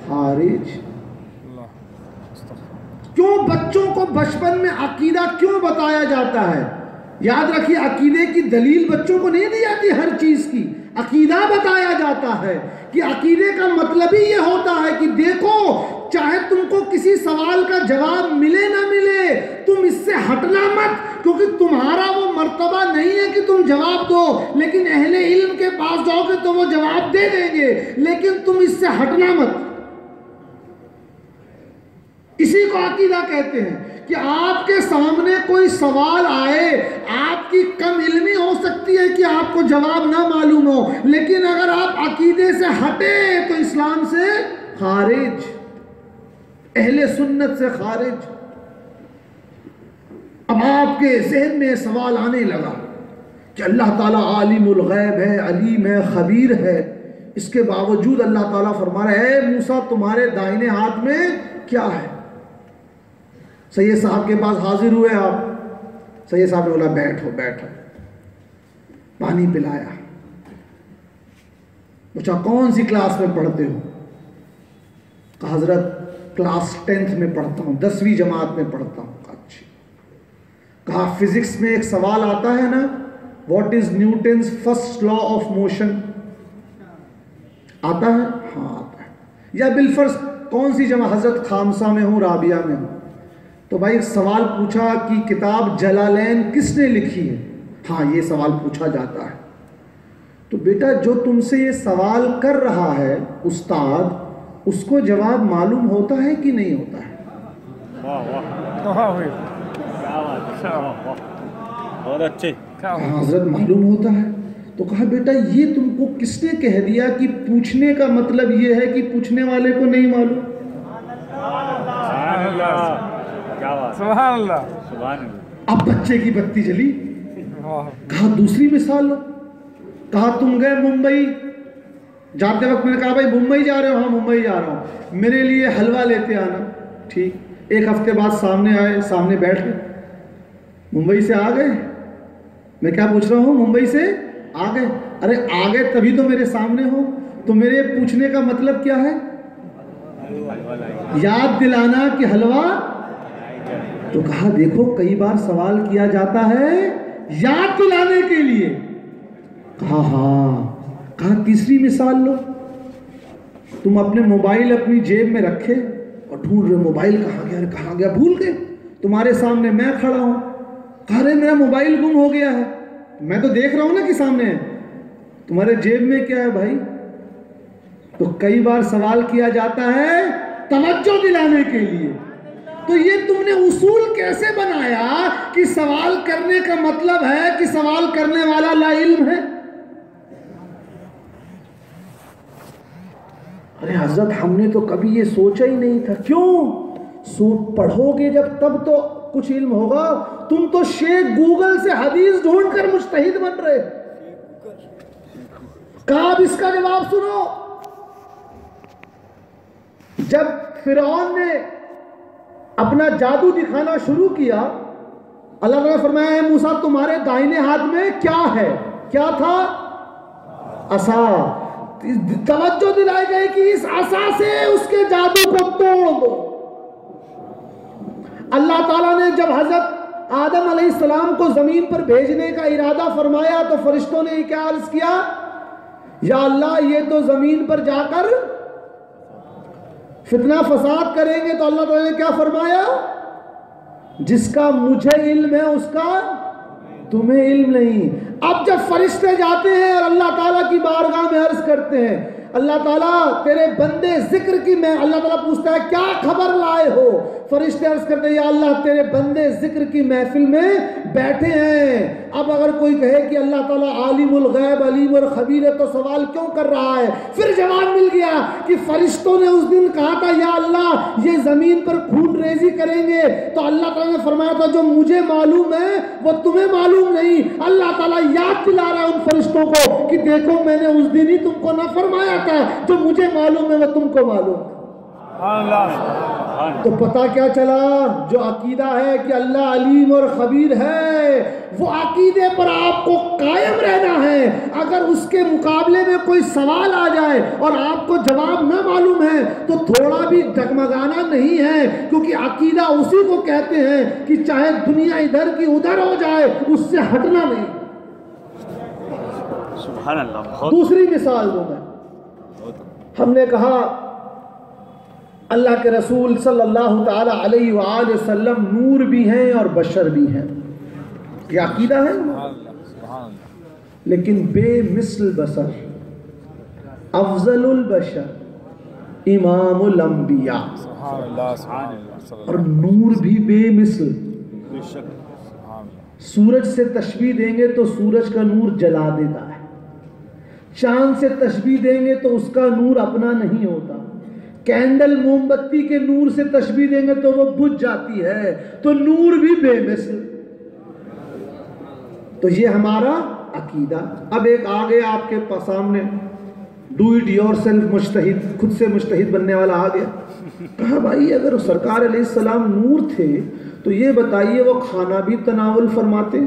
खारिज। क्यों बच्चों को बचपन में अकीदा क्यों बताया जाता है? याद रखिए अकीदे की दलील बच्चों को नहीं दी जाती, हर चीज की अकीदा बताया जाता है कि अकीदे का मतलब ही ये होता है कि देखो, चाहे तुमको किसी सवाल का जवाब मिले ना मिले, तुम इससे हटना मत, क्योंकि तुम्हारा वो मर्तबा नहीं है कि तुम जवाब दो, लेकिन अहले इल्म के पास जाओगे तो वो जवाब दे देंगे, लेकिन तुम इससे हटना मत। इसी को अकीदा कहते हैं कि आपके सामने कोई सवाल आए, आपकी कम इल्मी हो सकती है कि आपको जवाब ना मालूम हो, लेकिन अगर आप अकीदे से हटे तो इस्लाम से खारिज, अहले सुन्नत से खारिज। अब आपके ज़हन में सवाल आने लगा कि अल्लाह ताला आलिमुल गैब है, अलीम है, खबीर है, इसके बावजूद अल्लाह ताला फरमा रहा है मूसा तुम्हारे दाहिने हाथ में क्या है? सैयद साहब के पास हाजिर हुए आप, सैयद साहब ने बोला बैठो बैठो, पानी पिलाया, पूछा कौन सी क्लास में पढ़ते हो? कहा हजरत क्लास 10th में पढ़ता हूँ, 10वीं जमात में पढ़ता हूँ। अच्छी। कहा फिजिक्स में एक सवाल आता है ना, what is Newton's first law of motion? आता है? हाँ आता है। या बिलफर्ज कौन सी जमा? हजरत खामसा में हूँ, राबिया में हूँ। तो भाई एक सवाल पूछा कि किताब जलालैन किसने लिखी है? हाँ ये सवाल पूछा जाता है। तो बेटा जो तुमसे ये सवाल कर रहा है उस्ताद, उसको जवाब मालूम होता है कि नहीं होता है? बहुत अच्छे। हजरत मालूम होता है। तो कहा बेटा ये तुमको किसने कह दिया कि पूछने का मतलब ये है कि पूछने वाले को नहीं मालूम? सुभान अल्लाह। अब बच्चे की बत्ती जली। कहा दूसरी मिसाल लो। कहा तुम गए मुंबई, जाते वक्त मैंने कहा भाई मुंबई जा रहे हो? हाँ मुंबई जा रहा हूँ, मेरे लिए हलवा लेते आना। ठीक। एक हफ्ते बाद सामने आए, सामने बैठ गए, मुंबई से आ गए? मैं क्या पूछ रहा हूँ, मुंबई से आ गए? अरे आ गए तभी तो मेरे सामने हो, तो मेरे पूछने का मतलब क्या है? याद दिलाना कि हलवा। तो कहा देखो कई बार सवाल किया जाता है याद दिलाने के लिए। कहा हाँ। कहा तीसरी मिसाल लो। तुम अपने मोबाइल अपनी जेब में रखे और ढूंढ रहे मोबाइल कहाँ गया, कहाँ गया, भूल गए। तुम्हारे सामने मैं खड़ा हूं, कह रहे मेरा मोबाइल गुम हो गया है। मैं तो देख रहा हूं ना कि सामने है, तुम्हारे जेब में क्या है भाई? तो कई बार सवाल किया जाता है तवज्जो दिलाने के लिए। तो ये तुमने उसूल कैसे बनाया कि सवाल करने का मतलब है कि सवाल करने वाला ला इल्म है? अरे हजरत हमने तो कभी ये सोचा ही नहीं था। क्यों? पढ़ोगे जब तब तो कुछ इल्म होगा। तुम तो शेख गूगल से हदीस ढूंढकर मुज्तहिद बन रहे। कहा अब इसका जवाब सुनो। जब फिरौन ने अपना जादू दिखाना शुरू किया, अल्लाह ने फरमाया है मूसा तुम्हारे दाहिने हाथ में क्या है? क्या था? असा। तवज्जो दिलाई गई कि इस असा से उसके जादू को तोड़ दो। अल्लाह ताला ने जब हजरत आदम अलैहिस्सलाम को जमीन पर भेजने का इरादा फरमाया तो फरिश्तों ने क्या अर्ज किया? या अल्लाह ये तो जमीन पर जाकर फितना फसाद करेंगे तो अल्लाह ताला ने क्या फरमाया, जिसका मुझे इल्म है उसका तुम्हें इल्म नहीं। अब जब फरिश्ते जाते हैं और अल्लाह ताला की बारगाह में अर्ज करते हैं, अल्लाह ताला तेरे बंदे जिक्र की, मैं अल्लाह ताला पूछता है क्या खबर लाए हो, फरिश्ते अर्ज करते हैं या अल्लाह तेरे बंदे जिक्र की महफिल में बैठे हैं। अब अगर कोई कहे कि अल्लाह ताला आलिमुल गैब अलीम और खबीर है तो सवाल क्यों कर रहा है? फिर जवाब मिल गया कि फरिश्तों ने उस दिन कहा था या अल्लाह ये जमीन पर खून रेजी करेंगे, तो अल्लाह ताला ने फरमाया था जो मुझे मालूम है वो तुम्हें मालूम नहीं। अल्लाह ताला याद दिला रहा है उन फरिश्तों को कि देखो मैंने उस दिन ही तुमको ना फरमाया था, जो मुझे मालूम है वो तुमको मालूम। तो पता क्या चला, जो अकीदा है कि अल्लाह अलीम और खबीर है, वो अकीदे पर आपको कायम रहना है। अगर उसके मुकाबले में कोई सवाल आ जाए और आपको जवाब ना मालूम है तो थोड़ा भी डगमगाना नहीं है, क्योंकि अकीदा उसी को कहते हैं कि चाहे दुनिया इधर की उधर हो जाए उससे हटना नहीं। सुभान अल्लाह। दूसरी मिसाल दूं मैं, हमने कहा अल्लाह के रसूल सल्लल्लाहु ताला अलैहि वसल्लम नूर भी हैं और बशर भी हैं, ये अकीदा है। लेकिन बेमिसल बशर, अफजलुल बशर, इमामुल अंबिया, और नूर भी बेमिसल। सूरज से तशबीह देंगे तो सूरज का नूर जला देता है, चांद से तशबीह देंगे तो उसका नूर अपना नहीं होता, कैंडल मोमबत्ती के नूर से तशबीह देंगे तो वो बुझ जाती है, तो नूर भी बेमिसल। तो ये हमारा अकीदा। अब एक आ गया आपके सामने, डू इट योर सेल्फ मुज्तहिद, खुद से मुज्तहिद बनने वाला आ गया। कहा भाई अगर सरकार अलैहिस्सलाम नूर थे तो ये बताइए वो खाना भी तनावुल फरमाते,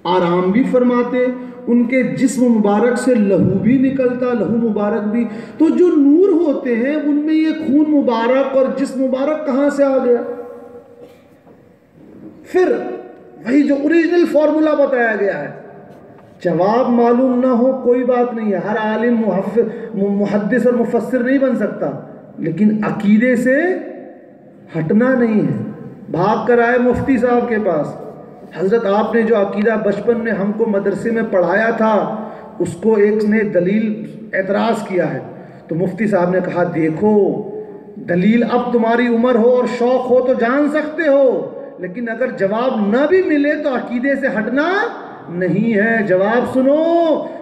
आराम भी फरमाते, उनके जिस्म मुबारक से लहू भी निकलता, लहू मुबारक भी, तो जो नूर होते हैं उनमें ये खून मुबारक और जिस्म मुबारक कहाँ से आ गया? फिर वही जो ओरिजिनल फॉर्मूला बताया गया है। जवाब मालूम ना हो कोई बात नहीं है, हर आलिम मुहद्दिस और मुफस्सिर नहीं बन सकता, लेकिन अकीदे से हटना नहीं है। भाग कर आए मुफ्ती साहब के पास, हजरत आपने जो अकीदा बचपन में हमको मदरसे में पढ़ाया था उसको एक ने दलील एतराज़ किया है। तो मुफ्ती साहब ने कहा देखो दलील अब तुम्हारी उम्र हो और शौक़ हो तो जान सकते हो, लेकिन अगर जवाब ना भी मिले तो अकीदे से हटना नहीं है। जवाब सुनो,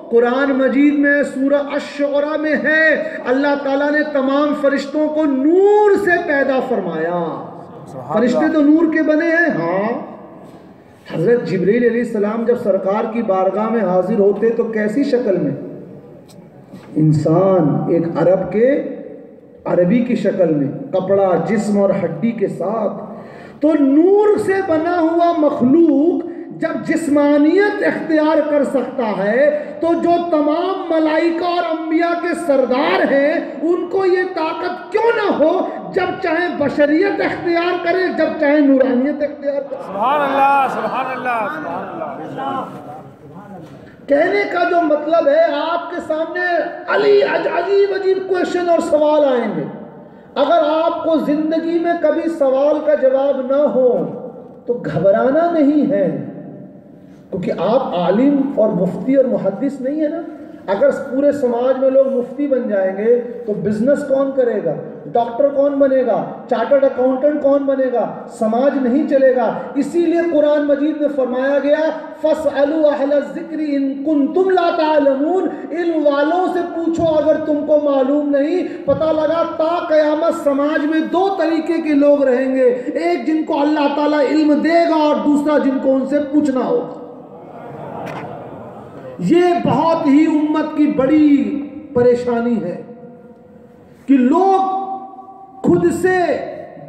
कुरान मजीद में सूरह अश-शुअरा में है, अल्लाह ताला ने तमाम फरिश्तों को नूर से पैदा फरमाया। फरिश्ते तो नूर के बने हैं। हाँ, हज़रत जिब्रील अलैहिस्सलाम जब सरकार की बारगाह में हाजिर होते तो कैसी शक्ल में? इंसान, एक अरब के अरबी की शक्ल में, कपड़ा जिस्म और हड्डी के साथ। तो नूर से बना हुआ मखलूक जब जिस्मानियत इख्तियार कर सकता है तो जो तमाम मलाइका और अंबिया के सरदार हैं उनको ये ताकत क्यों ना हो जब चाहे बशरियत इख्तियार करे, जब चाहे नूरानियत इख्तियार करे। सुभान अल्लाह, सुभान अल्लाह, सुभान अल्लाह। कहने का जो मतलब है, आपके सामने अजीब अजीब क्वेश्चन और सवाल आएंगे। अगर आपको जिंदगी में कभी सवाल का जवाब ना हो तो घबराना नहीं है, क्योंकि आप आलिम और मुफ्ती और मुहद्दिस नहीं है ना। अगर पूरे समाज में लोग मुफ्ती बन जाएंगे तो बिजनेस कौन करेगा, डॉक्टर कौन बनेगा, चार्टर्ड अकाउंटेंट कौन बनेगा, समाज नहीं चलेगा। इसीलिए कुरान मजीद में फरमाया गया फस्अलू अहल ज़िक्र इन कुंतुम ला तालमून, इल्म वालों से पूछो अगर तुमको मालूम नहीं। पता लगा ता क़यामत समाज में दो तरीके के लोग रहेंगे, एक जिनको अल्लाह ताला इल्म देगा और दूसरा जिनको उनसे पूछना होगा। ये बहुत ही उम्मत की बड़ी परेशानी है कि लोग खुद से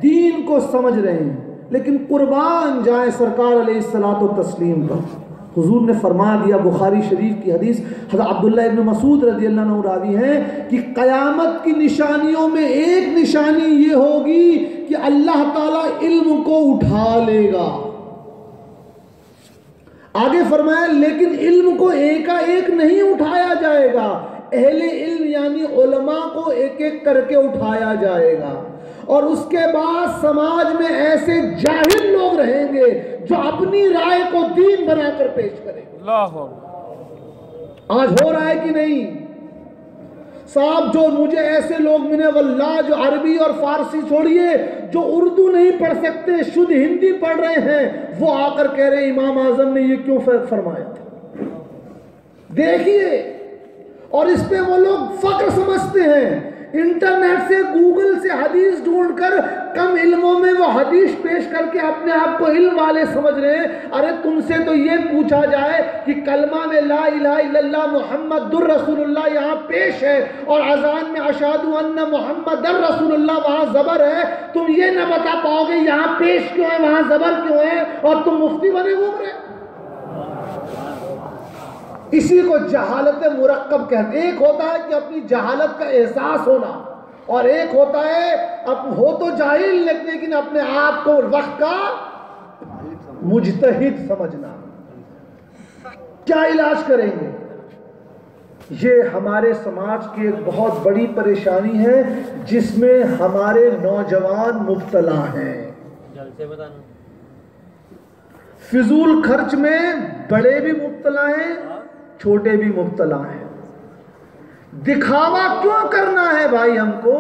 दीन को समझ रहे हैं, लेकिन कुर्बान जाए सरकार अलैहिस्सलातो तस्लीम पर। हुजूर ने फरमा दिया, बुखारी शरीफ की हदीस, हज़रत अब्दुल्लाह इब्न मसूद रज़ियल्लाहु अन्हु रावी हैं कि क़यामत की निशानियों में एक निशानी ये होगी कि अल्लाह ताला इल्म को उठा लेगा। आगे फरमाया लेकिन इल्म को एकाएक नहीं उठाया जाएगा, अहले इल्म यानी उलमा को एक एक करके उठाया जाएगा और उसके बाद समाज में ऐसे जाहिल लोग रहेंगे जो अपनी राय को दीन बनाकर पेश करेंगे। आज हो रहा है कि नहीं साहब? जो मुझे ऐसे लोग मिले वल्लाह जो अरबी और फारसी छोड़िए, जो उर्दू नहीं पढ़ सकते, शुद्ध हिंदी पढ़ रहे हैं, वो आकर कह रहे हैं इमाम आजम ने ये क्यों फरमाया था। देखिए, और इस पे वो लोग फक्र समझते हैं। इंटरनेट से, गूगल से हदीस ढूंढकर कम इल्मों में वो हदीस पेश करके अपने आप को इल्म वाले समझ रहे हैं। अरे तुमसे तो ये पूछा जाए कि कलमा में ला इलाहा इल्लल्लाह मुहम्मदुर रसूलुल्लाह यहाँ पेश है और अजान में अशहदु अन्ना मुहम्मदुर रसूलुल्लाह वहाँ ज़बर है, तुम ये ना बता पाओगे यहाँ पेश क्यों है, वहाँ ज़बर क्यों है, और तुम मुफ्ती बने घूम रहे। इसी को जहालत मुरक्कब कहते हैं। एक होता है कि अपनी जहालत का एहसास होना, और एक होता है अब हो तो जाहिल लेकिन अपने आप को वक्त का मुजतहिद समझना। क्या इलाज करेंगे? ये हमारे समाज की एक बहुत बड़ी परेशानी है जिसमें हमारे नौजवान मुब्तला हैं। फिजूल खर्च में बड़े भी मुब्तला हैं, छोटे भी मुब्तला हैं। दिखावा क्यों करना है भाई हमको?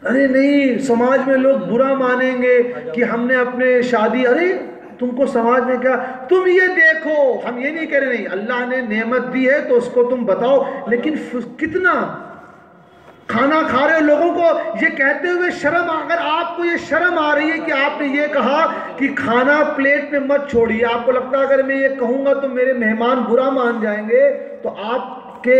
अरे नहीं, समाज में लोग बुरा मानेंगे कि हमने अपने शादी, अरे तुमको समाज में क्या, तुम ये देखो, हम ये नहीं कह रहे, नहीं, अल्लाह ने नेमत दी है तो उसको तुम बताओ, लेकिन कितना खाना खा रहे हो लोगों को ये कहते हुए शर्म, अगर आपको ये शर्म आ रही है कि आपने ये कहा कि खाना प्लेट में मत छोड़िए, आपको लगता है अगर मैं ये कहूँगा तो मेरे मेहमान बुरा मान जाएंगे, तो आपके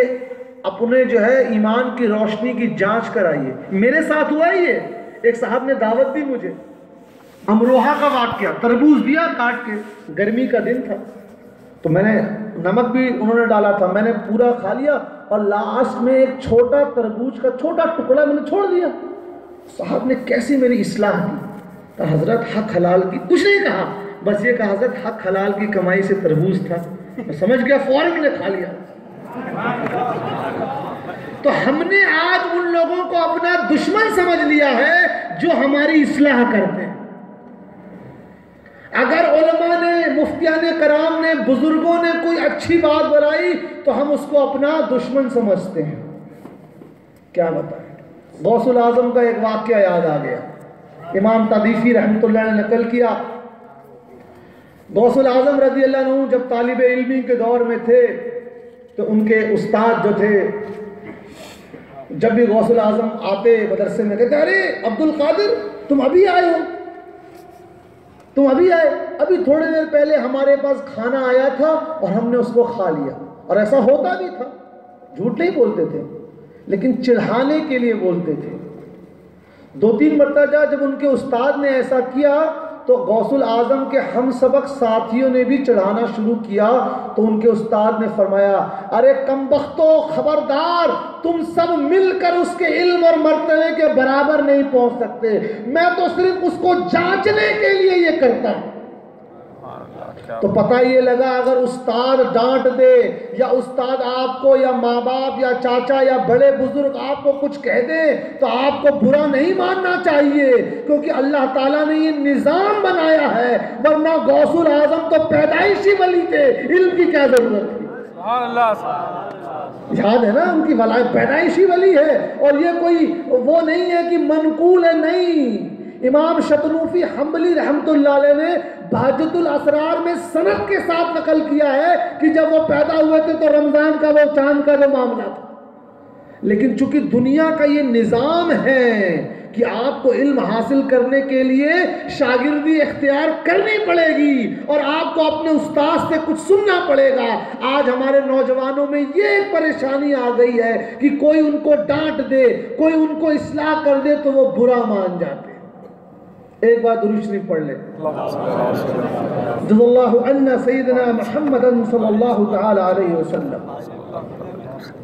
अपने जो है ईमान की रोशनी की जांच कराइए। मेरे साथ हुआ है ये, एक साहब ने दावत दी मुझे, अमरोहा का वाक़या, तरबूज दिया काट के, गर्मी का दिन था, तो मैंने नमक भी उन्होंने डाला था, मैंने पूरा खा लिया और लास्ट में एक छोटा तरबूज का छोटा टुकड़ा मैंने छोड़ दिया। साहब ने कैसी मेरी इस्लाह की, तो हजरत हक हलाल की, कुछ नहीं कहा, बस ये कहा हजरत हक हलाल की कमाई से तरबूज था, मैं समझ गया, फौरन मैंने खा लिया। तो हमने आज उन लोगों को अपना दुश्मन समझ लिया है जो हमारी इस्लाह करते हैं। अगर उलमा ने, मुफ्तियाने कराम ने, बुजुर्गों ने कोई अच्छी बात बनाई तो हम उसको अपना दुश्मन समझते हैं। क्या बताएं? गौसुल आजम का एक वाक़या याद आ गया, इमाम तादीफी रहमतुल्लाह ने नकल किया। गौसुल आजम रज़ी अल्लाह अन्हु जब तालिब इल्मी के दौर में थे तो उनके उस्ताद जो थे, जब भी गौसुल आजम आते मदरसे में कहते, अरे अब्दुल कादिर तुम अभी आए हो, तुम अभी आए, अभी थोड़ी देर पहले हमारे पास खाना आया था और हमने उसको खा लिया। और ऐसा होता भी था, झूठ नहीं बोलते थे, लेकिन चिढ़ाने के लिए बोलते थे। 2-3 मरतबा जब उनके उस्ताद ने ऐसा किया तो गौसुल आजम के हम सबक साथियों ने भी चढ़ाना शुरू किया, तो उनके उस्ताद ने फरमाया, अरे कमबख्तो खबरदार, तुम सब मिलकर उसके इल्म और मर्तबे के बराबर नहीं पहुंच सकते, मैं तो सिर्फ उसको जांचने के लिए ये करता हूं। तो पता ये लगा, अगर उस्ताद डांट दे या उस्ताद आपको या माँ बाप या चाचा या बड़े बुजुर्ग आपको कुछ कह दे तो आपको बुरा नहीं मानना चाहिए, क्योंकि अल्लाह ताला ने ये निज़ाम बनाया है, वरना गौसुल आजम तो पैदाइशी वली थे, इल्म की क्या जरूरत थी। याद है ना, उनकी वलायत पैदाइशी वली है, और ये कोई वो नहीं है कि मनकूल है, नहीं। इमाम शतनूफी हम्बली रहमतुल्लाह अलैह ने बहजतुल असरार में सनद के साथ नकल किया है कि जब वो पैदा हुए थे तो रमजान का वो चांद का जो मामला था, लेकिन चूंकि दुनिया का ये निज़ाम है कि आपको इल्म हासिल करने के लिए शागिर्दी इख्तियार करनी पड़ेगी और आपको अपने उस्ताद से कुछ सुनना पड़ेगा। आज हमारे नौजवानों में ये एक परेशानी आ गई है कि कोई उनको डांट दे, कोई उनको इस्लाह कर दे तो वो बुरा मान जाते हैं। एक बार दुरूद शरीफ पढ़ ले, जज़ल्लाहु अन्ना सय्यदना मुहम्मदन सल्लल्लाहु तआला अलैहि वसल्लम।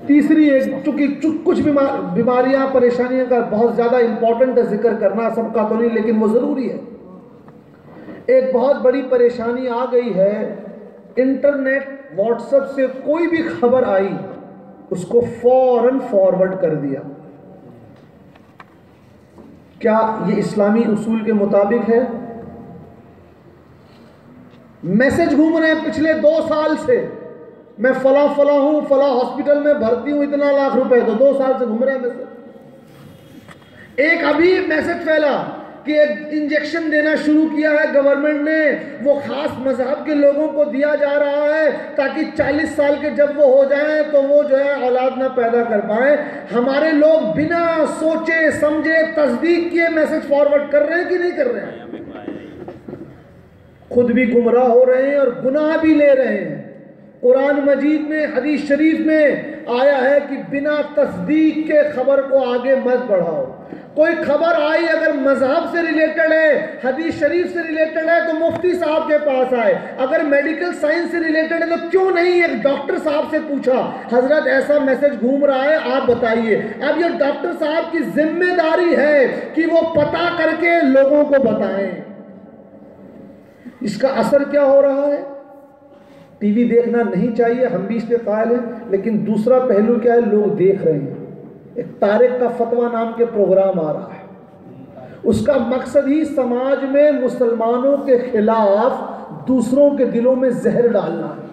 तीसरी एक, चूंकि कुछ बीमारियां परेशानियां का बहुत ज़्यादा इंपॉर्टेंट है जिक्र करना, सबका तो नहीं लेकिन वो ज़रूरी है। एक बहुत बड़ी परेशानी आ गई है इंटरनेट व्हाट्सएप से कोई भी खबर आई उसको फौरन फॉरवर्ड कर दिया। क्या ये इस्लामी उसूल के मुताबिक है? मैसेज घूम रहे हैं पिछले 2 साल से, मैं फला फला हूं, फला हॉस्पिटल में भर्ती हूं, इतना लाख रुपए, तो 2 साल से घूम रहे हैं मैसेज। एक अभी मैसेज फैला कि एक इंजेक्शन देना शुरू किया है गवर्नमेंट ने, वो खास मजहब के लोगों को दिया जा रहा है ताकि 40 साल के जब वो हो जाएं तो वो जो है औलाद ना पैदा कर पाए। हमारे लोग बिना सोचे समझे तस्दीक किए मैसेज फॉरवर्ड कर रहे हैं कि नहीं कर रहे हैं? खुद भी गुमराह हो रहे हैं और गुनाह भी ले रहे हैं। कुरान मजीद में, हदीस शरीफ में आया है कि बिना तस्दीक के खबर को आगे मत बढ़ाओ। कोई खबर आई अगर मजहब से रिलेटेड है, हदीस शरीफ से रिलेटेड है, तो मुफ्ती साहब के पास आए। अगर मेडिकल साइंस से रिलेटेड है तो क्यों नहीं एक डॉक्टर साहब से पूछा, हजरत ऐसा मैसेज घूम रहा है, आप बताइए। अब ये डॉक्टर साहब की जिम्मेदारी है कि वो पता करके लोगों को बताएं। इसका असर क्या हो रहा है? टीवी देखना नहीं चाहिए, हम भी इस पे कायल हैं, लेकिन दूसरा पहलू क्या है, लोग देख रहे हैं। एक तारिक का फतवा नाम के प्रोग्राम आ रहा है, उसका मकसद ही समाज में मुसलमानों के खिलाफ दूसरों के दिलों में जहर डालना है।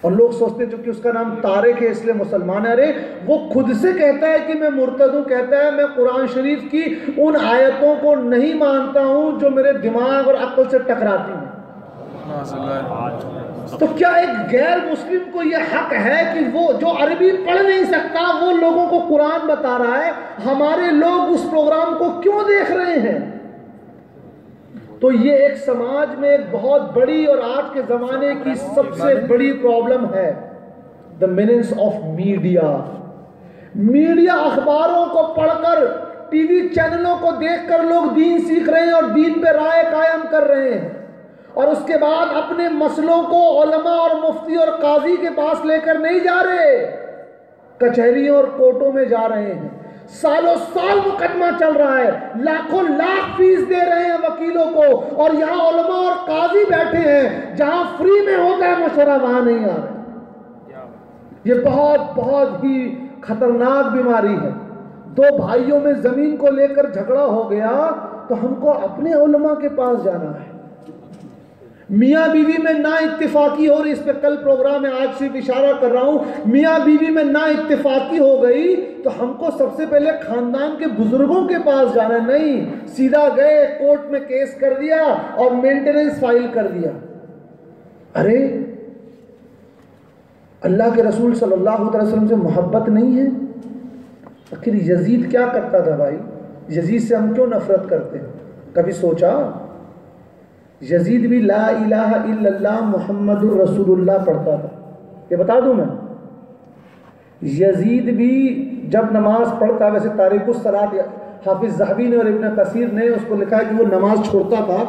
और लोग सोचते हैं क्योंकि उसका नाम तारिक है इसलिए मुसलमान है। अरे वो खुद से कहता है कि मैं मुर्तद हूं, कहता है मैं कुरान शरीफ की उन आयतों को नहीं मानता हूं जो मेरे दिमाग और अक्ल से टकराती हैं। तो क्या एक गैर मुस्लिम को यह हक है कि वो जो अरबी पढ़ नहीं सकता वो लोगों को कुरान बता रहा है? हमारे लोग उस प्रोग्राम को क्यों देख रहे हैं? तो ये एक समाज में एक बहुत बड़ी और आज के जमाने की सबसे बड़ी प्रॉब्लम है, the meanings of media. Media अखबारों को पढ़कर, टीवी चैनलों को देखकर लोग दीन सीख रहे हैं और दीन पे राय कायम कर रहे हैं, और उसके बाद अपने मसलों को उलमा और मुफ्ती और काजी के पास लेकर नहीं जा रहे, कचहरियों और कोर्टों में जा रहे हैं। सालों साल मुकदमा चल रहा है, लाखों लाख फीस दे रहे हैं वकीलों को, और यहाँ उलमा और काजी बैठे हैं, जहां फ्री में होता है मशवरा वहां नहीं आ रहे। ये बहुत बहुत ही खतरनाक बीमारी है। 2 भाइयों में जमीन को लेकर झगड़ा हो गया तो हमको अपने उलमा के पास जाना है। मियाँ बीवी में ना इत्तेफाकी हो रही, इस पे कल प्रोग्राम में, आज सिर्फ इशारा कर रहा हूं। मियाँ बीवी में ना इत्तेफाकी हो गई तो हमको सबसे पहले खानदान के बुजुर्गों के पास जाना, नहीं सीधा गए कोर्ट में केस कर दिया और मेंटेनेंस फाइल कर दिया। अरे अल्लाह के रसूल सल्लल्लाहु अलैहि वसल्लम से मोहब्बत नहीं है? आखिर यजीद क्या करता था भाई? यजीद से हम क्यों नफरत करते हैं? कभी सोचा? यजीद भी ला इलाहा इल्लल्लाह मुहम्मदुर रसूलुल्लाह पढ़ता था। ये बता दूं मैं, यजीद भी जब नमाज पढ़ता, वैसे तारिकुस सलात हाफिज ज़हबी ने और इब्न कसीर ने उसको लिखा है कि वो नमाज छोड़ता था,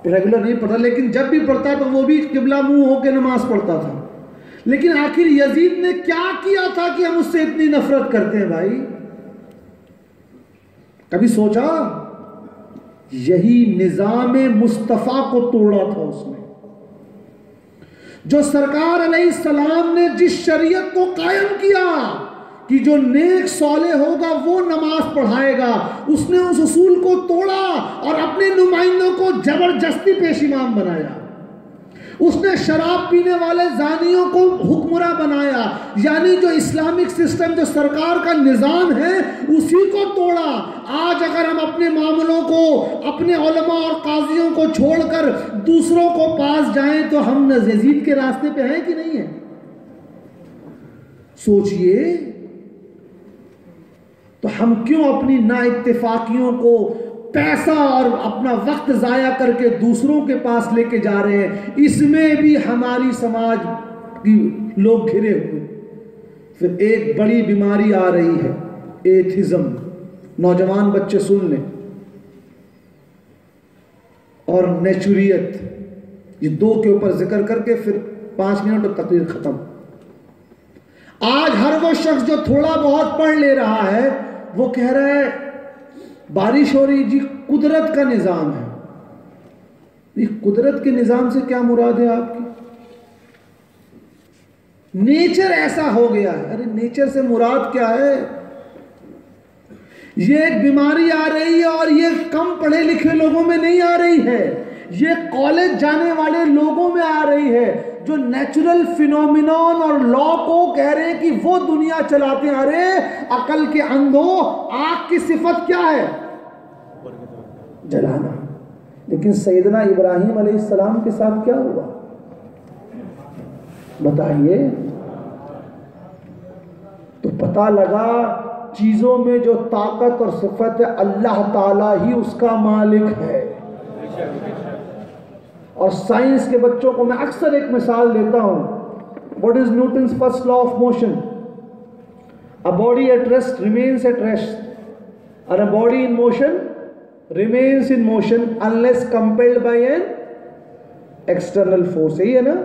रेगुलर नहीं पढ़ता, लेकिन जब भी पढ़ता तो वो भी किबला मुंह होकर नमाज पढ़ता था। लेकिन आखिर यजीद ने क्या किया था कि हम उससे इतनी नफरत करते हैं भाई? कभी सोचा? यही निजाम मुस्तफ़ा को तोड़ा था उसने। जो सरकार अलैहिस्सलाम ने जिस शरीयत को कायम किया कि जो नेक सौले होगा वो नमाज पढ़ाएगा, उसने उस उसूल को तोड़ा और अपने नुमाइंदों को जबरदस्ती पेशिमाम बनाया। उसने शराब पीने वाले जानियों को हुक्मरां बनाया, यानी जो इस्लामिक सिस्टम, जो सरकार का निज़ाम है, उसी को तोड़ा। आज अगर हम अपने मामलों को, अपने उलमा और काजियों को छोड़कर दूसरों को पास जाएं तो हम यजीद के रास्ते पे हैं कि नहीं है? सोचिए, तो हम क्यों अपनी नाइत्तेफाकियों को पैसा और अपना वक्त जाया करके दूसरों के पास लेके जा रहे हैं? इसमें भी हमारी समाज की लोग घिरे हुए। फिर एक बड़ी बीमारी आ रही है, एथिज्म। नौजवान बच्चे सुन लें, और नेचुरियत, ये 2 के ऊपर जिक्र करके फिर 5 मिनट और तकरीर खत्म। आज हर वो शख्स जो थोड़ा बहुत पढ़ ले रहा है वो कह रहा है बारिश हो रही जी, कुदरत का निज़ाम है। ये कुदरत के निज़ाम से क्या मुराद है आपकी? नेचर ऐसा हो गया है। अरे नेचर से मुराद क्या है? ये एक बीमारी आ रही है और ये कम पढ़े लिखे लोगों में नहीं आ रही है, ये कॉलेज जाने वाले लोगों में आ रही है, जो नेचुरल फिनोमिनन और लॉ को कह रहे हैं कि वो दुनिया चलाते हैं। अरे अकल के अंधो, आग की सिफत क्या है? जलाना। लेकिन सैयदना इब्राहिम अलैहिस्सलाम के साथ क्या हुआ बताइए? तो पता लगा चीजों में जो ताकत और सिफत है अल्लाह ताला ही उसका मालिक है। और साइंस के बच्चों को मैं अक्सर एक मिसाल देता हूं। What is Newton's first law of motion? A body at rest remains at rest और a body in motion remains in motion unless compelled by an external force. यही है ना?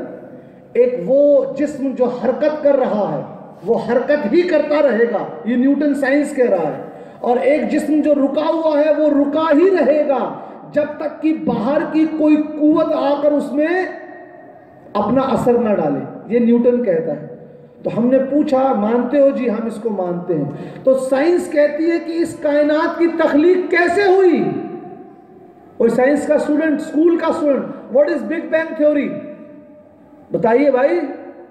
एक वो जिस्म जो हरकत कर रहा है वो हरकत ही करता रहेगा, ये न्यूटन साइंस कह रहा है। और एक जिस्म जो रुका हुआ है वो रुका ही रहेगा जब तक कि बाहर की कोई कुव्वत आकर उसमें अपना असर न डाले, ये न्यूटन कहता है। तो हमने पूछा मानते हो? जी हम इसको मानते हैं। तो साइंस कहती है कि इस कायनात की तख्लीक कैसे हुई? कोई साइंस का स्टूडेंट, स्कूल का student, what is big bang theory? बताइए भाई,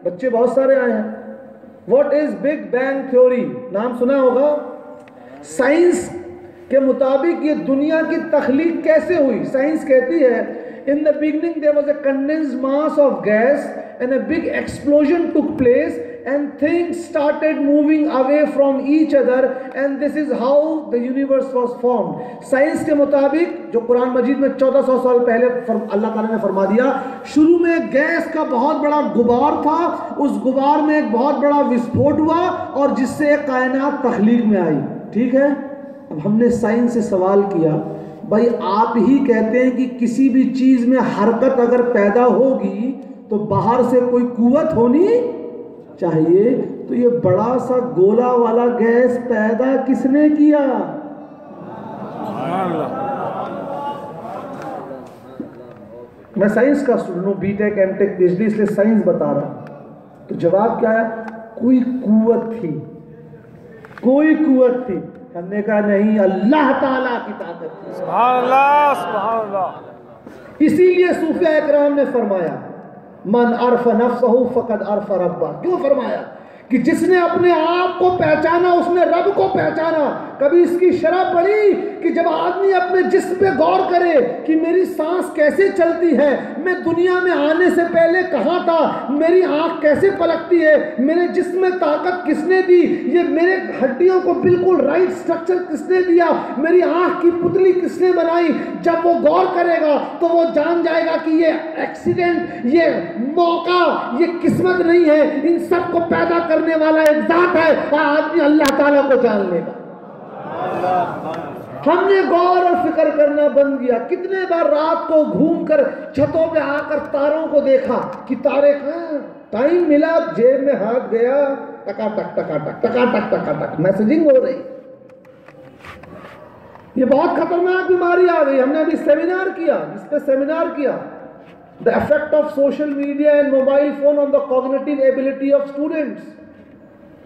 बच्चे बहुत सारे आए हैं। What is big bang theory? नाम सुना होगा। साइंस के मुताबिक ये दुनिया की तख्लीक कैसे हुई? साइंस कहती है in the beginning there was a condensed mass of gas and a big explosion took place and things started moving away from each other and this is how the universe was formed. Science के मुताबिक, जो कुरान मजीद में 1400 साल पहले अल्लाह ताला ने फरमा दिया, शुरू में गैस का बहुत बड़ा गुबार था, उस गुबार में एक बहुत बड़ा विस्फोट हुआ और जिससे कायनात तख्लीक में आई। ठीक है? अब हमने साइंस से सवाल किया, भाई आप ही कहते हैं कि किसी भी चीज में हरकत अगर पैदा होगी तो बाहर से कोई कुव्वत होनी चाहिए, तो ये बड़ा सा गोला वाला गैस पैदा किसने किया? मैं साइंस का स्टूडेंट हूं, बीटेक एमटेक पीएचडी, इसलिए साइंस बता रहा हूं। तो जवाब क्या है? कोई कुव्वत थी, कोई कुव्वत थी। हमने कहा नहीं, अल्लाह ताला की ताकत थी। सुभान अल्लाह, सुभान अल्लाह। इसीलिए सूफिया इकराम ने फरमाया मन अरफ नफ्सहु फकद अरफ रब्बा। क्यों फरमाया? कि जिसने अपने आप को पहचाना उसने रब को पहचाना। कभी इसकी शरह पड़ी कि जब आदमी अपने जिस्म पे गौर करे कि मेरी सांस कैसे चलती है, मैं दुनिया में आने से पहले कहाँ था, मेरी आंख कैसे पलकती है, मेरे जिस्म में ताकत किसने दी, ये मेरे हड्डियों को बिल्कुल राइट स्ट्रक्चर किसने दिया, मेरी आंख की पुतली किसने बनाई, जब वो गौर करेगा तो वो जान जाएगा कि ये एक्सीडेंट, ये मौका, ये किस्मत नहीं है, इन सब को पैदा करने वाला एक जात है। और आदमी अल्लाह ताला को जान लेगा। हमने गौर और फिक्र करना बंद किया। कितने बार रात को घूमकर छतों पे आकर तारों को देखा कि तारे कहाँ, टाइम मिला जेब में हाथ गया, टकाटक टकाटक टकाटक टकाटक मैसेजिंग हो रही। ये बहुत खतरनाक बीमारी आ गई। हमने अभी सेमिनार किया, इस पे सेमिनार किया, the effect of social media and mobile phone on the cognitive ability of students.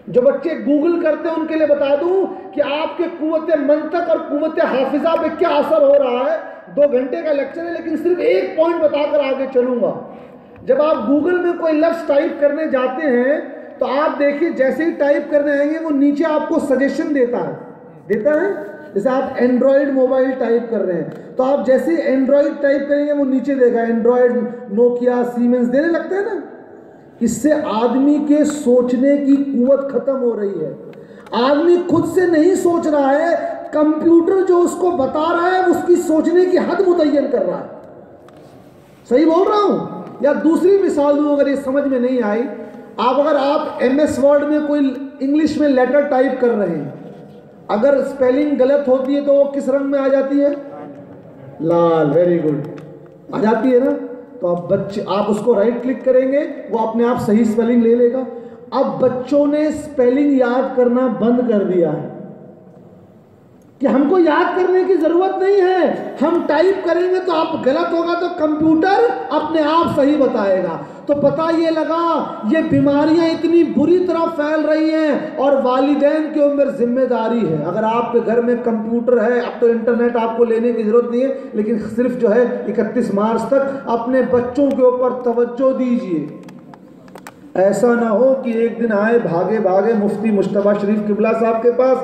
जो बच्चे गूगल करते हैं उनके लिए बता दूं कि आपके कुव्वत मंतक और कुव्वत हाफिजा पे क्या असर हो रहा है। 2 घंटे का लेक्चर है, लेकिन सिर्फ एक पॉइंट बताकर आगे चलूंगा। जब आप गूगल में कोई लफ्ज टाइप करने जाते हैं तो आप देखिए, जैसे ही टाइप करने आएंगे वो नीचे आपको सजेशन देता है। जैसे आप एंड्रॉयड मोबाइल टाइप कर रहे हैं तो आप जैसे ही एंड्रॉयड टाइप करेंगे वो नीचे देगा एंड्रॉयड, नोकिया, सीमेंस देने लगता है ना। इससे आदमी के सोचने की कुव्वत खत्म हो रही है। आदमी खुद से नहीं सोच रहा है, कंप्यूटर जो उसको बता रहा है उसकी सोचने की हद मुतय्यन कर रहा है। सही बोल रहा हूं? या दूसरी मिसाल दूं, अगर ये समझ में नहीं आई, अगर आप MS वर्ड में कोई इंग्लिश में लेटर टाइप कर रहे हैं, अगर स्पेलिंग गलत होती है तो वो किस रंग में आ जाती है? लाल। वेरी गुड, आ जाती है ना। तो आप उसको राइट क्लिक करेंगे, वो अपने आप सही स्पेलिंग ले लेगा। अब बच्चों ने स्पेलिंग याद करना बंद कर दिया है। कि हमको याद करने की जरूरत नहीं है, हम टाइप करेंगे तो आप गलत होगा तो कंप्यूटर अपने आप सही बताएगा। तो पता ये लगा ये बीमारियां इतनी बुरी तरह फैल रही हैं और वालिदैन के ऊपर जिम्मेदारी है। अगर आपके घर में कंप्यूटर है, अब तो इंटरनेट आपको लेने की जरूरत नहीं है, लेकिन सिर्फ जो है 31 मार्च तक अपने बच्चों के ऊपर तवज्जो दीजिए। ऐसा ना हो कि एक दिन आए भागे भागे मुफ्ती मुश्तबा शरीफ किबला साहब के पास,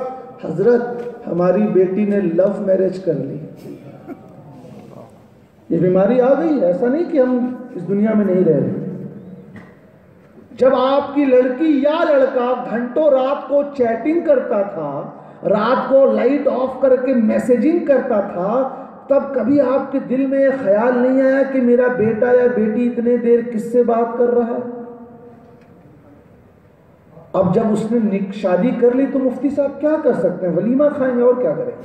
हजरत हमारी बेटी ने लव मैरिज कर ली। ये बीमारी आ गई। ऐसा नहीं कि हम इस दुनिया में नहीं रह रहे। जब आपकी लड़की या लड़का घंटों रात को चैटिंग करता था, रात को लाइट ऑफ करके मैसेजिंग करता था, तब कभी आपके दिल में यह ख्याल नहीं आया कि मेरा बेटा या बेटी इतने देर किससे बात कर रहा है? अब जब उसने शादी कर ली तो मुफ्ती साहब क्या कर सकते हैं? वलीमा खाएंगे और क्या करेंगे।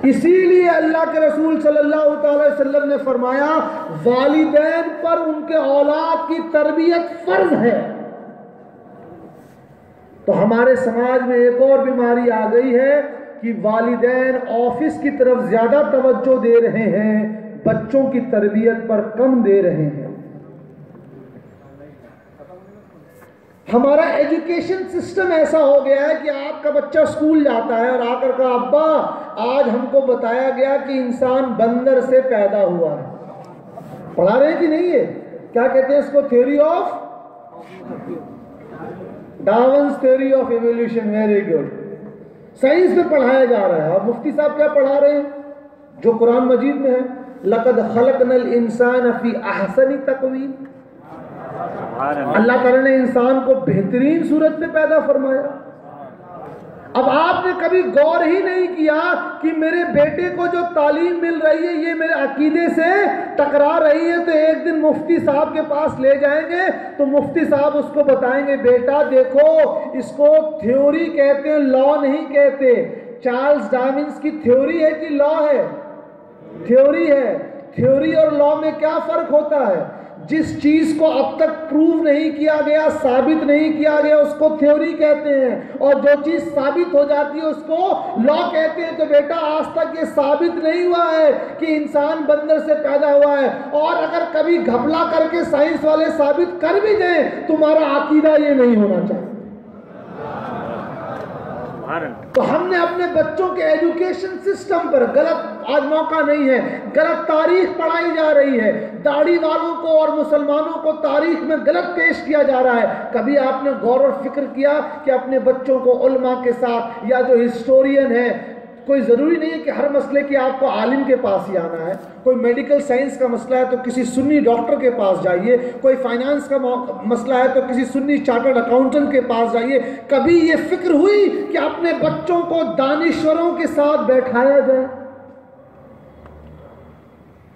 इसीलिए अल्लाह के रसूल सल्लल्लाहु अलैहि वसल्लम ने फरमाया वालिदैन पर उनके औलाद की तरबियत फर्ज है। तो हमारे समाज में एक और बीमारी आ गई है कि वालिदैन ऑफिस की तरफ ज्यादा तवज्जो दे रहे हैं, बच्चों की तरबियत पर कम दे रहे हैं। हमारा एजुकेशन सिस्टम ऐसा हो गया है कि आपका बच्चा स्कूल जाता है और आकर का अब्बा आज हमको बताया गया कि इंसान बंदर से पैदा हुआ है। पढ़ा रहे हैं कि नहीं? है क्या कहते हैं इसको? Theory of Darwin's theory of evolution. Very good. Science में पढ़ाया जा रहा है। और मुफ्ती साहब क्या पढ़ा रहे हैं? जो कुरान मजीद में है, लक़द खलक़नल इंसान फी अहसनी तक़वीम। अल्लाह ताला ने इंसान को बेहतरीन सूरत में पैदा फरमाया। अब आपने कभी गौर ही नहीं किया कि मेरे बेटे को जो तालीम मिल रही है ये मेरे अकीदे से टकरा रही है। तो एक दिन मुफ्ती साहब के पास ले जाएंगे तो मुफ्ती साहब उसको बताएंगे, बेटा देखो इसको थ्योरी कहते हैं, लॉ नहीं कहते। चार्ल्स डार्विन की थ्योरी है कि लॉ है? थ्योरी है। थ्योरी और लॉ में क्या फर्क होता है? जिस चीज को अब तक प्रूव नहीं किया गया, साबित नहीं किया गया, उसको थ्योरी कहते हैं, और जो चीज साबित हो जाती है उसको लॉ कहते हैं। तो बेटा आज तक ये साबित नहीं हुआ है कि इंसान बंदर से पैदा हुआ है, और अगर कभी घपला करके साइंस वाले साबित कर भी दें तुम्हारा अकीदा ये नहीं होना चाहिए। तो हमने अपने बच्चों के एजुकेशन सिस्टम पर गलत, आज मौका नहीं है, गलत तारीख पढ़ाई जा रही है। दाढ़ी वालों को और मुसलमानों को तारीख में गलत पेश किया जा रहा है। कभी आपने गौर और फिक्र किया कि अपने बच्चों को उलमा के साथ, या जो हिस्टोरियन है, कोई ज़रूरी नहीं है कि हर मसले की आपको आलिम के पास ही आना है। कोई मेडिकल साइंस का मसला है तो किसी सुन्नी डॉक्टर के पास जाइए, कोई फाइनेंस का मसला है तो किसी सुन्नी चार्टर्ड अकाउंटेंट के पास जाइए। कभी ये फिक्र हुई कि अपने बच्चों को दानिश्वरों के साथ बैठाया जाए?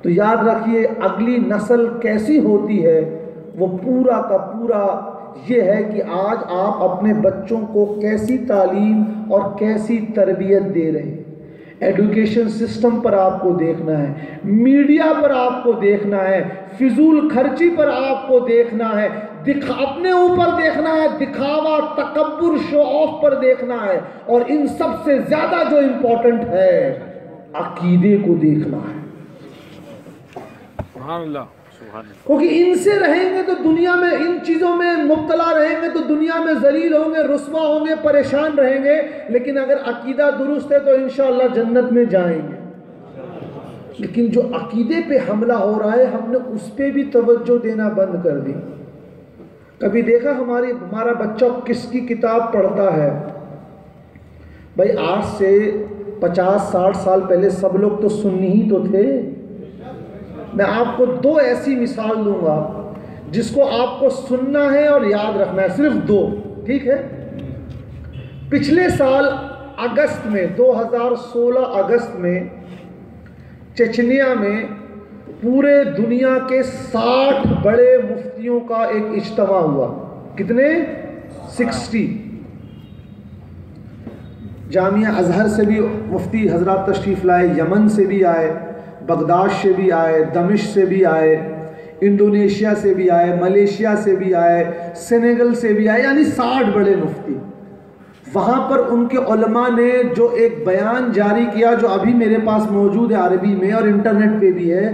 तो याद रखिए अगली नस्ल कैसी होती है वो पूरा का पूरा ये है कि आज आप अपने बच्चों को कैसी तालीम और कैसी तरबियत दे रहे हैं। एजुकेशन सिस्टम पर आपको देखना है, मीडिया पर आपको देखना है, फिजूल खर्ची पर आपको देखना है, अपने ऊपर देखना है, दिखावा, तकब्बुर, शो ऑफ पर देखना है, और इन सब से ज्यादा जो इंपॉर्टेंट है अकीदे को देखना है। सुभान अल्लाह। क्योंकि इनसे रहेंगे तो दुनिया में, इन चीज़ों में मुब्तला रहेंगे तो दुनिया में जलील होंगे, रुस्वा होंगे, परेशान रहेंगे। लेकिन अगर अकीदा दुरुस्त है तो इंशाअल्लाह जन्नत में जाएंगे। लेकिन जो अकीदे पे हमला हो रहा है हमने उस पर भी तवज्जो देना बंद कर दी। कभी देखा हमारा बच्चा किसकी किताब पढ़ता है? भाई आज से 50-60 साल पहले सब लोग तो सुन्नी ही तो थे। मैं आपको दो ऐसी मिसाल दूंगा जिसको आपको सुनना है और याद रखना है, सिर्फ दो, ठीक है? पिछले साल अगस्त में, 2016 अगस्त में चेचनिया में पूरे दुनिया के 60 बड़े मुफ्तियों का एक इज्तिमा हुआ। कितने? 60। जामिया अजहर से भी मुफ्ती हजरात तशरीफ़ लाए, यमन से भी आए, बगदाद से भी आए, दमिश्क से भी आए, इंडोनेशिया से भी आए, मलेशिया से भी आए, सेनेगल से भी आए, यानी 60 बड़े मुफ्ती। वहां पर उनके उलमा ने जो एक बयान जारी किया, जो अभी मेरे पास मौजूद है अरबी में और इंटरनेट पे भी है,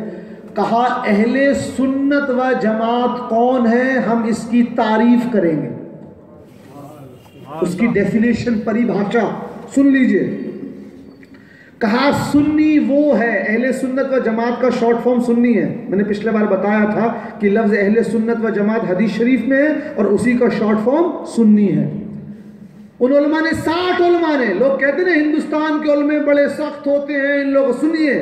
कहा अहले सुन्नत व जमात कौन है, हम इसकी तारीफ करेंगे। उसकी डेफिनेशन, परिभाषा सुन लीजिए। कहा सुन्नी वो है, अहले सुन्नत व जमात का शॉर्ट फॉर्म सुन्नी है। मैंने पिछले बार बताया था कि लफ्ज अहले सुन्नत व जमात हदीस शरीफ में है और उसी का शॉर्ट फॉर्म सुन्नी है। उन उलमा ने 60 उलमा ने, लोग कहते हैं हिंदुस्तान के उलमे बड़े सख्त होते हैं, इन लोग सुनिए,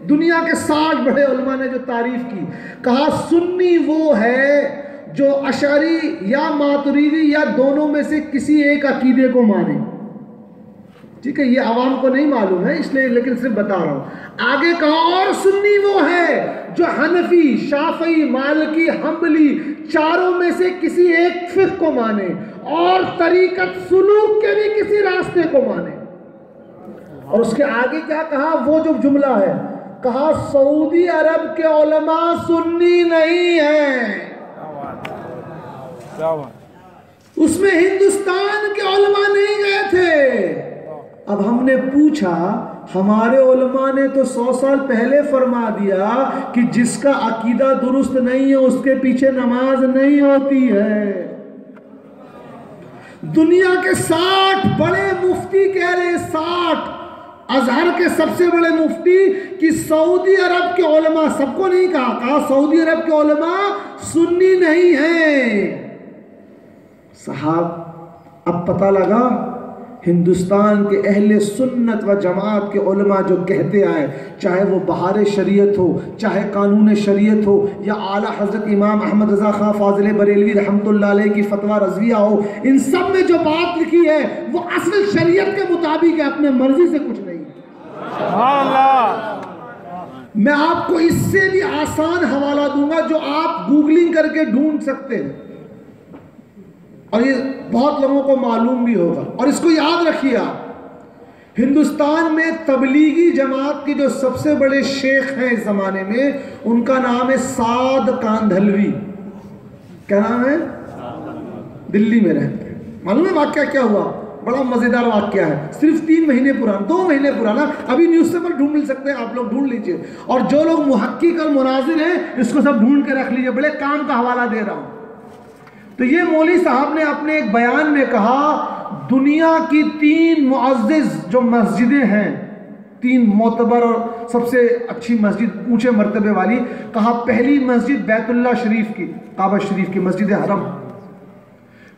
दुनिया के 60 बड़े उलमा ने जो तारीफ की, कहा सुन्नी वो है जो अशरी या मातुरीदी या दोनों में से किसी एक अकीदे को माने। ठीक है, ये आवाम को नहीं मालूम है इसलिए, लेकिन सिर्फ बता रहा हूं। आगे कहा और सुन्नी वो है जो हनफी, शाफी, मालिकी, हम्बली चारों में से किसी एक फिक़्ह को माने और तरीकत सुलूक के भी किसी रास्ते को माने। और उसके आगे क्या कहा, वो जो जुमला है, कहा सऊदी अरब के उलमा सुन्नी नहीं है, उसमें हिंदुस्तान के उलमा नहीं गए थे। अब हमने पूछा, हमारे उलमा ने तो 100 साल पहले फरमा दिया कि जिसका अकीदा दुरुस्त नहीं है उसके पीछे नमाज नहीं होती है। दुनिया के 60 बड़े मुफ्ती कह रहे, 60 अजहर के सबसे बड़े मुफ्ती, कि सऊदी अरब के उलमा, सबको नहीं कहा सऊदी अरब के उलमा सुन्नी नहीं है। साहब अब पता लगा हिंदुस्तान के अहले सुन्नत व जमात के उलमा जो कहते आए, चाहे वो बहार शरीयत हो, चाहे कानून शरीयत हो, या आला हजरत इमाम अहमद रज़ा खां फाजिल बरेलवी रहमतुल्लाह अलैह की फतवा रज़विया हो, इन सब में जो बात लिखी है वो असल शरीयत के मुताबिक है, अपने मर्जी से कुछ नहीं। मैं आपको इससे भी आसान हवाला दूंगा जो आप गूगलिंग करके ढूंढ सकते हैं और ये बहुत लोगों को मालूम भी होगा। और इसको याद रखिए आप, हिंदुस्तान में तबलीगी जमात के जो सबसे बड़े शेख हैं इस जमाने में, उनका नाम है साद कांधलवी। क्या नाम है? दिल्ली में रहते हैं। मालूम है वाक्या क्या हुआ? बड़ा मजेदार वाक्या है, सिर्फ 3 महीने पुराना, 2 महीने पुराना, अभी न्यूज़ पेपर ढूंढ मिल सकते हैं, आप लोग ढूंढ लीजिए। और जो लोग मुहक्किक और मुनाजिर हैं इसको सब ढूंढ के रख लीजिए, बड़े काम का हवाला दे रहा हूं। तो ये मौलवी साहब ने अपने एक बयान में कहा, दुनिया की 3 मुअज़्ज़िज़ जो मस्जिदें हैं, 3 मोतबर और सबसे अच्छी मस्जिद, ऊंचे मर्तबे वाली, कहा पहली मस्जिद बैतुल्लाह शरीफ की, काबा शरीफ की, मस्जिद हरम।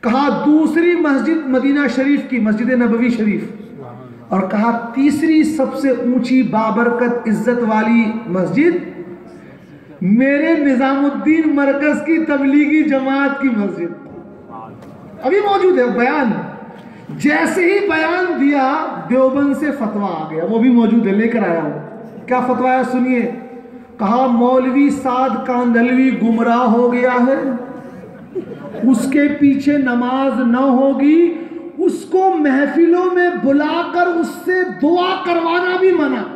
कहा दूसरी मस्जिद मदीना शरीफ की, मस्जिद नबवी शरीफ। और कहा तीसरी सबसे ऊंची बाबरकत इज्जत वाली मस्जिद मेरे निजामुद्दीन मरकज की तबलीगी जमात की मस्जिद। अभी मौजूद है बयान। जैसे ही बयान दिया देवबंद से फतवा आ गया, वो भी मौजूद है, लेकर आया हूं। क्या फतवा है सुनिए। कहा मौलवी साद कांधलवी गुमराह हो गया है, उसके पीछे नमाज न होगी, उसको महफिलों में बुलाकर उससे दुआ करवाना भी मना।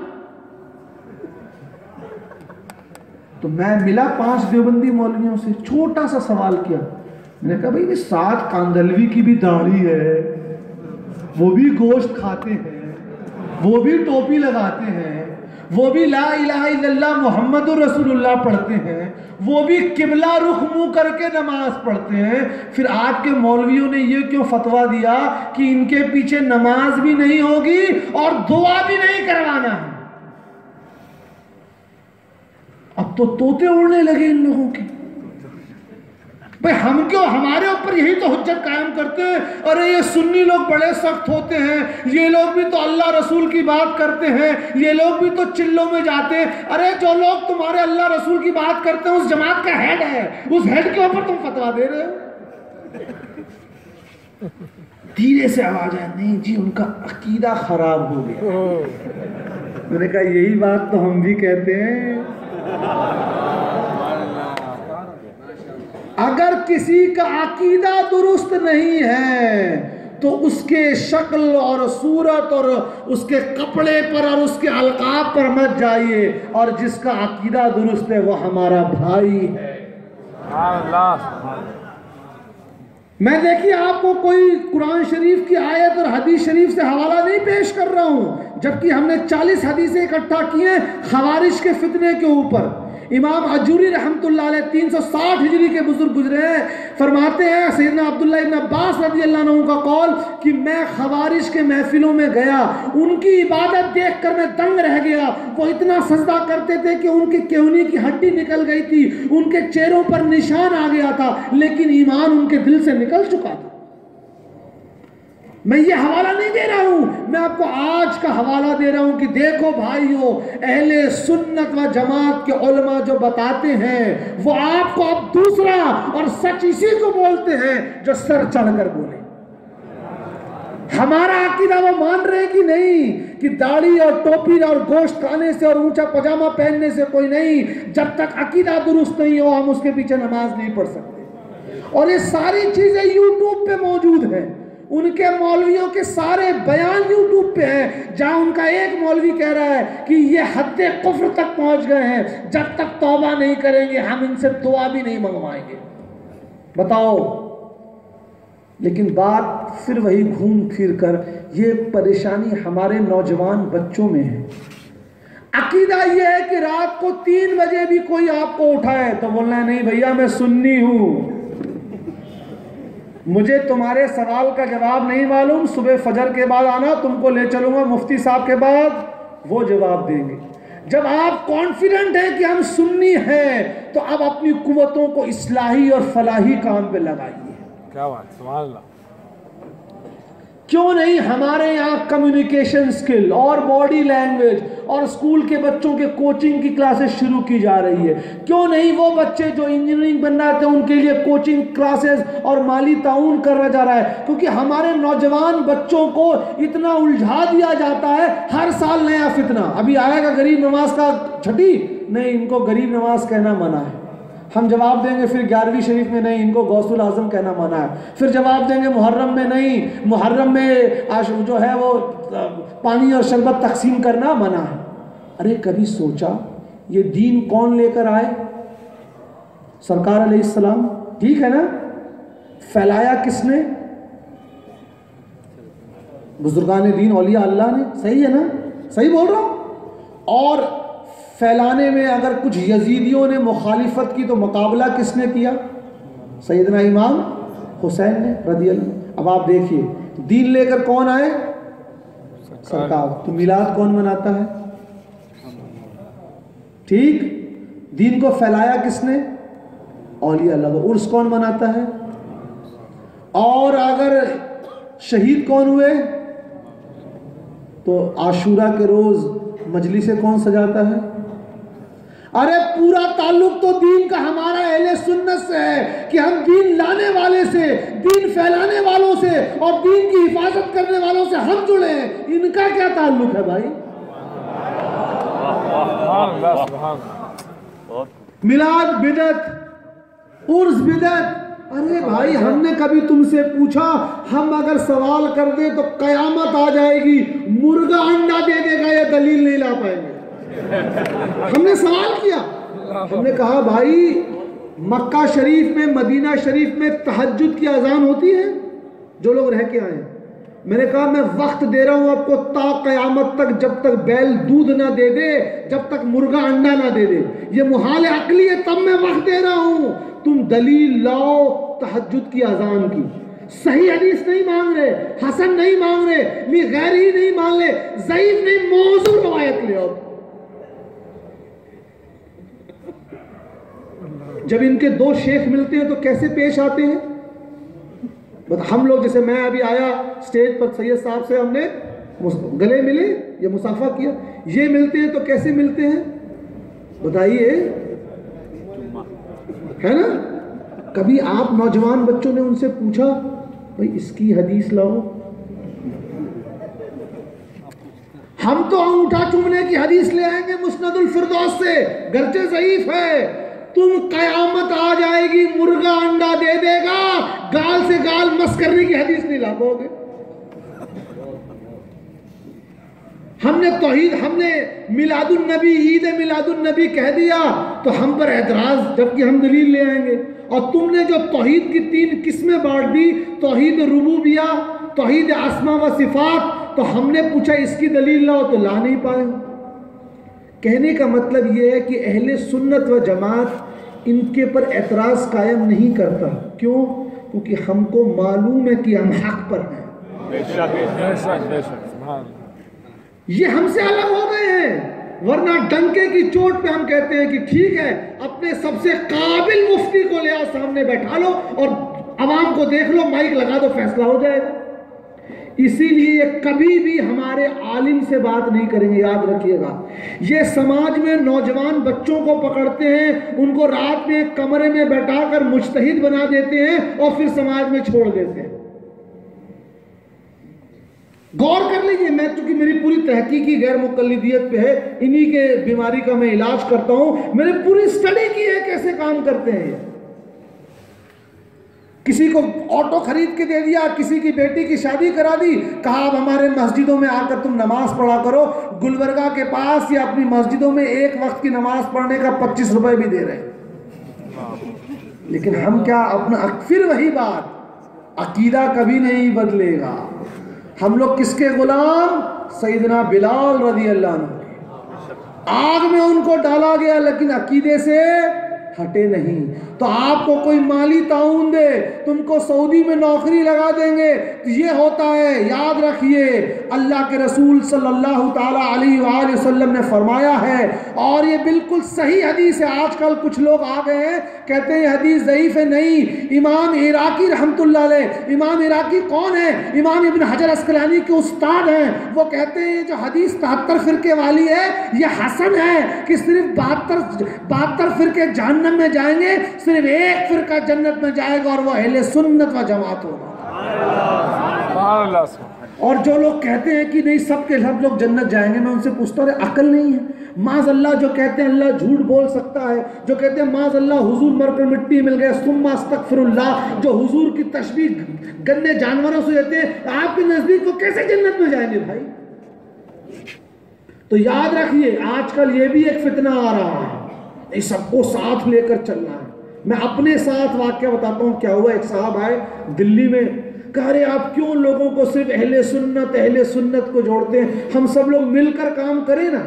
तो मैं मिला 5 देवबंदी मौलवियों से, छोटा सा सवाल किया। मैंने कहा भाई साद कांधलवी की भी दाढ़ी है, वो भी गोश्त खाते हैं, वो भी टोपी लगाते हैं, वो भी ला इलाहा इल्लल्लाह मुहम्मदुर रसूलुल्लाह पढ़ते हैं, वो भी किबला रुख मुंह करके नमाज पढ़ते हैं, फिर आपके मौलवियों ने ये क्यों फतवा दिया कि इनके पीछे नमाज भी नहीं होगी और दुआ भी नहीं करवाना है? अब तो तोते उड़ने लगे इन लोगों के। भाई हम क्यों, हमारे ऊपर यही तो हुज्जत कायम करते हैं, अरे ये सुन्नी लोग बड़े सख्त होते हैं, ये लोग भी तो अल्लाह रसूल की बात करते हैं, ये लोग भी तो चिल्लों में जाते हैं। अरे जो लोग तुम्हारे अल्लाह रसूल की बात करते हैं उस जमात का हेड है, उस हेड के ऊपर तुम फतवा दे रहे हो। धीरे से आवाज है, नहीं जी उनका अकीदा खराब हो गया। मैंने कहा यही बात तो हम भी कहते हैं। अगर किसी का अकीदा दुरुस्त नहीं है तो उसके शक्ल और सूरत और उसके कपड़े पर और उसके अलकाब पर मत जाइए, और जिसका अकीदा दुरुस्त है वो हमारा भाई है। मैं देखिए आपको कोई कुरान शरीफ की आयत और हदीस शरीफ से हवाला नहीं पेश कर रहा हूं, जबकि हमने 40 हदीसें इकट्ठा की हैं खवारिज के फितने के ऊपर। इमाम अजूरी रहमतुल्लाह अलैह 360 हिजरी के बुजुर्ग गुजरे हैं, फरमाते हैं सैयदना अब्दुल्लाह इब्न अब्बास रज़ियल्लाहु अन्हु का कौल कि मैं खवारिज के महफिलों में गया, उनकी इबादत देखकर मैं दंग रह गया। वो इतना सजदा करते थे कि उनके केहूनी की हड्डी निकल गई थी, उनके चेहरों पर निशान आ गया था, लेकिन ईमान उनके दिल से निकल चुका था। मैं ये हवाला नहीं दे रहा हूं, मैं आपको आज का हवाला दे रहा हूं कि देखो भाइयों, अहले सुन्नत व जमात के उलमा जो बताते हैं वो आपको अब दूसरा और सच इसी को बोलते हैं जो सर चढ़कर बोले। हमारा अकीदा वो मान रहे कि नहीं कि दाढ़ी और टोपी और गोश्त खाने से और ऊंचा पजामा पहनने से कोई नहीं, जब तक अकीदा दुरुस्त नहीं हो हम उसके पीछे नमाज नहीं पढ़ सकते। और ये सारी चीजें यूट्यूब पे मौजूद हैं, उनके मौलवियों के सारे बयान यूट्यूब पे हैं, जहां उनका एक मौलवी कह रहा है कि ये हद्दे कुफ्र तक पहुंच गए हैं, जब तक तौबा नहीं करेंगे हम इनसे दुआ भी नहीं मंगवाएंगे। बताओ, लेकिन बात फिर वही घूम फिर कर ये परेशानी हमारे नौजवान बच्चों में है। अकीदा ये है कि रात को 3 बजे भी कोई आपको उठाए तो बोलना है नहीं भैया मैं सुन्नी हूं, मुझे तुम्हारे सवाल का जवाब नहीं मालूम, सुबह फजर के बाद आना, तुमको ले चलूंगा मुफ्ती साहब के बाद, वो जवाब देंगे। जब आप कॉन्फिडेंट हैं कि हम सुन्नी हैं तो अब अपनी कुव्वतों को इस्लाही और फलाही काम पे लगाइए। क्या बात, सुभान अल्लाह। क्यों नहीं हमारे यहाँ कम्युनिकेशन स्किल और बॉडी लैंग्वेज और स्कूल के बच्चों के कोचिंग की क्लासेस शुरू की जा रही है? क्यों नहीं वो बच्चे जो इंजीनियरिंग बनना चाहते हैं उनके लिए कोचिंग क्लासेस और माली ताउन करा जा रहा है? क्योंकि हमारे नौजवान बच्चों को इतना उलझा दिया जाता है, हर साल नया फितना। अभी आएगा गरीब नवाज का छठी, नहीं इनको गरीब नवाज कहना मना है। हम जवाब देंगे फिर 11वीं शरीफ में नहीं, इनको गौसुल आजम कहना मना है। फिर जवाब देंगे मुहर्रम में नहीं, मुहर्रम में जो है वो पानी और शरबत तकसीम करना मना है। अरे कभी सोचा ये दीन कौन लेकर आए? सरकार अलैहिस्सलाम, ठीक है ना? फैलाया किसने? बुजुर्गान दीन औलिया अल्लाह ने, सही है ना? सही बोल रहा हूं? और फैलाने में अगर कुछ यजीदियों ने मुखालिफत की तो मुकाबला किसने किया? सैयदना इमाम हुसैन ने रज़ियल्लाहु। अब आप देखिए दीन लेकर कौन आए? सरकार। तो मिलाद कौन मनाता है? ठीक, दीन को फैलाया किसने? औलिया अल्लाह। उर्स कौन मनाता है? और अगर शहीद कौन हुए तो आशूरा के रोज मजलिसें कौन सजाता है? अरे पूरा ताल्लुक तो दीन का हमारा अहले सुन्नत से है कि हम दीन लाने वाले से, दीन फैलाने वालों से और दीन की हिफाजत करने वालों से हम जुड़े हैं। इनका क्या ताल्लुक है भाई? मिलाद बिदअत, उर्स बिदअत। अरे भाई हमने कभी तुमसे पूछा, हम अगर सवाल कर दे तो कयामत आ जाएगी, मुर्गा अंडा दे देगा, ये दलील नहीं ला पाएंगे। हमने सवाल किया, हमने कहा भाई मक्का शरीफ में, मदीना शरीफ में तहज्जुद की अजान होती है जो लोग रह के आए? मैंने कहा मैं वक्त दे रहा हूं आपको ता कयामत तक, जब तक बैल दूध ना दे दे, जब तक मुर्गा अंडा ना दे दे। ये मुहाल अकली है, तब मैं वक्त दे रहा हूं। तुम दलील लाओ तहज्जुद की अजान की। सही हदीस नहीं मांग रहे, हसन नहीं मांग रहे, गैर ही नहीं मांग रहे, ज़ईफ नहीं, मौजूद रवायत ले आओ। जब इनके 2 शेख मिलते हैं तो कैसे पेश आते हैं? हम लोग जैसे मैं अभी आया स्टेज पर सैयद साहब से, हमने गले मिले या मुसाफा किया, ये मिलते हैं तो कैसे मिलते हैं बताइए? है ना? कभी आप नौजवान बच्चों ने उनसे पूछा भाई इसकी हदीस लाओ? हम तो अंगूठा चूमने की हदीस ले आएंगे मुस्नदुल फिरदौस से, गर्चे ज़ईफ है। तुम कयामत आ जाएगी, मुर्गा अंडा दे देगा, गाल से गाल मस करने की हदीस नहीं ला पाओगे। हमने तौहीद, हमने मिलादुन नबी, ईद मिलादुन नबी कह दिया तो हम पर एतराज, जबकि हम दलील ले आएंगे। और तुमने जो तौहीद की 3 किस्में बांट दी, तौहीद रुबूबिया, तौहीद अस्मा व सिफात, तो हमने पूछा इसकी दलील लाओ तो ला नहीं पाए। कहने का मतलब यह है कि अहले सुन्नत व जमात इनके पर एतराज़ कायम नहीं करता। क्यों? क्योंकि हमको मालूम है कि हम हक पर हैं। ये हमसे अलग हो गए हैं, वरना डंके की चोट पे हम कहते हैं कि ठीक है, अपने सबसे काबिल मुफ्ती को ले आओ, सामने बैठा लो और आवाम को देख लो, माइक लगा दो, फैसला हो जाएगा। इसीलिए ये कभी भी हमारे आलिम से बात नहीं करेंगे, याद रखिएगा। ये समाज में नौजवान बच्चों को पकड़ते हैं, उनको रात में कमरे में बैठाकर मुज्तहिद बना देते हैं और फिर समाज में छोड़ देते हैं। गौर कर लीजिए, मैं चूंकि मेरी पूरी तहकीकी गैर मुकल्लिदियत पे है, इन्हीं के बीमारी का मैं इलाज करता हूं, मैंने पूरी स्टडी की है कैसे काम करते हैं। किसी को ऑटो खरीद के दे दिया, किसी की बेटी की शादी करा दी, कहा अब हमारे मस्जिदों में आकर तुम नमाज पढ़ा करो। गुलबर्गा के पास या अपनी मस्जिदों में एक वक्त की नमाज पढ़ने का 25 रुपए भी दे रहे हैं। लेकिन हम क्या अपना, फिर वही बात, अकीदा कभी नहीं बदलेगा। हम लोग किसके गुलाम? सैयदना बिलाल रज़ी अल्लाह अन्हु। आग में उनको डाला गया लेकिन अकीदे से हटे नहीं। तो आपको कोई माली ताउन दे, तुमको सऊदी में नौकरी लगा देंगे, तो ये होता है। याद रखिए, अल्लाह के रसूल सल्लल्लाहु ताला अलैहि वसल्लम ने फरमाया है, और ये बिल्कुल सही हदीस है। आजकल कुछ लोग आ गए हैं, कहते हैं हदीस ज़ईफ़ है। नहीं, इमाम इराकी रहमतुल्लाह अलैह, इमाम इराकी कौन है? इमाम इब्न हजर अस्कलानी के उस्ताद हैं। वो कहते हैं जो हदीस 73 फिरके वाली है, ये हसन है कि सिर्फ 72 फिरके जहन्नम में जाएंगे, सिर्फ एक फिरका जन्नत में जाएगा और वो अहले सुन्नत व जमात होगा। और जो लोग कहते हैं कि नहीं सब लोग जन्नत जाएंगे, मैं उनसे पूछता हूँ अकल नहीं है? माज़ अल्लाह जो कहते हैं अल्लाह झूठ बोल सकता है, जो कहते हैं माज़ अल्लाह हुजूर मरकर मिट्टी मिल गए, सुम्मा अस्तगफिरुल्लाह, जो हुजूर की तशबीह गंदे जानवरों से देते हैं, आपके नजदीक वो कैसे जन्नत में जाएंगे भाई? तो याद रखिए, आजकल ये भी एक फितना आ रहा है, इस सबको साथ लेकर चलना है। मैं अपने साथ वाकया बताता हूँ क्या हुआ। एक साहब आए दिल्ली में, कह रहे आप क्यों लोगों को सिर्फ अहले सुन्नत को जोड़ते हैं, हम सब लोग मिलकर काम करें ना।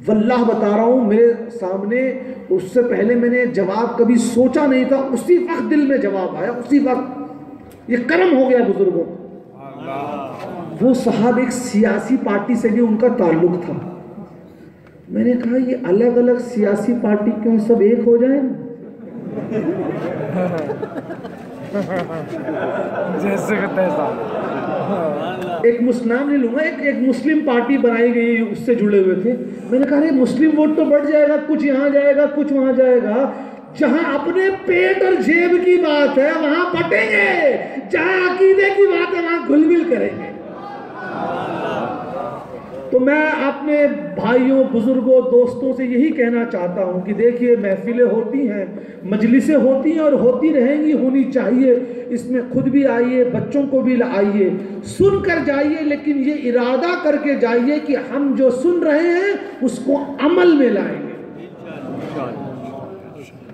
वल्लाह बता रहा हूँ, मेरे सामने, उससे पहले मैंने जवाब कभी सोचा नहीं था, उसी वक्त दिल में जवाब आया, उसी वक्त। ये कर्म हो गया बुजुर्गों। वो साहब एक सियासी पार्टी से भी उनका ताल्लुक था। मैंने कहा ये अलग अलग सियासी पार्टी क्यों, सब एक हो जाए? जैसे एक मुस्लिम नहीं लूंगा, एक मुस्लिम पार्टी बनाई गई, उससे जुड़े हुए थे। मैंने कहा अरे मुस्लिम वोट तो बढ़ जाएगा, कुछ यहाँ जाएगा कुछ वहां जाएगा। जहां अपने पेट और जेब की बात है वहां बटेंगे, जहां अकीदे की बात है वहां घुलमिल करेंगे। तो मैं अपने भाइयों, बुजुर्गों, दोस्तों से यही कहना चाहता हूं कि देखिए, महफिलें होती हैं, मजलिसें होती हैं और होती रहेंगी, होनी चाहिए। इसमें खुद भी आइए, बच्चों को भी लाइए, सुनकर जाइए, लेकिन ये इरादा करके जाइए कि हम जो सुन रहे हैं उसको अमल में लाएंगे।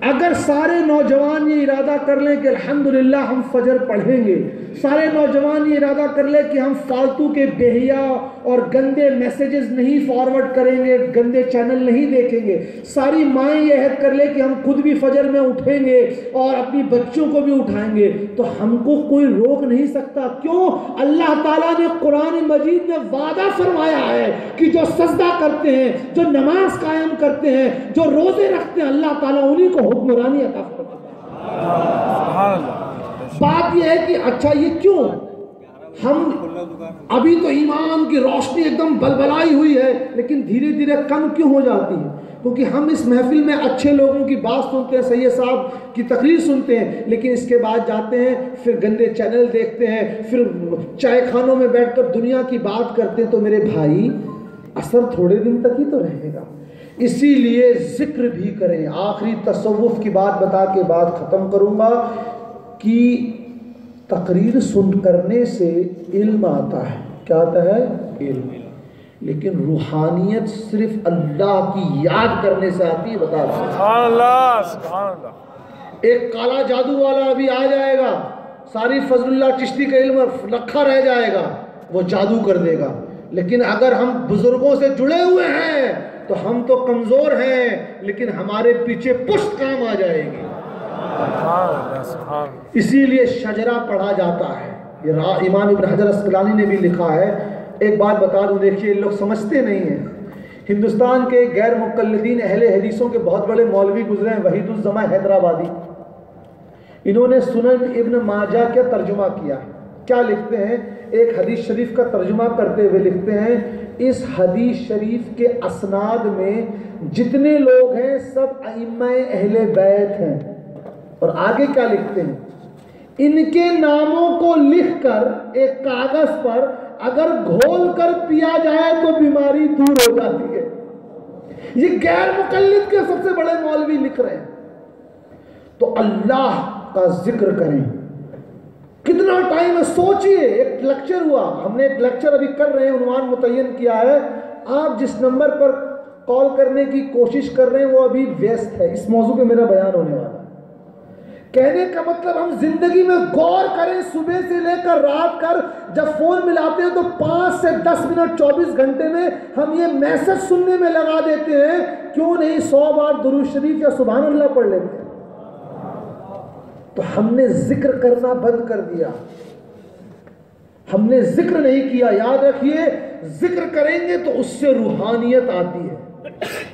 अगर सारे नौजवान ये इरादा कर लें कि अल्हम्दुलिल्लाह हम फजर पढ़ेंगे, सारे नौजवान ये इरादा कर लें कि हम फालतू के बेहिया और गंदे मैसेजेस नहीं फॉरवर्ड करेंगे, गंदे चैनल नहीं देखेंगे, सारी माएँ ये अहद कर ले कि हम खुद भी फजर में उठेंगे और अपनी बच्चों को भी उठाएंगे, तो हमको कोई रोक नहीं सकता। क्यों? अल्लाह ताला ने कुरान मजीद में वादा फरमाया है कि जो सजदा करते हैं, जो नमाज कायम करते हैं, जो रोजे रखते हैं, अल्लाह ताला उन्हीं को हुक्मरानी अता फरमाता है। बात यह है कि अच्छा ये क्यों? हम अभी तो ईमान की रोशनी एकदम बलबलाई हुई है, लेकिन धीरे धीरे कम क्यों हो जाती है? क्योंकि हम इस महफिल में अच्छे लोगों की बात सुनते हैं, सैयद साहब की तकरीर सुनते हैं, लेकिन इसके बाद जाते हैं फिर गंदे चैनल देखते हैं, फिर चाय खानों में बैठकर दुनिया की बात करते हैं। तो मेरे भाई, असर थोड़े दिन तक ही तो रहेगा, इसीलिए जिक्र भी करें। आखिरी तसव्वुफ की बात बता के बात ख़त्म करूँगा कि तकरीर सुन करने से इल्म आता है। क्या आता है? इल्म। लेकिन रूहानियत सिर्फ अल्लाह की याद करने से आती है। बता रहा सुभान अल्लाह, सुभान अल्लाह। एक काला जादू वाला अभी आ जाएगा, सारी फजलुल्लाह चिश्ती का इल्म रखा रह जाएगा, वो जादू कर देगा। लेकिन अगर हम बुजुर्गों से जुड़े हुए हैं तो हम तो कमजोर हैं, लेकिन हमारे पीछे पुष्ट काम आ जाएगी। इसीलिए शजरा पढ़ा जाता है। ये इमाम इब्न हजर अस्कलानी ने भी लिखा है। एक बात बता दूं, देखिए लोग समझते नहीं हैं। हिंदुस्तान के गैर मुकल्लिदीन अहले हदीसों के बहुत बड़े मौलवी गुजरे हैं, वहीदुज़्ज़मा हैदराबादी। इन्होंने सुनन इब्न माजा का तर्जुमा किया है। क्या लिखते हैं? एक हदीस शरीफ का तर्जुमा करते हुए लिखते हैं, इस हदीस शरीफ के असनाद में जितने लोग हैं सब अइम्माए अहले बैत हैं। और आगे क्या लिखते हैं? इनके नामों को लिखकर एक कागज पर अगर घोल कर पिया जाए तो बीमारी दूर हो जाती है। ये गैर मुकल्लिद के सबसे बड़े मौलवी लिख रहे हैं। तो अल्लाह का जिक्र करें। कितना टाइम है सोचिए। एक लेक्चर हुआ, हमने एक लेक्चर अभी कर रहे हैं, उन्वान मुतय्यन किया है। आप जिस नंबर पर कॉल करने की कोशिश कर रहे हैं वो अभी व्यस्त है। इस मौजू पे मेरा बयान होने वाला है। कहने का मतलब हम जिंदगी में गौर करें, सुबह से लेकर रात कर जब फोन मिलाते हैं तो 5 से 10 मिनट 24 घंटे में हम ये मैसेज सुनने में लगा देते हैं। क्यों नहीं 100 बार दुरूद शरीफ या सुभान अल्लाह पढ़ लेते हैं? तो हमने जिक्र करना बंद कर दिया, हमने जिक्र नहीं किया। याद रखिए, जिक्र करेंगे तो उससे रूहानियत आती है।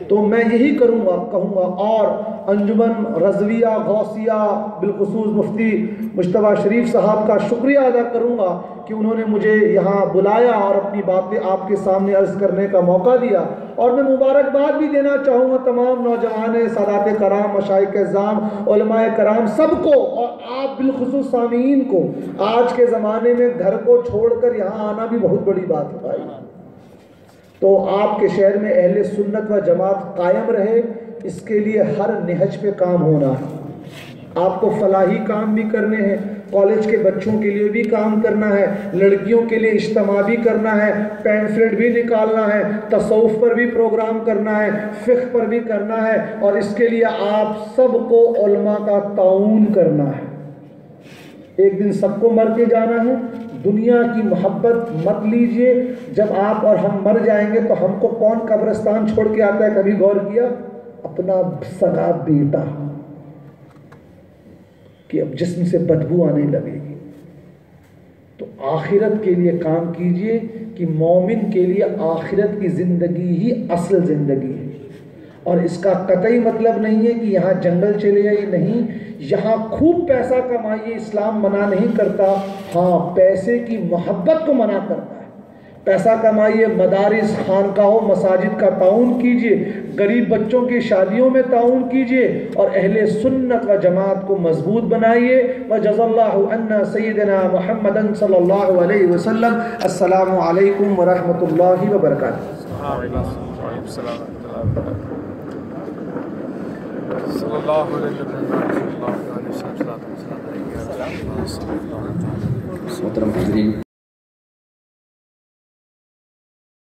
तो मैं यही करूँगा, कहूँगा। और अंजुमन रज़विया गौसिया बिलखुसूस मुफ्ती मुश्तबा शरीफ साहब का शुक्रिया अदा करूँगा कि उन्होंने मुझे यहाँ बुलाया और अपनी बातें आपके सामने अर्ज़ करने का मौका दिया। और मैं मुबारकबाद भी देना चाहूँगा तमाम नौजवान सादात कराम, मशाइख इज़्ज़ाम, उलमाए कराम सबको, और आप बिलखुसूस सामीन को। आज के ज़माने में घर को छोड़कर यहाँ आना भी बहुत बड़ी बात है भाई। तो आपके शहर में अहले सुन्नत व जमात कायम रहे, इसके लिए हर निहज पे काम होना है। आपको फलाही काम भी करने हैं, कॉलेज के बच्चों के लिए भी काम करना है, लड़कियों के लिए इज्तिमा भी करना है, पैम्फलेट भी निकालना है, तसव्वुफ पर भी प्रोग्राम करना है, फ़िक़्ह पर भी करना है। और इसके लिए आप सबको उलमा का ताउन करना है। एक दिन सबको मर के जाना है। दुनिया की मोहब्बत मत लीजिए। जब आप और हम मर जाएंगे तो हमको कौन कब्रिस्तान छोड़ के आता है? कभी गौर किया? अपना सगा बेटा, कि अब जिस्म से बदबू आने लगेगी। तो आखिरत के लिए काम कीजिए कि मोमिन के लिए आखिरत की ज़िंदगी ही असल ज़िंदगी है। और इसका कतई मतलब नहीं है कि यहाँ जंगल चले जाइए, नहीं। यहाँ खूब पैसा कमाइए, इस्लाम मना नहीं करता। हाँ, पैसे की मोहब्बत को मना करता है। पैसा कमाइए, मदारिस, खानकाहों, मसाजिद का ताउन कीजिए, गरीब बच्चों की शादियों में ताउन कीजिए, और अहले सुन्नत व जमात को मजबूत बनाइए। व जज़ल्लाहु अन्ना सय्यदना मुहम्मदन सल्लल्लाहु अलैहि वसल्लम। अस्सलामु अलैकुम व रहमतुल्लाहि व बरकातुहू। मोहतरम हाज़रीन।